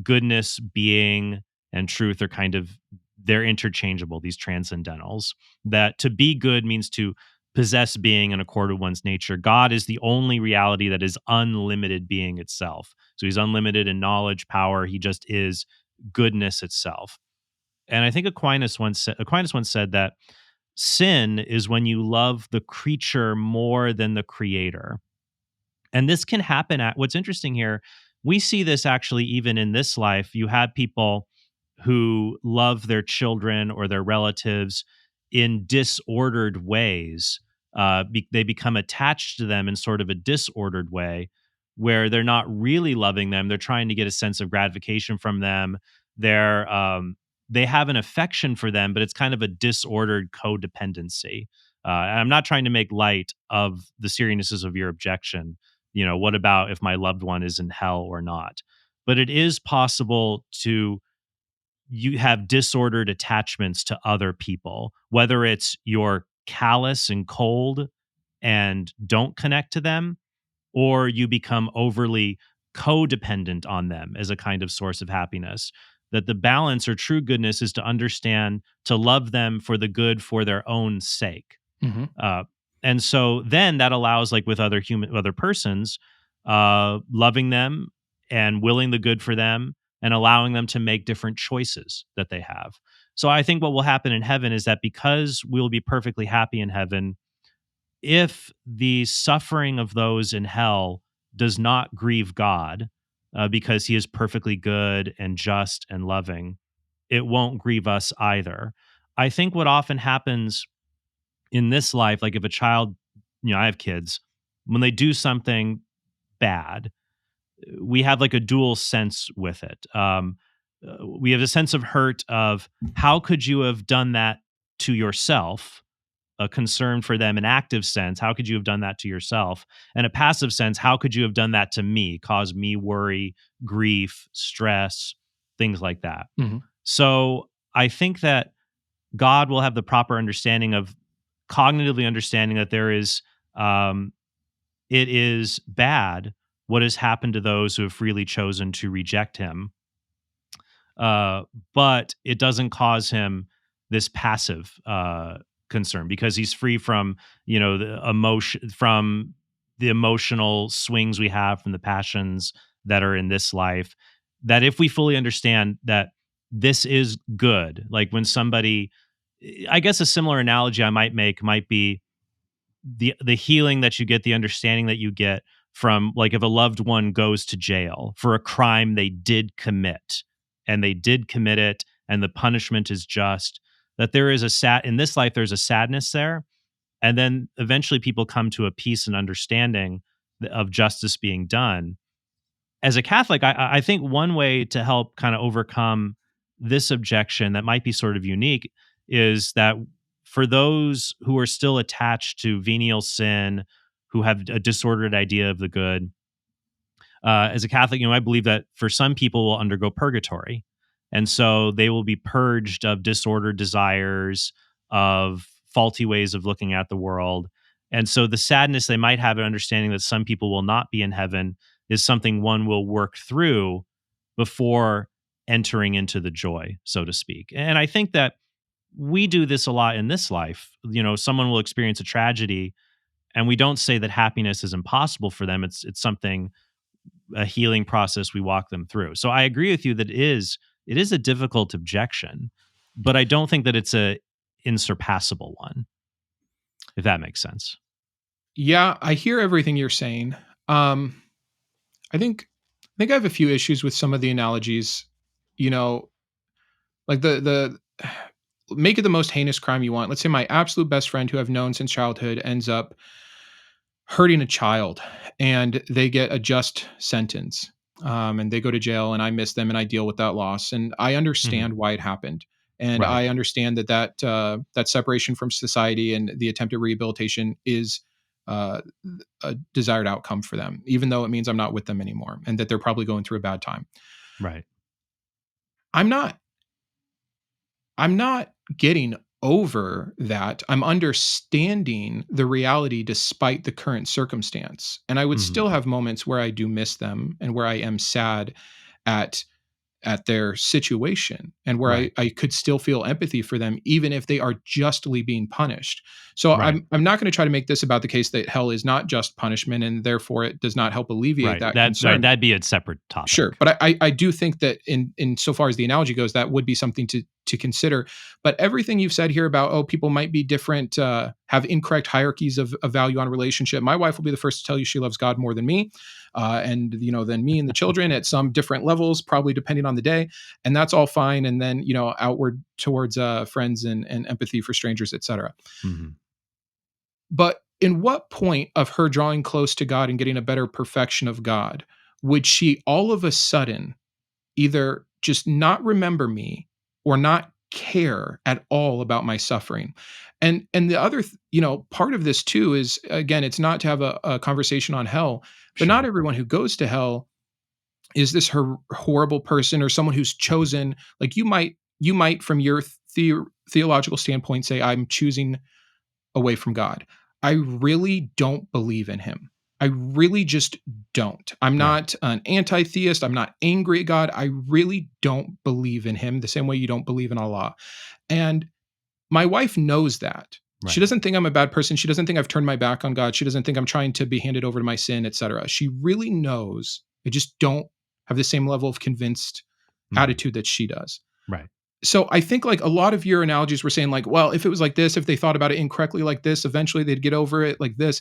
goodness, being, and truth are kind of, they're interchangeable, these transcendentals. That to be good means to possess being in accord with one's nature. God is the only reality that is unlimited being itself. So he's unlimited in knowledge, power. He just is goodness itself. And I think Aquinas once said that sin is when you love the creature more than the creator. And this can happen at, what's interesting here, we see this actually even in this life. You have people who love their children or their relatives in disordered ways. They become attached to them in sort of a disordered way where they're not really loving them. They're trying to get a sense of gratification from them. They have an affection for them, but it's kind of a disordered codependency. And I'm not trying to make light of the seriousness of your objection. What about if my loved one is in hell or not? But it is possible to you have disordered attachments to other people, whether it's you're callous and cold and don't connect to them, or you become overly codependent on them as a kind of source of happiness. That the balance or true goodness is to understand, to love them for the good for their own sake. Mhm. uh, and so then that allows, like with other persons, loving them and willing the good for them and allowing them to make different choices that they have. So I think what will happen in heaven is that because we'll be perfectly happy in heaven, if the suffering of those in hell does not grieve God, because he is perfectly good and just and loving, it won't grieve us either. I think what often happens in this life, like if a child, I have kids, when they do something bad, we have like a dual sense with it. We have a sense of hurt of how could you have done that to yourself, a concern for them, an active sense, how could you have done that to yourself? And a passive sense, how could you have done that to me, cause me worry, grief, stress, things like that. Mhm. So I think that God will have the proper understanding of cognitively understanding that um, it is bad what has happened to those who have freely chosen to reject him, but it doesn't cause him this passive concern because he's free from the emotion, from the emotional swings we have from the passions that are in this life, that if we fully understand that this is good, like when somebody, I guess a similar analogy I might make might be the healing that you get, the understanding that you get from, like, if a loved one goes to jail for a crime they did commit, and they did commit it, and the punishment is just, that there is a in this life there's a sadness there, and then eventually people come to a peace and understanding of justice being done. As a Catholic, I think one way to help kind of overcome this objection that might be sort of unique is that for those who are still attached to venial sin, who have a disordered idea of the good, as a Catholic, I believe that for some people will undergo purgatory. And so they will be purged of disordered desires, of faulty ways of looking at the world. And so the sadness they might have, an understanding that some people will not be in heaven, is something one will work through before entering into the joy, so to speak. And I think that we do this a lot in this life. Someone will experience a tragedy, and we don't say that happiness is impossible for them. It's something, a healing process we walk them through. So I agree with you that it is a difficult objection, but I don't think that it's a insurpassable one, if that makes sense. Yeah, I hear everything you're saying. I think I have a few issues with some of the analogies. Like the make it the most heinous crime you want. Let's say my absolute best friend who I've known since childhood ends up hurting a child, and they get a just sentence. And they go to jail, and I miss them, and I deal with that loss, and I Mhm. understand why it happened, and Right. I understand that separation from society and the attempted rehabilitation is uh, a desired outcome for them, even though it means I'm not with them anymore, and that they're probably going through a bad time. Right. I'm not I'm not getting over that. I'm understanding the reality despite the current circumstance. And I would Mhm. still have moments where I do miss them and where I am sad at their situation, and where Right. I could still feel empathy for them even if they are justly being punished. So Right. I'm not going to try to make this about the case that hell is not just punishment, and therefore it does not help alleviate Right. that concern. That'd be a separate Sure, topic. but I do think that in so far as the analogy goes, that would be something to consider. But everything you've said here about, oh, people might be different, have incorrect hierarchies of value on a relationship. My wife will be the first to tell you she loves God more than me, and than me and the children at some different levels, probably depending on the day, and that's all fine. And then outward towards friends and empathy for strangers, etc. Mhm. But in what point of her drawing close to God and getting a better perfection of God would she all of a sudden either just not remember me or not care at all about my suffering? And the other part of this too is, again, it's not to have a conversation on hell, but not Sure. everyone who goes to hell is this horrible person or someone who's chosen. Like, you might from your theological standpoint say, I'm choosing away from God. I really don't believe in him. I really just don't. I'm Right. not an anti theist. I'm not angry at God. I really don't believe in him the same way you don't believe in Allah. And my wife knows that. She Right. doesn't think I'm a bad person. She doesn't think I've turned my back on God. She doesn't think I'm trying to be handed over to my sin, etc. She really knows. I just don't have the same level of convinced Mhm. attitude that she does. Right. So I think, like, a lot of your analogies were saying, like, well, if it was like this, if they thought about it incorrectly like this, eventually they'd get over it like this.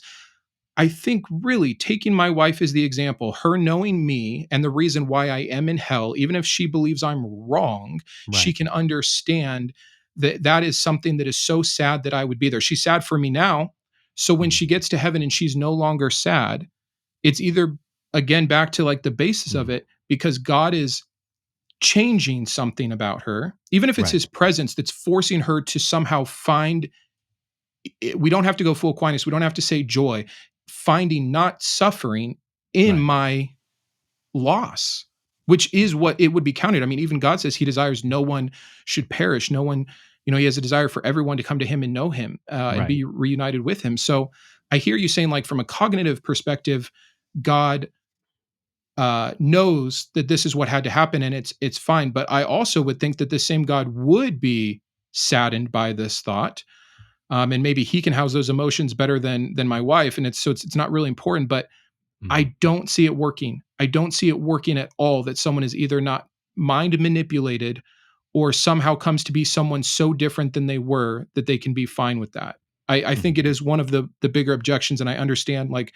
I think really taking my wife as the example, her knowing me and the reason why I am in hell, even if she believes I'm wrong, she Right. can understand that that is something that is so sad that I would be there. She's sad for me now. So when Mhm. she gets to heaven and she's no longer sad, it's either, again, back to like the basis of Mhm. it, because God is changing something about her, even if it's Right. his presence that's forcing her to somehow find we don't have to go full Aquinas, we don't have to say joy, finding not suffering in Right. my loss, which is what it would be counted. I mean, even God says he desires no one should perish. No one, he has a desire for everyone to come to him and know him, and Right. be reunited with him. So I hear you saying, like, from a cognitive perspective, God knows that this is what had to happen, and it's fine. But I also would think that the same God would be saddened by this thought, and maybe he can house those emotions better than my wife, and it's not really important. But Mhm. I don't see it working. I don't see it working at all. That someone is either not mind manipulated, or somehow comes to be someone so different than they were that they can be fine with that. I think Mhm. it is one of the bigger objections, and I understand like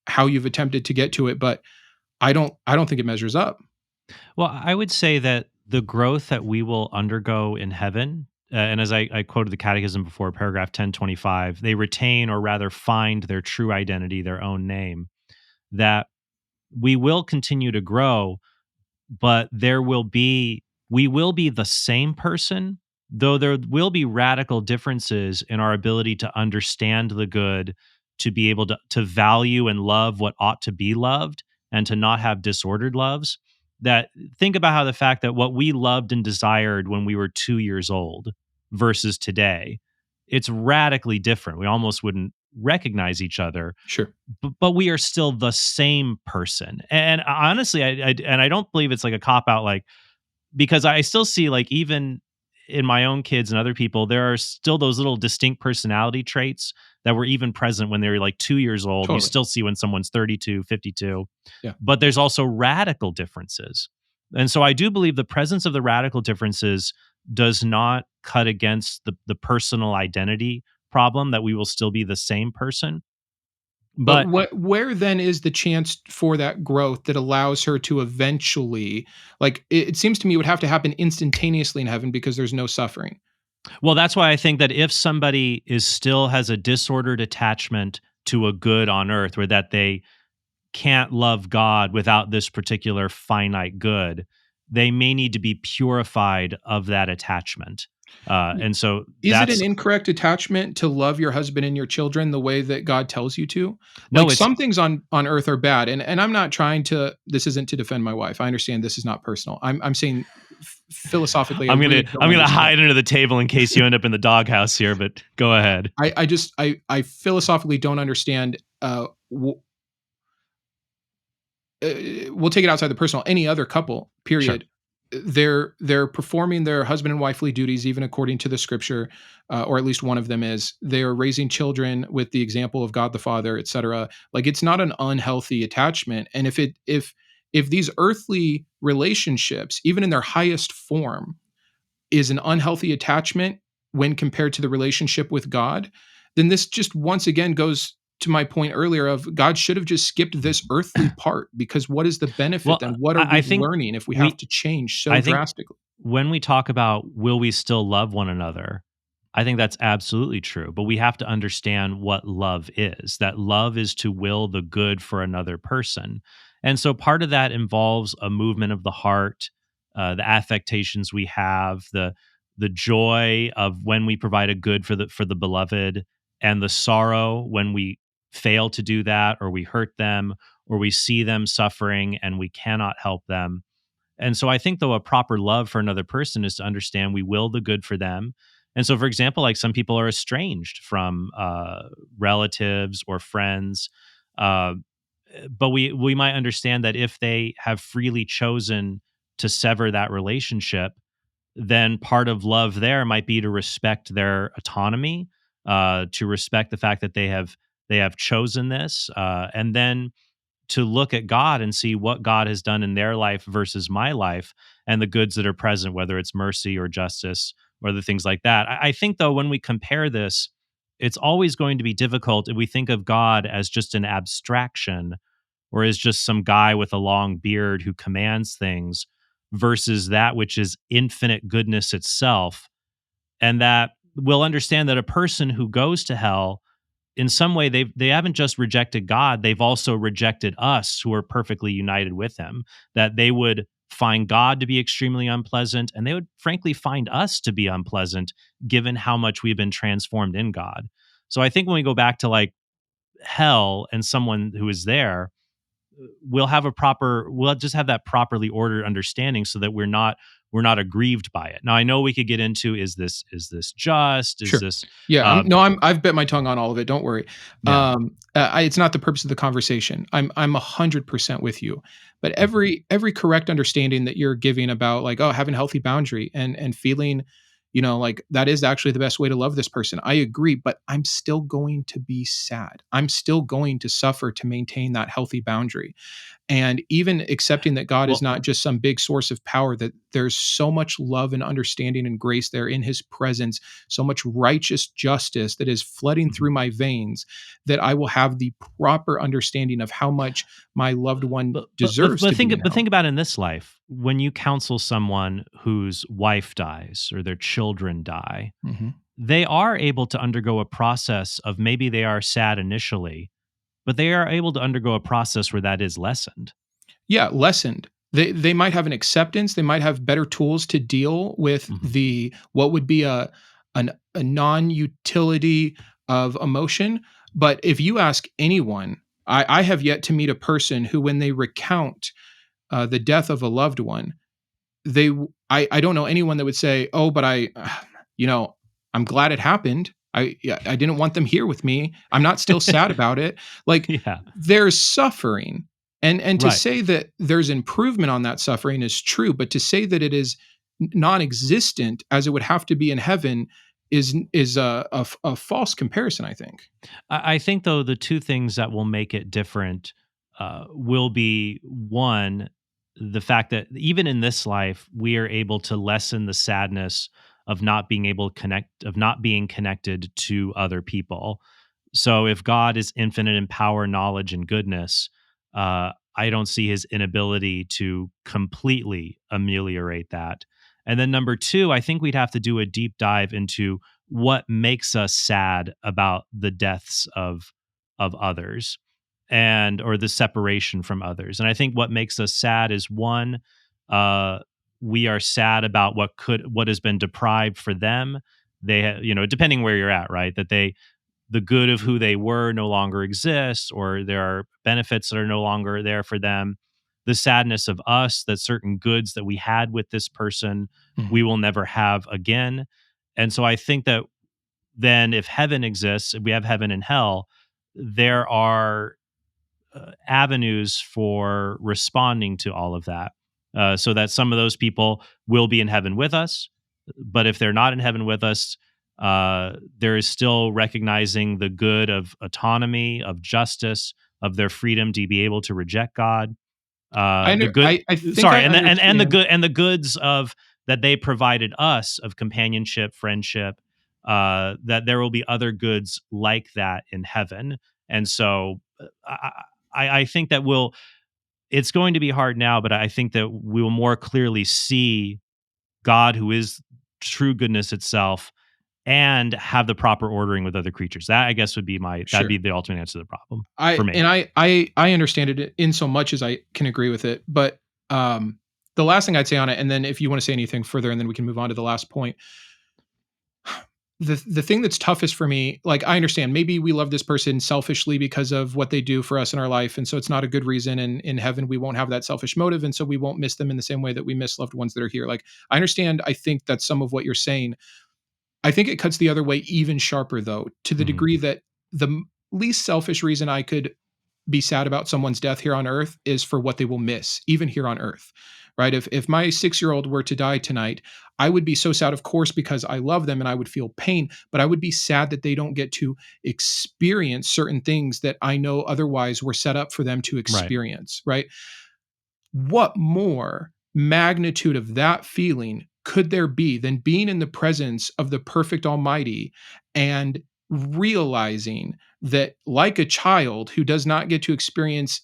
how you've attempted to get to it, but I don't think it measures up. Well, I would say that the growth that we will undergo in heaven, and as I quoted the Catechism before, paragraph 1025, they retain or rather find their true identity, their own name, that we will continue to grow, but we will be the same person, though there will be radical differences in our ability to understand the good, to be able to value and love what ought to be loved, and to not have disordered loves. That think about how the fact that what we loved and desired when we were 2 years old versus today, it's radically different. We almost wouldn't recognize each other, Sure. but we are still the same person. And honestly, I don't believe it's like a cop out, like, because I still see, like, even in my own kids and other people, there are still those little distinct personality traits that were even present when they were like 2 years old. You Totally. still see when someone's 32, 52, Yeah. but there's also radical differences. And so I do believe the presence of the radical differences does not cut against the personal identity problem, that we will still be the same person. But But where then is the chance for that growth that allows her to eventually, like, it seems to me it would have to happen instantaneously in heaven because there's no suffering. Well, that's why I think that if somebody is still has a disordered attachment to a good on earth, where that they can't love God without this particular finite good, they may need to be purified of that attachment. And so Is it that's an incorrect attachment to love your husband and your children the way that God tells you to? no, Like, it's some things on earth are bad, and I'm not trying to, this isn't to defend my wife. I understand this is not personal. I'm saying philosophically, I really don't I'm gonna understand. hide under the table in case you end up in the doghouse here, but go ahead. I just I philosophically don't understand, we'll take it outside the personal, any other couple, Sure. period. They're performing their husband and wifely duties, even according to the scripture, or at least one of them is. They are raising children with the example of God the Father, etc. Like, it's not an unhealthy attachment. And if these earthly relationships, even in their highest form, is an unhealthy attachment when compared to the relationship with God, then this just once again goes to my point earlier of God should have just skipped this earthly part, because what is the benefit Well, then? What are I we think learning if we have we to change so I think drastically? when we talk about will we still love one another, I think that's absolutely true. But we have to understand what love is. That love is to will the good for another person. And so part of that involves a movement of the heart, the affectations we have, the joy of when we provide a good for the beloved, and the sorrow when we fail to do that, or we hurt them, or we see them suffering and we cannot help them. And so I think, though, a proper love for another person is to understand we will the good for them. And so, for example, like some people are estranged from relatives or friends, uh, but we might understand that if they have freely chosen to sever that relationship, then part of love there might be to respect their autonomy, to respect the fact that they have chosen this, and then to look at God and see what God has done in their life versus my life, and the goods that are present, whether it's mercy or justice or other things like that. I think, though, when we compare this, it's always going to be difficult if we think of God as just an abstraction, or as just some guy with a long beard who commands things, versus that which is infinite goodness itself. And that we'll understand that a person who goes to hell, in some way, they haven't just rejected God, they've also rejected us who are perfectly united with him. That they would find God to be extremely unpleasant, and they would frankly find us to be unpleasant, given how much we've been transformed in God. So I think when we go back to like hell and someone who is there, we'll just have that properly ordered understanding, so that we're not aggrieved by it. Now I know we could get into, is this just, is Sure. this Yeah, uh I've bet my tongue on all of it, don't worry. yeah. It's not the purpose of the conversation. I'm 100% with you. But Mhm. every correct understanding that you're giving about, like, oh, having a healthy boundary and feeling like that is actually the best way to love this person. I agree, but I'm still going to be sad. I'm still going to suffer to maintain that healthy boundary. And even accepting that God is Well, not just some big source of power, that there's so much love and understanding and grace there in his presence, so much righteous justice that is flooding mhm. through my veins, that I will have the proper understanding of how much my loved one deserves to be in But hell. think about in this life, when you counsel someone whose wife dies or their children die, Mhm. they are able to undergo a process of, maybe they are sad initially, but they are able to undergo a process where that is lessened. Yeah, lessened. They might have an acceptance, they might have better tools to deal with Mhm. the what would be a non-utility of emotion, but if you ask anyone, I have yet to meet a person who, when they recount, the death of a loved one, I don't know anyone that would say, "Oh, but you know, I'm glad it happened. Yeah, I didn't want them here with me. I'm not still sad about it." Like, Yeah, there's suffering. And to right. say that there's improvement on that suffering is true, but to say that it is non-existent as it would have to be in heaven is a false comparison, I think. I think, though, the two things that will make it different will be, one, the fact that even in this life, we are able to lessen the sadness of not being able to connect, of not being connected to other people. So if God is infinite in power, knowledge, and goodness, I don't see his inability to completely ameliorate that. And then number two, I think we'd have to do a deep dive into what makes us sad about the deaths of others, and or the separation from others. And I think what makes us sad is, one, uh we are sad about what has been deprived for them. Depending where you're at, right, that the good of who they were no longer exists, or there are benefits that are no longer there for them. The sadness of us, that certain goods that we had with this person Mhm. we will never have again. And so I think that then, if heaven exists, if we have heaven and hell, there are avenues for responding to all of that. So that some of those people will be in heaven with us, but if they're not in heaven with us, there is still recognizing the good of autonomy, of justice, of their freedom to be able to reject God. The good, I think sorry, I and the understand. good, and the goods of that they provided us, of companionship, friendship. That there will be other goods like that in heaven, and so I think that we'll. It's going to be hard now, but I think that we will more clearly see God, who is true goodness itself, and have the proper ordering with other creatures. That, I guess, that'd Sure. be the ultimate answer to the problem I for me. and I understand it in so much as I can agree with it, but, the last thing I'd say on it, and then if you wanna say anything further, and then we can move on to the last point. The thing that's toughest for me, like, I understand maybe we love this person selfishly because of what they do for us in our life, and so it's not a good reason, and in heaven, we won't have that selfish motive, and so we won't miss them in the same way that we miss loved ones that are here. Like, I understand, I think that's some of what you're saying. I think it cuts the other way even sharper, though, to the Mhm. degree that least selfish reason I could be sad about someone's death here on earth is for what they will miss, even here on earth, right? If my 6-year-old were to die tonight, I would be so sad, of course, because I love them and I would feel pain, but I would be sad that they don't get to experience certain things that I know otherwise were set up for them to Right. experience, right? What more magnitude of that feeling could there be than being in the presence of the perfect Almighty and realizing that, like a child who does not get to experience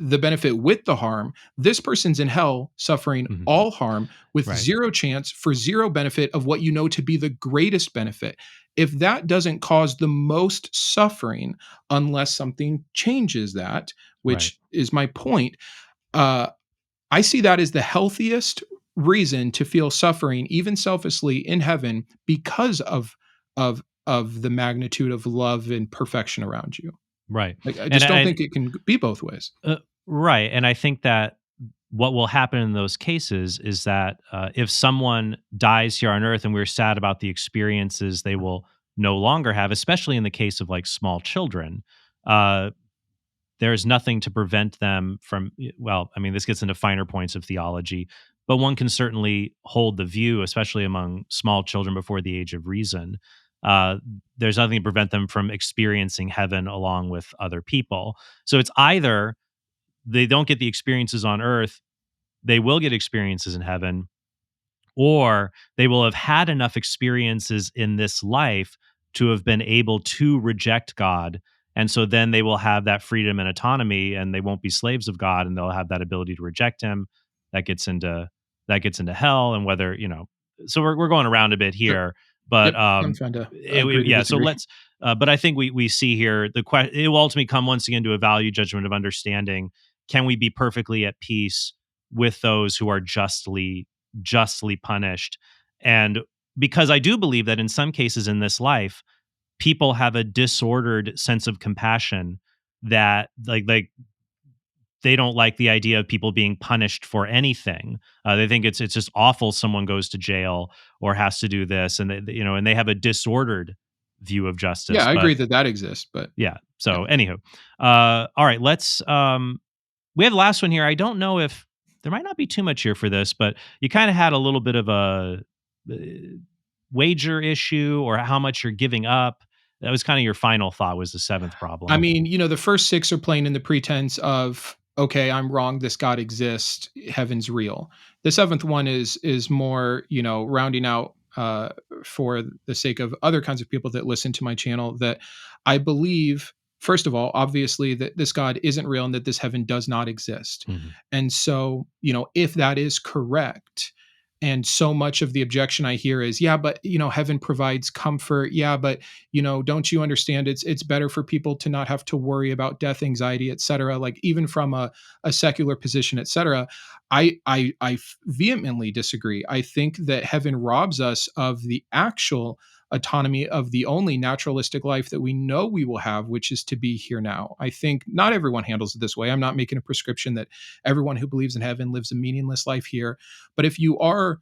the benefit with the harm, this person's in hell suffering Mhm. all harm with Right. zero chance for zero benefit of what you know to be the greatest benefit. If that doesn't cause the most suffering, unless something changes that, Right. which is my point, uh, I see that as the healthiest reason to feel suffering, even selfishly, in heaven because of the magnitude of love and perfection around you. Right. Like, I And just don't I think it can be both ways. Right. And I think that what will happen in those cases is that if someone dies here on earth and we're sad about the experiences they will no longer have, especially in the case of like small children, uh, there's nothing to prevent them from, well, I mean, this gets into finer points of theology, but one can certainly hold the view, especially among small children before the age of reason. Uh, there's nothing to prevent them from experiencing heaven along with other people. So it's either they don't get the experiences on earth, they will get experiences in heaven, or they will have had enough experiences in this life to have been able to reject God. And so then they will have that freedom and autonomy, and they won't be slaves of God, and they'll have that ability to reject him. That gets into hell, and whether, so we're going around a bit Sure. here, but Yep. I'm fine to agree to yeah, so disagree. let's but I think we see here it will ultimately come once again to a value judgment of understanding. Can we be perfectly at peace with those who are justly punished? And because I do believe that in some cases in this life, people have a disordered sense of compassion, that like they don't like the idea of people being punished for anything. They think it's just awful someone goes to jail or has to do this, and and they have a disordered view of Yeah, justice. I But agree that exists, but yeah, yeah. so anywho, all right, let's we have the last one here. I don't know if there might not be too much here for this, but you kind of had a little bit of a uh, wager issue, or how much you're giving up. That was kind of your final thought, was the seventh I problem. mean, the first 6 are playing in the pretense of, "Okay, I'm wrong, this God exists, heaven's real." The 7th one is more, rounding out, for the sake of other kinds of people that listen to my channel, that I believe, first of all, obviously, that this God isn't real and that this heaven does not exist. Mhm. And so, if that is correct, and so much of the objection I hear is, yeah, but heaven provides comfort. Yeah, but don't you understand? It's better for people to not have to worry about death, anxiety, etc. Like even from a secular position, etc. I vehemently disagree. I think that heaven robs us of the actual autonomy of the only naturalistic life that we know we will have, which is to be here now. I think not everyone handles it this way. I'm not making a prescription that everyone who believes in heaven lives a meaningless life here. But if you are,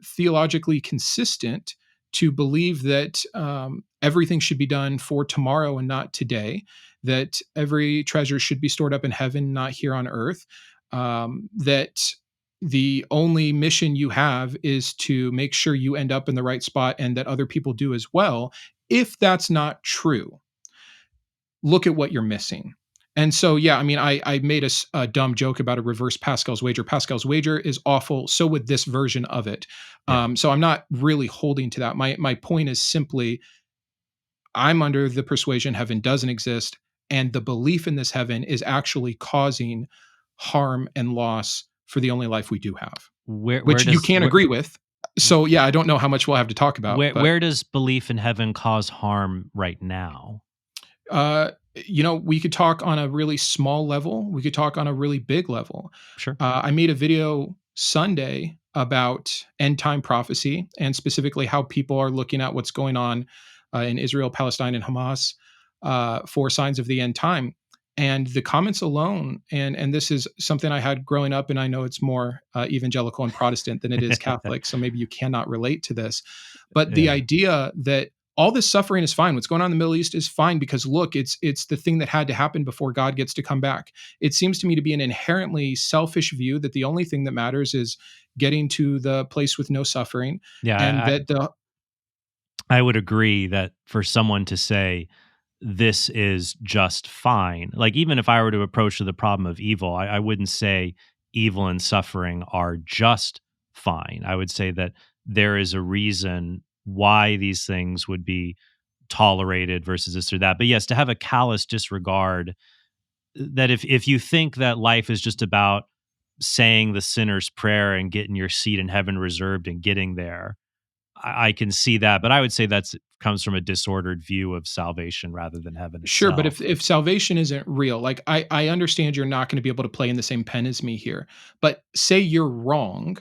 theologically consistent to believe that everything should be done for tomorrow and not today, that every treasure should be stored up in heaven, not here on earth, that the only mission you have is to make sure you end up in the right spot and that other people do as well. If that's not true, look at what you're missing. And so, yeah, I mean, I made a dumb joke about a reverse Pascal's wager. Pascal's wager is awful. So would this version of it. Yeah. So I'm not really holding to that. My point is simply, I'm under the persuasion heaven doesn't exist, and the belief in this heaven is actually causing harm and loss for the only life we do have, Where which you does can't agree with. So yeah, I don't know how much we'll have to talk about, but where does belief in heaven cause harm right now? we could talk on a really small level. We could talk on a really big level. Sure. I made a video Sunday about end time prophecy and specifically how people are looking at what's going on in Israel, Palestine, and Hamas for signs of the end time. And the comments alone, and this is something I had growing up, and I know it's more evangelical and Protestant than it is Catholic, so maybe you cannot relate to this. But the Yeah. idea that all this suffering is fine. What's going on in the Middle East is fine because look, it's the thing that had to happen before God gets to come back. It seems to me to be an inherently selfish view that the only thing that matters is getting to the place with no suffering, and Yeah, that the I would agree that for someone to say this is just fine, like even if I were to approach the problem of evil, I wouldn't say evil and suffering are just fine. I would say that there is a reason why these things would be tolerated versus this or that. But yes, to have a callous disregard, that if you think that life is just about saying the sinner's prayer and getting your seat in heaven reserved and getting there, I can see that, but I would say that's comes from a disordered view of salvation rather than heaven Sure, but itself. if salvation isn't real, like I understand you're not going to be able to play in the same pen as me here, but say you're wrong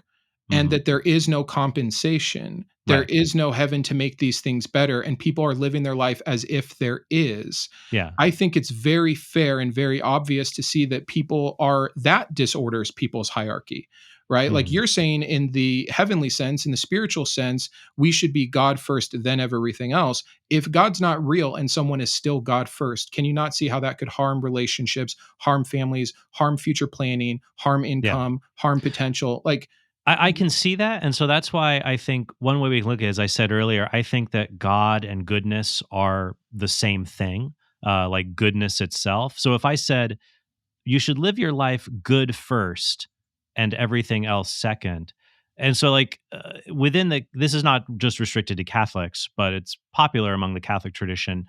and Mhm. that there is no compensation, there Right. is no heaven to make these things better, and people are living their life as if there is. Yeah. I think it's very fair and very obvious to see that people are that disorders people's hierarchy. right? Like Mhm. you're saying in the heavenly sense, in the spiritual sense, we should be God first, then everything else. If God's not real and someone is still God first, can you not see how that could harm relationships, harm families, harm future planning, harm Yeah. income, harm potential? Like, I can see that. And so that's why I think one way we can look at it, as I said earlier, I think that God and goodness are the same thing, like goodness itself. So if I said, you should live your life good first and everything else second. And so, like, within this is not just restricted to Catholics, but it's popular among the Catholic tradition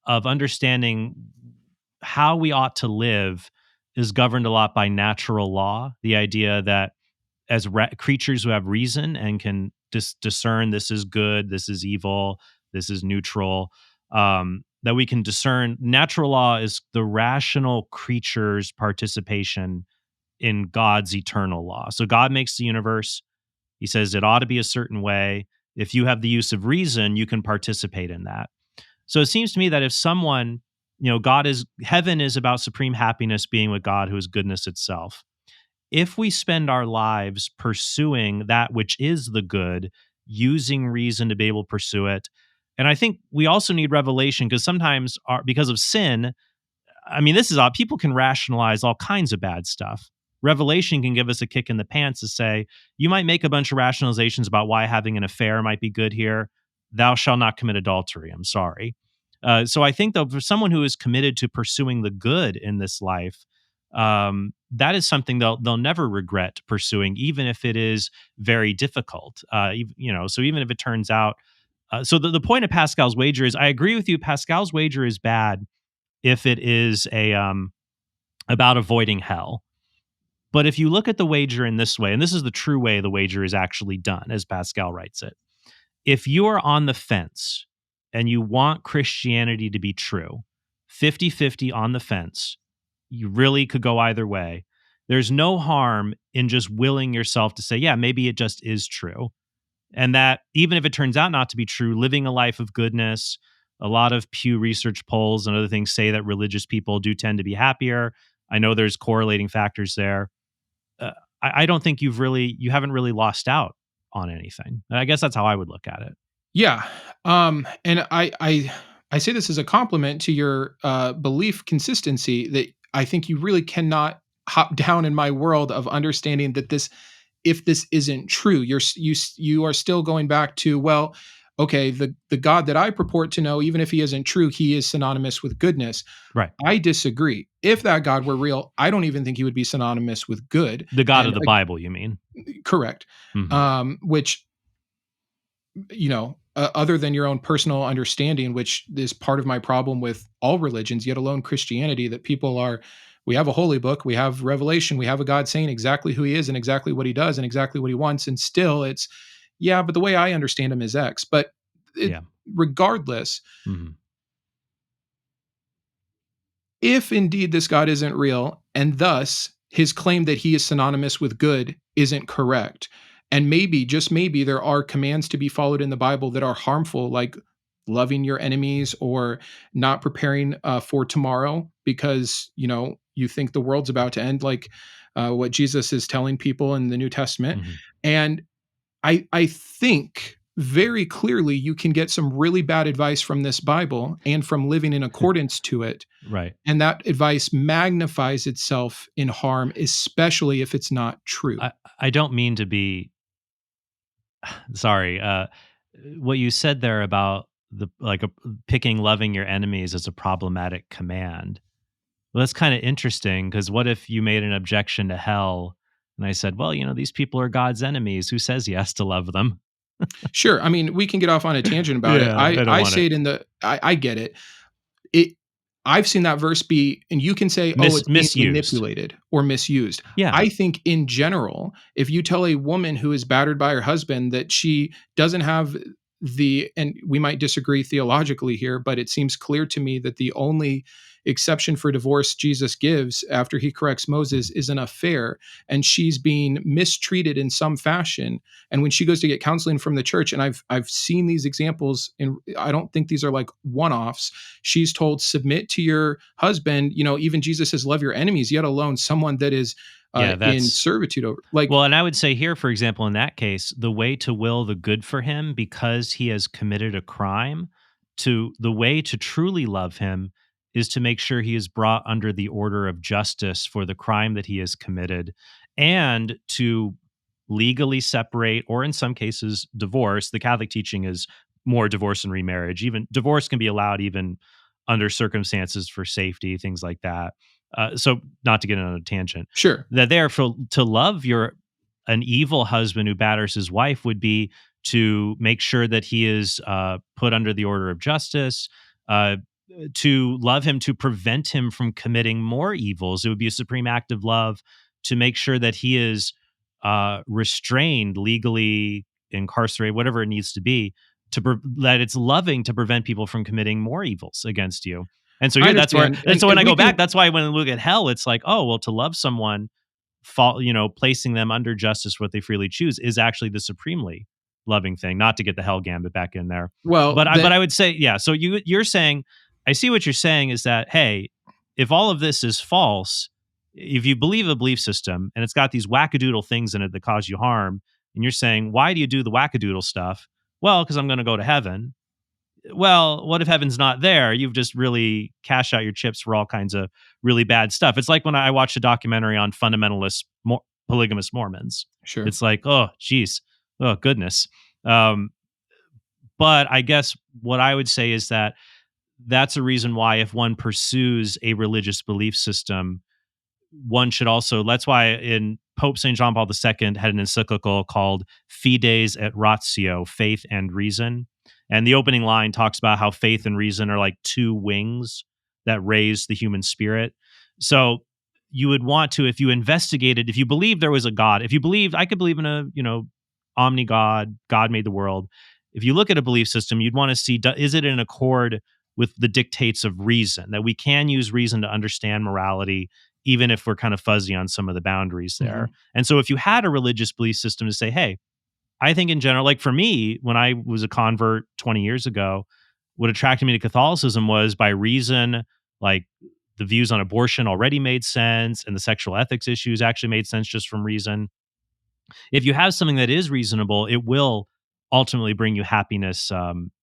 of understanding how we ought to live is governed a lot by natural law. The idea that as creatures who have reason and can discern this is good, this is evil, this is neutral, that we can discern. Natural law is the rational creature's participation in God's eternal law. So God makes the universe. He says it ought to be a certain way. If you have the use of reason, you can participate in that. So it seems to me that if someone, heaven is about supreme happiness being with God, who is goodness itself. If we spend our lives pursuing that which is the good, using reason to be able to pursue it, and I think we also need revelation because sometimes, because of sin, I mean, this is all people can rationalize all kinds of bad stuff. Revelation can give us a kick in the pants to say, you might make a bunch of rationalizations about why having an affair might be good here. Thou shalt not commit adultery. I'm sorry. So I think, though, for someone who is committed to pursuing the good in this life, that is something they'll never regret pursuing, even if it is very difficult. So even if it turns out, so the point of Pascal's wager is, I agree with you. Pascal's wager is bad if it is about avoiding hell. But if you look at the wager in this way, and this is the true way the wager is actually done, as Pascal writes it, if you are on the fence and you want Christianity to be true, 50-50 on the fence, you really could go either way. There's no harm in just willing yourself to say, yeah, maybe it just is true. And that even if it turns out not to be true, living a life of goodness, a lot of Pew Research polls and other things say that religious people do tend to be happier. I know there's correlating factors there. Uh, I don't think you haven't really lost out on anything. And I guess that's how I would look at it. yeah. And I say this as a compliment to your belief consistency that I think you really cannot hop down in my world of understanding that if this isn't true, you are still going back to, well, okay, the God that I purport to know, even if he isn't true, he is synonymous with goodness. Right. I disagree. If that God were real, I don't even think he would be synonymous with good. The God of And the Bible, you mean? correct. Mhm. Which, other than your own personal understanding, which is part of my problem with all religions, yet alone Christianity, that we have a holy book, we have revelation, we have a God saying exactly who he is and exactly what he does and exactly what he wants. And still it's, yeah, but the way I understand him is X. But it, Yeah. regardless, Mhm. if indeed this God isn't real, and thus his claim that he is synonymous with good isn't correct, and maybe, just maybe, there are commands to be followed in the Bible that are harmful, like loving your enemies or not preparing for tomorrow because you think the world's about to end, like what Jesus is telling people in the New Testament. Mhm. And I think very clearly you can get some really bad advice from this Bible and from living in accordance to it, Right. and that advice magnifies itself in harm, especially if it's not true. I don't mean to be sorry. What you said there about picking loving your enemies as a problematic command. Well, that's kind of interesting because what if you made an objection to hell and I said, well, these people are God's enemies. Who says he has to love them? Sure, I mean, we can get off on a tangent about it. Yeah, I I don't I want say it it in the I get it. It I've seen that verse be, and you can say, "Oh, it's being misused. manipulated or misused." Yeah. I think in general, if you tell a woman who is battered by her husband that she doesn't have and we might disagree theologically here, but it seems clear to me that the only exception for divorce Jesus gives after he corrects Moses is an affair, and she's being mistreated in some fashion. And when she goes to get counseling from the church, and I've seen these examples, and I don't think these are like one-offs. She's told, submit to your husband. Even Jesus says, love your enemies, yet alone someone that is Yeah, in that's servitude over. Like, well, and I would say here, for example, in that case, the way to will the good for him because he has committed a crime, to the way to truly love him is to make sure he is brought under the order of justice for the crime that he has committed, and to legally separate, or in some cases, divorce. The Catholic teaching is more divorce and remarriage. Even divorce can be allowed even under circumstances for safety, things like that. So, not to get on a tangent, sure. that there for to love your an evil husband who batters his wife would be to make sure that he is put under the order of justice, uh, to love him, to prevent him from committing more evils. It would be a supreme act of love to make sure that he is restrained, legally incarcerated, whatever it needs to be, that it's loving to prevent people from committing more evils against you. And so I here, that's where, understand, and so when and I we go back, can. that's why when I look at hell, it's like, oh, well, to love someone, placing them under justice, what they freely choose, is actually the supremely loving thing. Not to get the hell gambit back in there, Well, but that I would say, yeah. So you're saying, I see what you're saying is that, hey, if all of this is false, if you believe a belief system and it's got these wackadoodle things in it that cause you harm, and you're saying, why do you do the wackadoodle stuff? Well, because I'm going to go to heaven. Well, what if heaven's not there? You've just really cashed out your chips for all kinds of really bad stuff. It's like when I watched a documentary on fundamentalist polygamous Mormons. sure. It's like, oh, geez, oh, goodness. Um, but I guess what I would say is that that's a reason why, if one pursues a religious belief system, one should also, that's why in Pope St. John Paul II had an encyclical called Fides et Ratio, Faith and Reason. And the opening line talks about how faith and reason are like two wings that raise the human spirit. So you would want to, if you investigated, if you believed there was a God, if you believed, I could believe in a, omni God, God made the world. If you look at a belief system, you'd want to see, is it in accord with the dictates of reason, that we can use reason to understand morality, even if we're kind of fuzzy on some of the boundaries there. Mhm. And so if you had a religious belief system to say, hey, I think in general, like for me, when I was a convert 20 years ago, what attracted me to Catholicism was by reason, like the views on abortion already made sense, and the sexual ethics issues actually made sense just from reason. If you have something that is reasonable, it will ultimately bring you happiness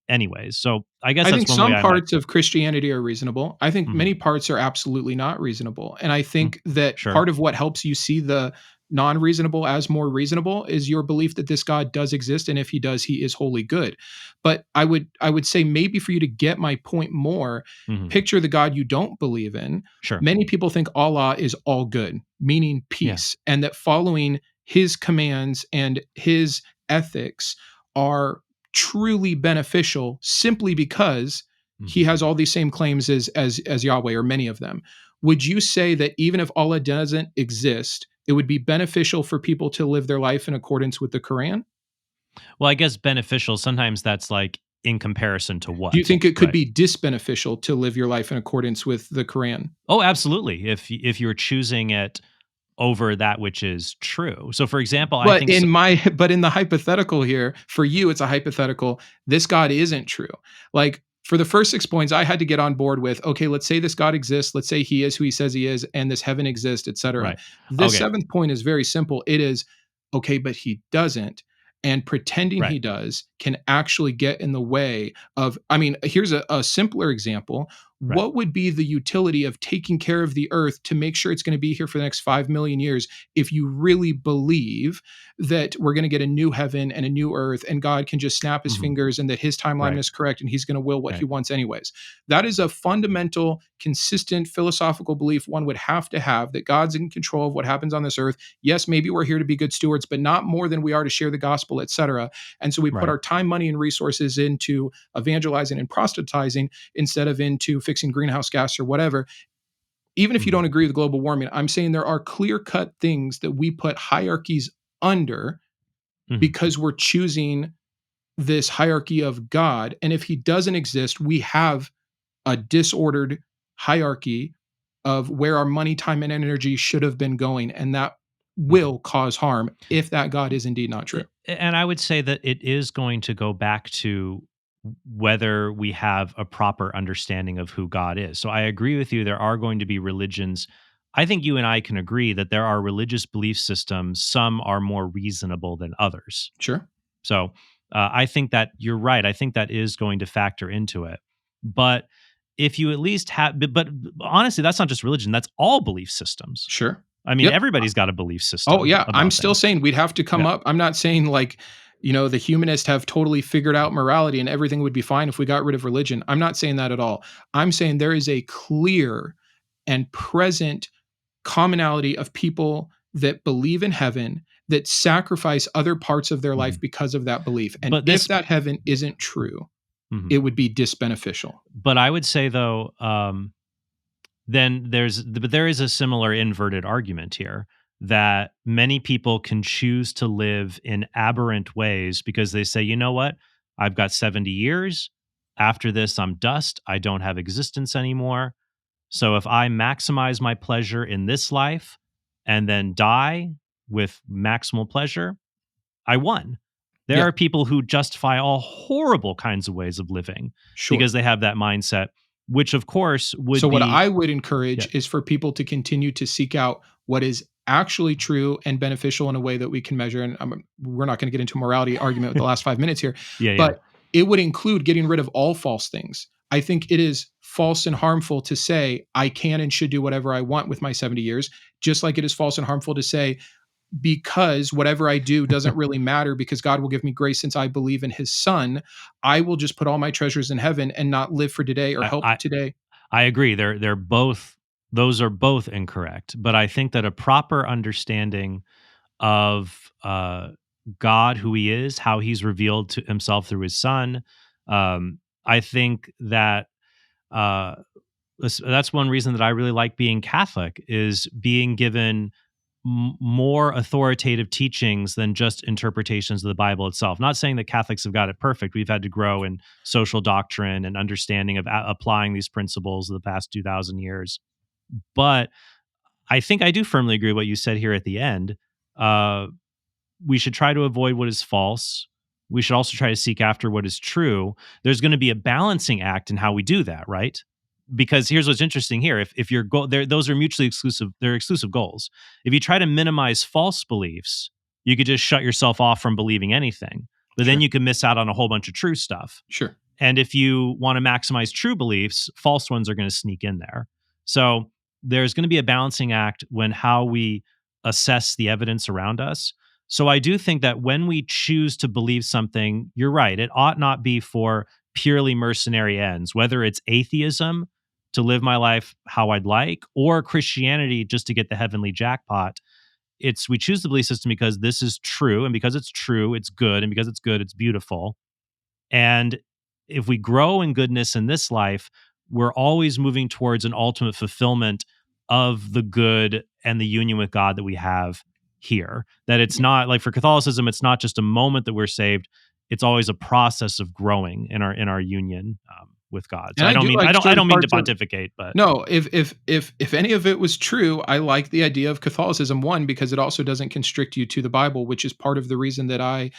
anyways. So I guess I that's think one way some I might. parts of Christianity are reasonable. I think Mhm. many parts are absolutely not reasonable. And I Mm. think that Sure. part of what helps you see the non-reasonable as more reasonable is your belief that this God does exist, and if he does, he is wholly good. But I would say, maybe for you to get my point more, Mhm. picture the God you don't believe in. Sure. Many people think Allah is all good, meaning Yeah. peace, and that following his commands and his ethics are truly beneficial simply because he Mhm. has all these same claims as Yahweh, or many of them. Would you say that even if Allah doesn't exist, it would be beneficial for people to live their life in accordance with the Quran? Well, I guess beneficial, sometimes that's like in comparison to Do you what, think it could right? be disbeneficial to live your life in accordance with the Quran? Oh, absolutely. If you're choosing it over that which is true. So, for example, I But think in my but in the hypothetical here, for you, it's a hypothetical. This God isn't true. Like, for the first 6 points, I had to get on board with, okay, let's say this God exists. Let's say he is who he says he is, and this heaven exists, etc. right. This Okay. seventh point is very simple. It is, okay, but he doesn't. And pretending Right. he does can actually get in the way of, I mean, here's a simpler example. Right. What would be the utility of taking care of the earth to make sure it's going to be here for the next 5 million years if you really believe that we're going to get a new heaven and a new earth, and God can just snap his Mhm. fingers and that his timeline Right. is correct and he's going to will what he Right. wants anyways? That is a fundamental, consistent philosophical belief one would have to have, that God's in control of what happens on this earth. Yes, maybe we're here to be good stewards, but not more than we are to share the gospel, etc. And so we put Right. our time, money, and resources into evangelizing and proselytizing instead of into fixing greenhouse gas or whatever. Even if you Mhm. don't agree with global warming, I'm saying there are clear cut things that we put hierarchies under Mhm. because we're choosing this hierarchy of God. And if he doesn't exist, we have a disordered hierarchy of where our money, time, and energy should have been going. And that Mhm. will cause harm if that God is indeed not true. And I would say that it is going to go back to whether we have a proper understanding of who God is. So I agree with you. There are going to be religions I think you and I can agree that there are religious belief systems, some are more reasonable than others. Sure. So I think that you're right. I think that is going to factor into it. But if you at least have, but honestly, that's not just religion, that's all belief systems. Sure. I mean, Yep. everybody's got a belief Oh, system yeah. I'm about still things. saying we'd have to come Yeah. up. I'm not saying like, the humanists have totally figured out morality and everything would be fine if we got rid of religion. I'm not saying that at all. I'm saying there is a clear and present commonality of people that believe in heaven that sacrifice other parts of their life Mhm. because of that belief. And But if this, that heaven isn't true, mhm. it would be disbeneficial. But I would say though, then there is a similar inverted argument here that many people can choose to live in aberrant ways because they say, you know what, I've got 70 years. After this, I'm dust. I don't have existence anymore. So if I maximize my pleasure in this life and then die with maximal pleasure, I won. There Yeah, are people who justify all horrible kinds of ways of living sure. because they have that mindset, which of course So would what be, I would yeah, encourage is for people to continue to seek out what is actually true and beneficial in a way that we can measure. And we're not going to get into a morality argument with the last 5 minutes here, yeah, yeah. but it would include getting rid of all false things. I think it is false and harmful to say I can and should do whatever I want with my 70 years, just like it is false and harmful to say because whatever I do doesn't really matter because God will give me grace since I believe in his son. I will just put all my treasures in heaven and not live for today or I, help I today. I agree. They're both, those are both incorrect. But I think that a proper understanding of God, who He is, how He's revealed to Himself through His Son, I think that uh, that's one reason that I really like being Catholic is being given more authoritative teachings than just interpretations of the Bible itself. Not saying that Catholics have got it perfect. We've had to grow in social doctrine and understanding of applying these principles of the past 2,000 years. But I think I do firmly agree with what you said here at the end. Uh, we should try to avoid what is false. We should also try to seek after what is true. There's going to be a balancing act in how we do that, right? Because here's what's interesting here. If your goal, those are mutually exclusive, they're exclusive goals. If you try to minimize false beliefs, you could just shut yourself off from believing anything. But then Sure. you can miss out on a whole bunch of true stuff. Sure. And if you want to maximize true beliefs, false ones are going to sneak in there. So there's going to be a balancing act when how we assess the evidence around us. So I do think that when we choose to believe something, you're right, it ought not be for purely mercenary ends, whether it's atheism to live my life how I'd like, or Christianity just to get the heavenly jackpot. It's we choose the belief system because this is true, and because it's true, it's good, and because it's good, it's beautiful. And if we grow in goodness in this life, we're always moving towards an ultimate fulfillment of the good and the union with God that we have here. That it's not like for Catholicism, it's not just a moment that we're saved. It's always a process of growing in our union with God. So And I do like I certain don't mean to parts of pontificate, but no, if any of it was true, I like the idea of Catholicism, one, because it also doesn't constrict you to the Bible, which is part of the reason that I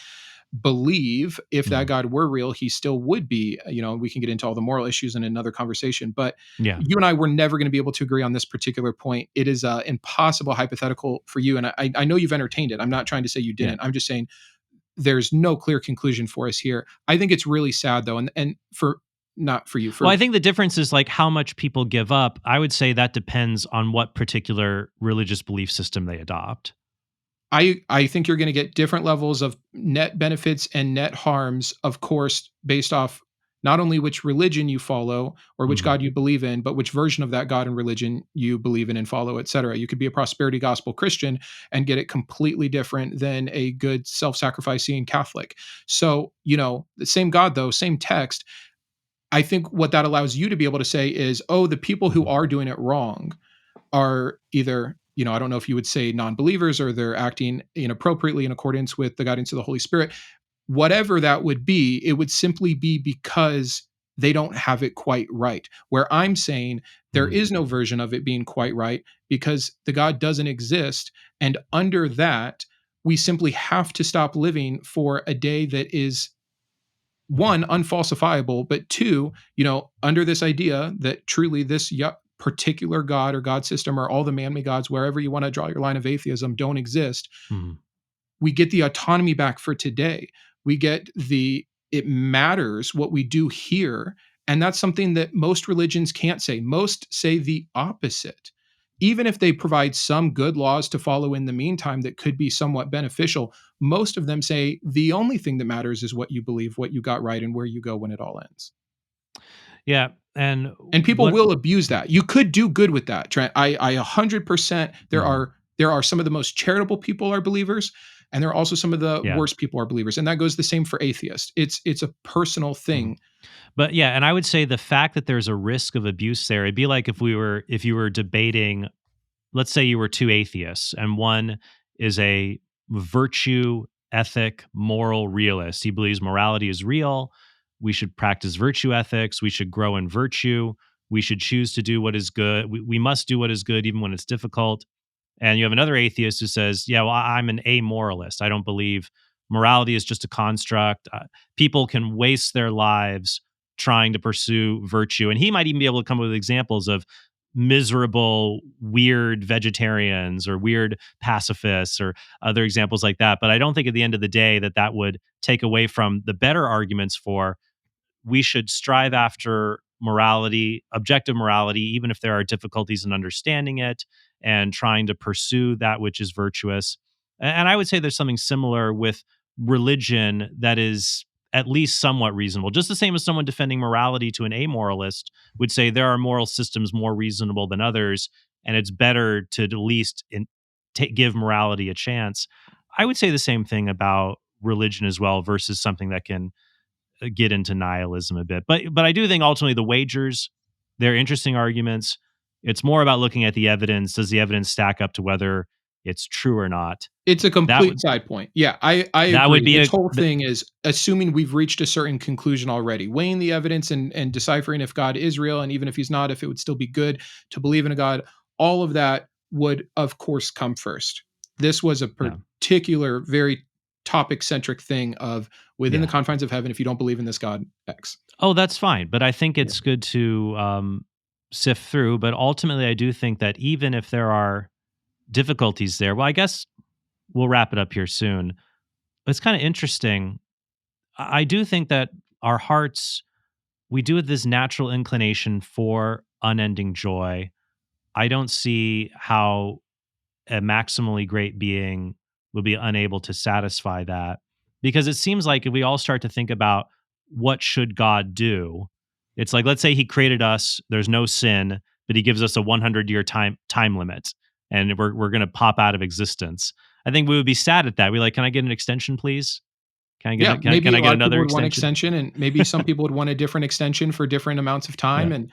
believe if that mhm, God were real, he still would be, we can get into all the moral issues in another conversation, but yeah, you and I were never going to be able to agree on this particular point. It is impossible hypothetical for you. And I know you've entertained it. I'm not trying to say you yeah. didn't. I'm just saying there's no clear conclusion for us here. I think it's really sad though. And for not for you, Well, for I think the difference is like how much people give up. I would say that depends on what particular religious belief system they adopt. I think you're going to get different levels of net benefits and net harms, of course, based off not only which religion you follow or which Mhm. God you believe in, but which version of that God and religion you believe in and follow, et cetera. You could be a prosperity gospel Christian and get it completely different than a good self-sacrificing Catholic. So, the same God, though, same text. I think what that allows you to be able to say is, oh, the people who Mhm. are doing it wrong are either, I don't know if you would say non-believers or they're acting inappropriately in accordance with the guidance of the Holy Spirit. Whatever that would be, it would simply be because they don't have it quite right. Where I'm saying there Mhm. is no version of it being quite right because the God doesn't exist. And under that, we simply have to stop living for a day that is one, unfalsifiable, but two, under this idea that truly this particular God or God system or all the man-made gods, wherever you want to draw your line of atheism, don't exist. Mhm. We get the autonomy back for today. We get it matters what we do here. And that's something that most religions can't say. Most say the opposite. Even if they provide some good laws to follow in the meantime that could be somewhat beneficial, most of them say the only thing that matters is what you believe, what you got right, and where you go when it all ends. Yeah, and And people what will abuse that. You could do good with that, Trent. I 100%. Mhm. There are some of the most charitable people are believers, and there are also some of the Yeah. worst people are believers, and that goes the same for atheists. It's a personal Mhm. thing. But yeah, and I would say the fact that there's a risk of abuse there, it'd be like if you were debating, let's say you were two atheists, and one is a virtue, ethic, moral realist. He believes morality is real. We should practice virtue ethics. We should grow in virtue. We should choose to do what is good. We must do what is good even when it's difficult. And you have another atheist who says, yeah, well, I'm an amoralist. I don't believe morality is just a construct. People can waste their lives trying to pursue virtue. And he might even be able to come up with examples of miserable, weird vegetarians or weird pacifists or other examples like that. But I don't think at the end of the day that would take away from the better arguments for we should strive after morality, objective morality, even if there are difficulties in understanding it and trying to pursue that which is virtuous. And I would say there's something similar with religion that is at least somewhat reasonable. Just the same as someone defending morality to an amoralist would say there are moral systems more reasonable than others, and it's better to at least give morality a chance. I would say the same thing about religion as well versus something that can get into nihilism a bit. But I do think ultimately the wagers, they're interesting arguments. It's more about looking at the evidence. Does the evidence stack up to whether it's true or not? It's a That complete would side point. Yeah, I that would agree. be This a whole thing is assuming we've reached a certain conclusion already, weighing the evidence and deciphering if God is real, and even if he's not, if it would still be good to believe in a God. All of that would, of course, come first. This was a yeah, particular, very topic-centric thing of within the yeah. confines of heaven, if you don't believe in this God, X. Oh, that's fine. But I think Yeah. it's good to sift through. But ultimately, I do think that even if there are difficulties there, well, I guess we'll wrap it up here soon. It's kind of interesting. I do think that our hearts, we do have this natural inclination for unending joy. I don't see how a maximally great being will be unable to satisfy that, because it seems like if we all start to think about what should God do, it's like, let's say he created us, there's no sin, but he gives us a 100-year time limit and we're going to pop out of existence. I think we would be sad at that. We like, can I get an extension, please? Can I get Yeah, can maybe I a get lot of people another would want extension? extension, and maybe some people would want a different extension for different amounts of time. Yeah. And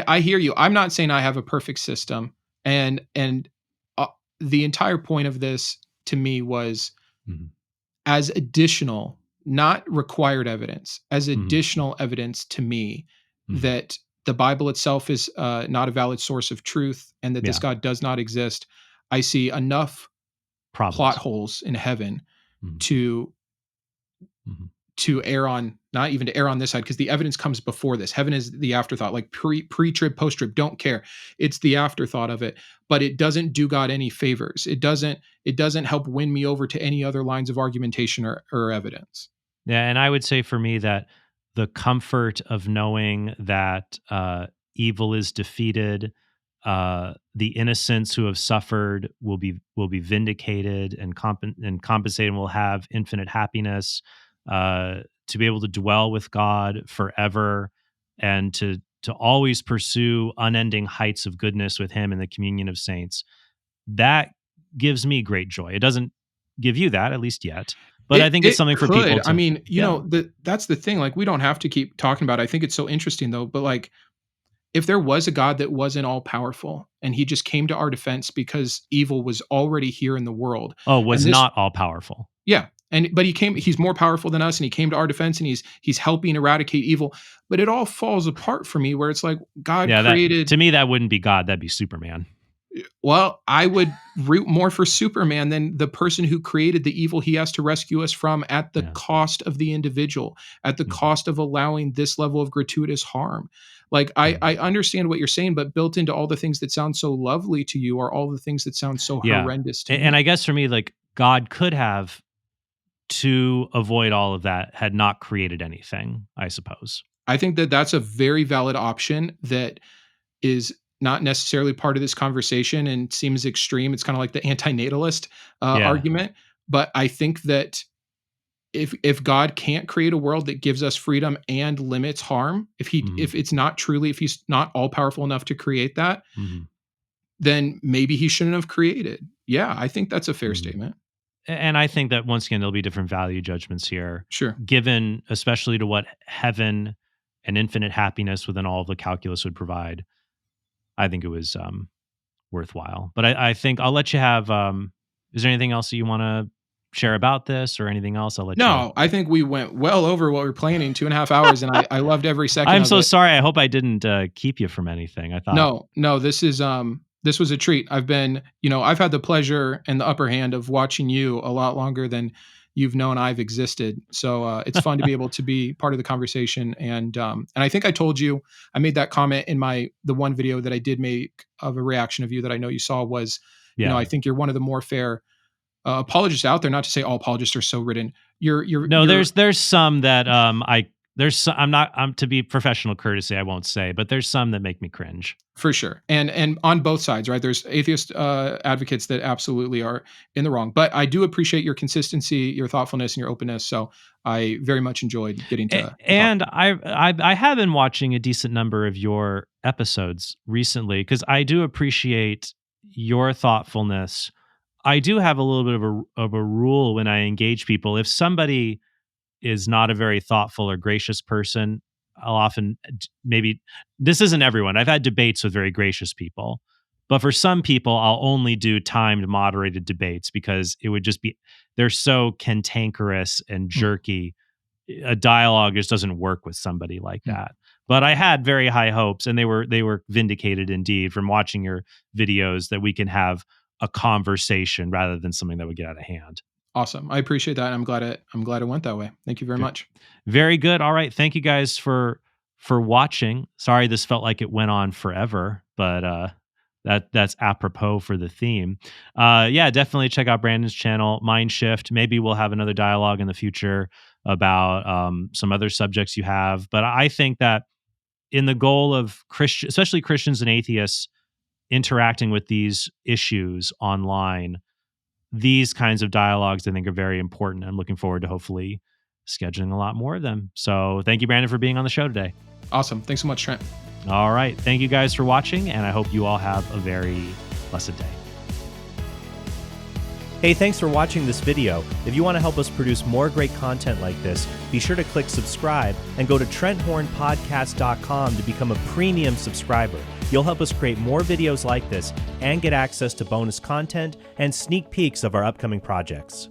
I hear you. I'm not saying I have a perfect system, and the entire point of this to me was Mhm. as additional, not required evidence, as Mhm. additional evidence to me Mhm. that the Bible itself is not a valid source of truth, and that this Yeah. God does not exist. I see enough plot Problems. holes in heaven Mhm. to Mhm. err on, not even to err on this side, because the evidence comes before this. Heaven is the afterthought, like pre-trib, post-trib, don't care. It's the afterthought of it, but it doesn't do God any favors. It doesn't help win me over to any other lines of argumentation or evidence. Yeah, and I would say for me that the comfort of knowing that evil is defeated, the innocents who have suffered will be vindicated and compensated, and will have infinite happiness. To be able to dwell with God forever, and to always pursue unending heights of goodness with Him in the communion of saints. That gives me great joy. It doesn't give you that, at least yet. But I think it's It something for could. people I to, mean, yeah. that's the thing. Like, we don't have to keep talking about it. I think it's so interesting though. But like, if there was a God that wasn't all powerful and he just came to our defense because evil was already here in the world, Oh, and was this, not all powerful. yeah, but he's more powerful than us, and he came to our defense, and he's helping eradicate evil. But it all falls apart for me, where it's like God Yeah, that created, to me that wouldn't be God, that'd be Superman. Well, I would root more for Superman than the person who created the evil he has to rescue us from at the Yeah. cost of the individual, at the Mhm. cost of allowing this level of gratuitous harm. Like, I, Mhm. I understand what you're saying, but built into all the things that sound so lovely to you are all the things that sound so Yeah. horrendous to And me. I guess for me, like God could have, to avoid all of that, had not created anything, I suppose. I think that that's a very valid option that is not necessarily part of this conversation and seems extreme. It's kind of like the antinatalist Yeah. argument. But I think that if God can't create a world that gives us freedom and limits harm, Mhm. if it's not truly, if he's not all powerful enough to create that, Mhm. then maybe he shouldn't have created. Yeah, I think that's a fair Mhm. statement. And I think that once again there'll be different value judgments here, Sure. given especially to what heaven and infinite happiness within all of the calculus would provide. I think it was worthwhile. But I think I'll let you have. Is there anything else that you want to share about this, or anything else? I'll let you. No, I think we went well over what we are planning, 2.5 hours, and I loved every second I'm of so it. sorry. I hope I didn't keep you from anything. I thought. No, no, this was a treat. I've had the pleasure and the upper hand of watching you a lot longer than you've known I've existed. So it's fun to be able to be part of the conversation. And I think I told you I made that comment in the one video that I did make of a reaction of you that I know you saw was, I Yeah. think you're one of the more fair apologists out there. Not to say all apologists are so written. No, there's some that I'm not, to be professional courtesy, I won't say, but there's some that make me cringe. For sure. And on both sides, right? There's atheist advocates that absolutely are in the wrong. But I do appreciate your consistency, your thoughtfulness, and your openness. So I very much enjoyed getting to talk. And I have been watching a decent number of your episodes recently because I do appreciate your thoughtfulness. I do have a little bit of a rule when I engage people. If somebody is not a very thoughtful or gracious person, I'll often maybe, this isn't everyone. I've had debates with very gracious people, but for some people, I'll only do timed, moderated debates because it would just be, they're so cantankerous and Mm, jerky. A dialogue just doesn't work with somebody like mm. that. But I had very high hopes, and they were vindicated indeed from watching your videos that we can have a conversation rather than something that would get out of hand. Awesome. I appreciate that. And I'm glad it went that way. Thank you very Ve- much. Very good. All right. Thank you guys for watching. Sorry this felt like it went on forever, but that's apropos for the theme. Yeah, definitely check out Brandon's channel, Mind Shift. Maybe we'll have another dialogue in the future about some other subjects you have. But I think that in the goal of Christian, especially Christians and atheists interacting with these issues online, these kinds of dialogues I think are very important. I'm looking forward to hopefully scheduling a lot more of them. So thank you, Brandon, for being on the show today. Awesome. Thanks so much, Trent. All right. Thank you guys for watching, and I hope you all have a very blessed day. Hey, thanks for watching this video. If you want to help us produce more great content like this, be sure to click subscribe and go to TrentHornPodcast.com to become a premium subscriber. You'll help us create more videos like this and get access to bonus content and sneak peeks of our upcoming projects.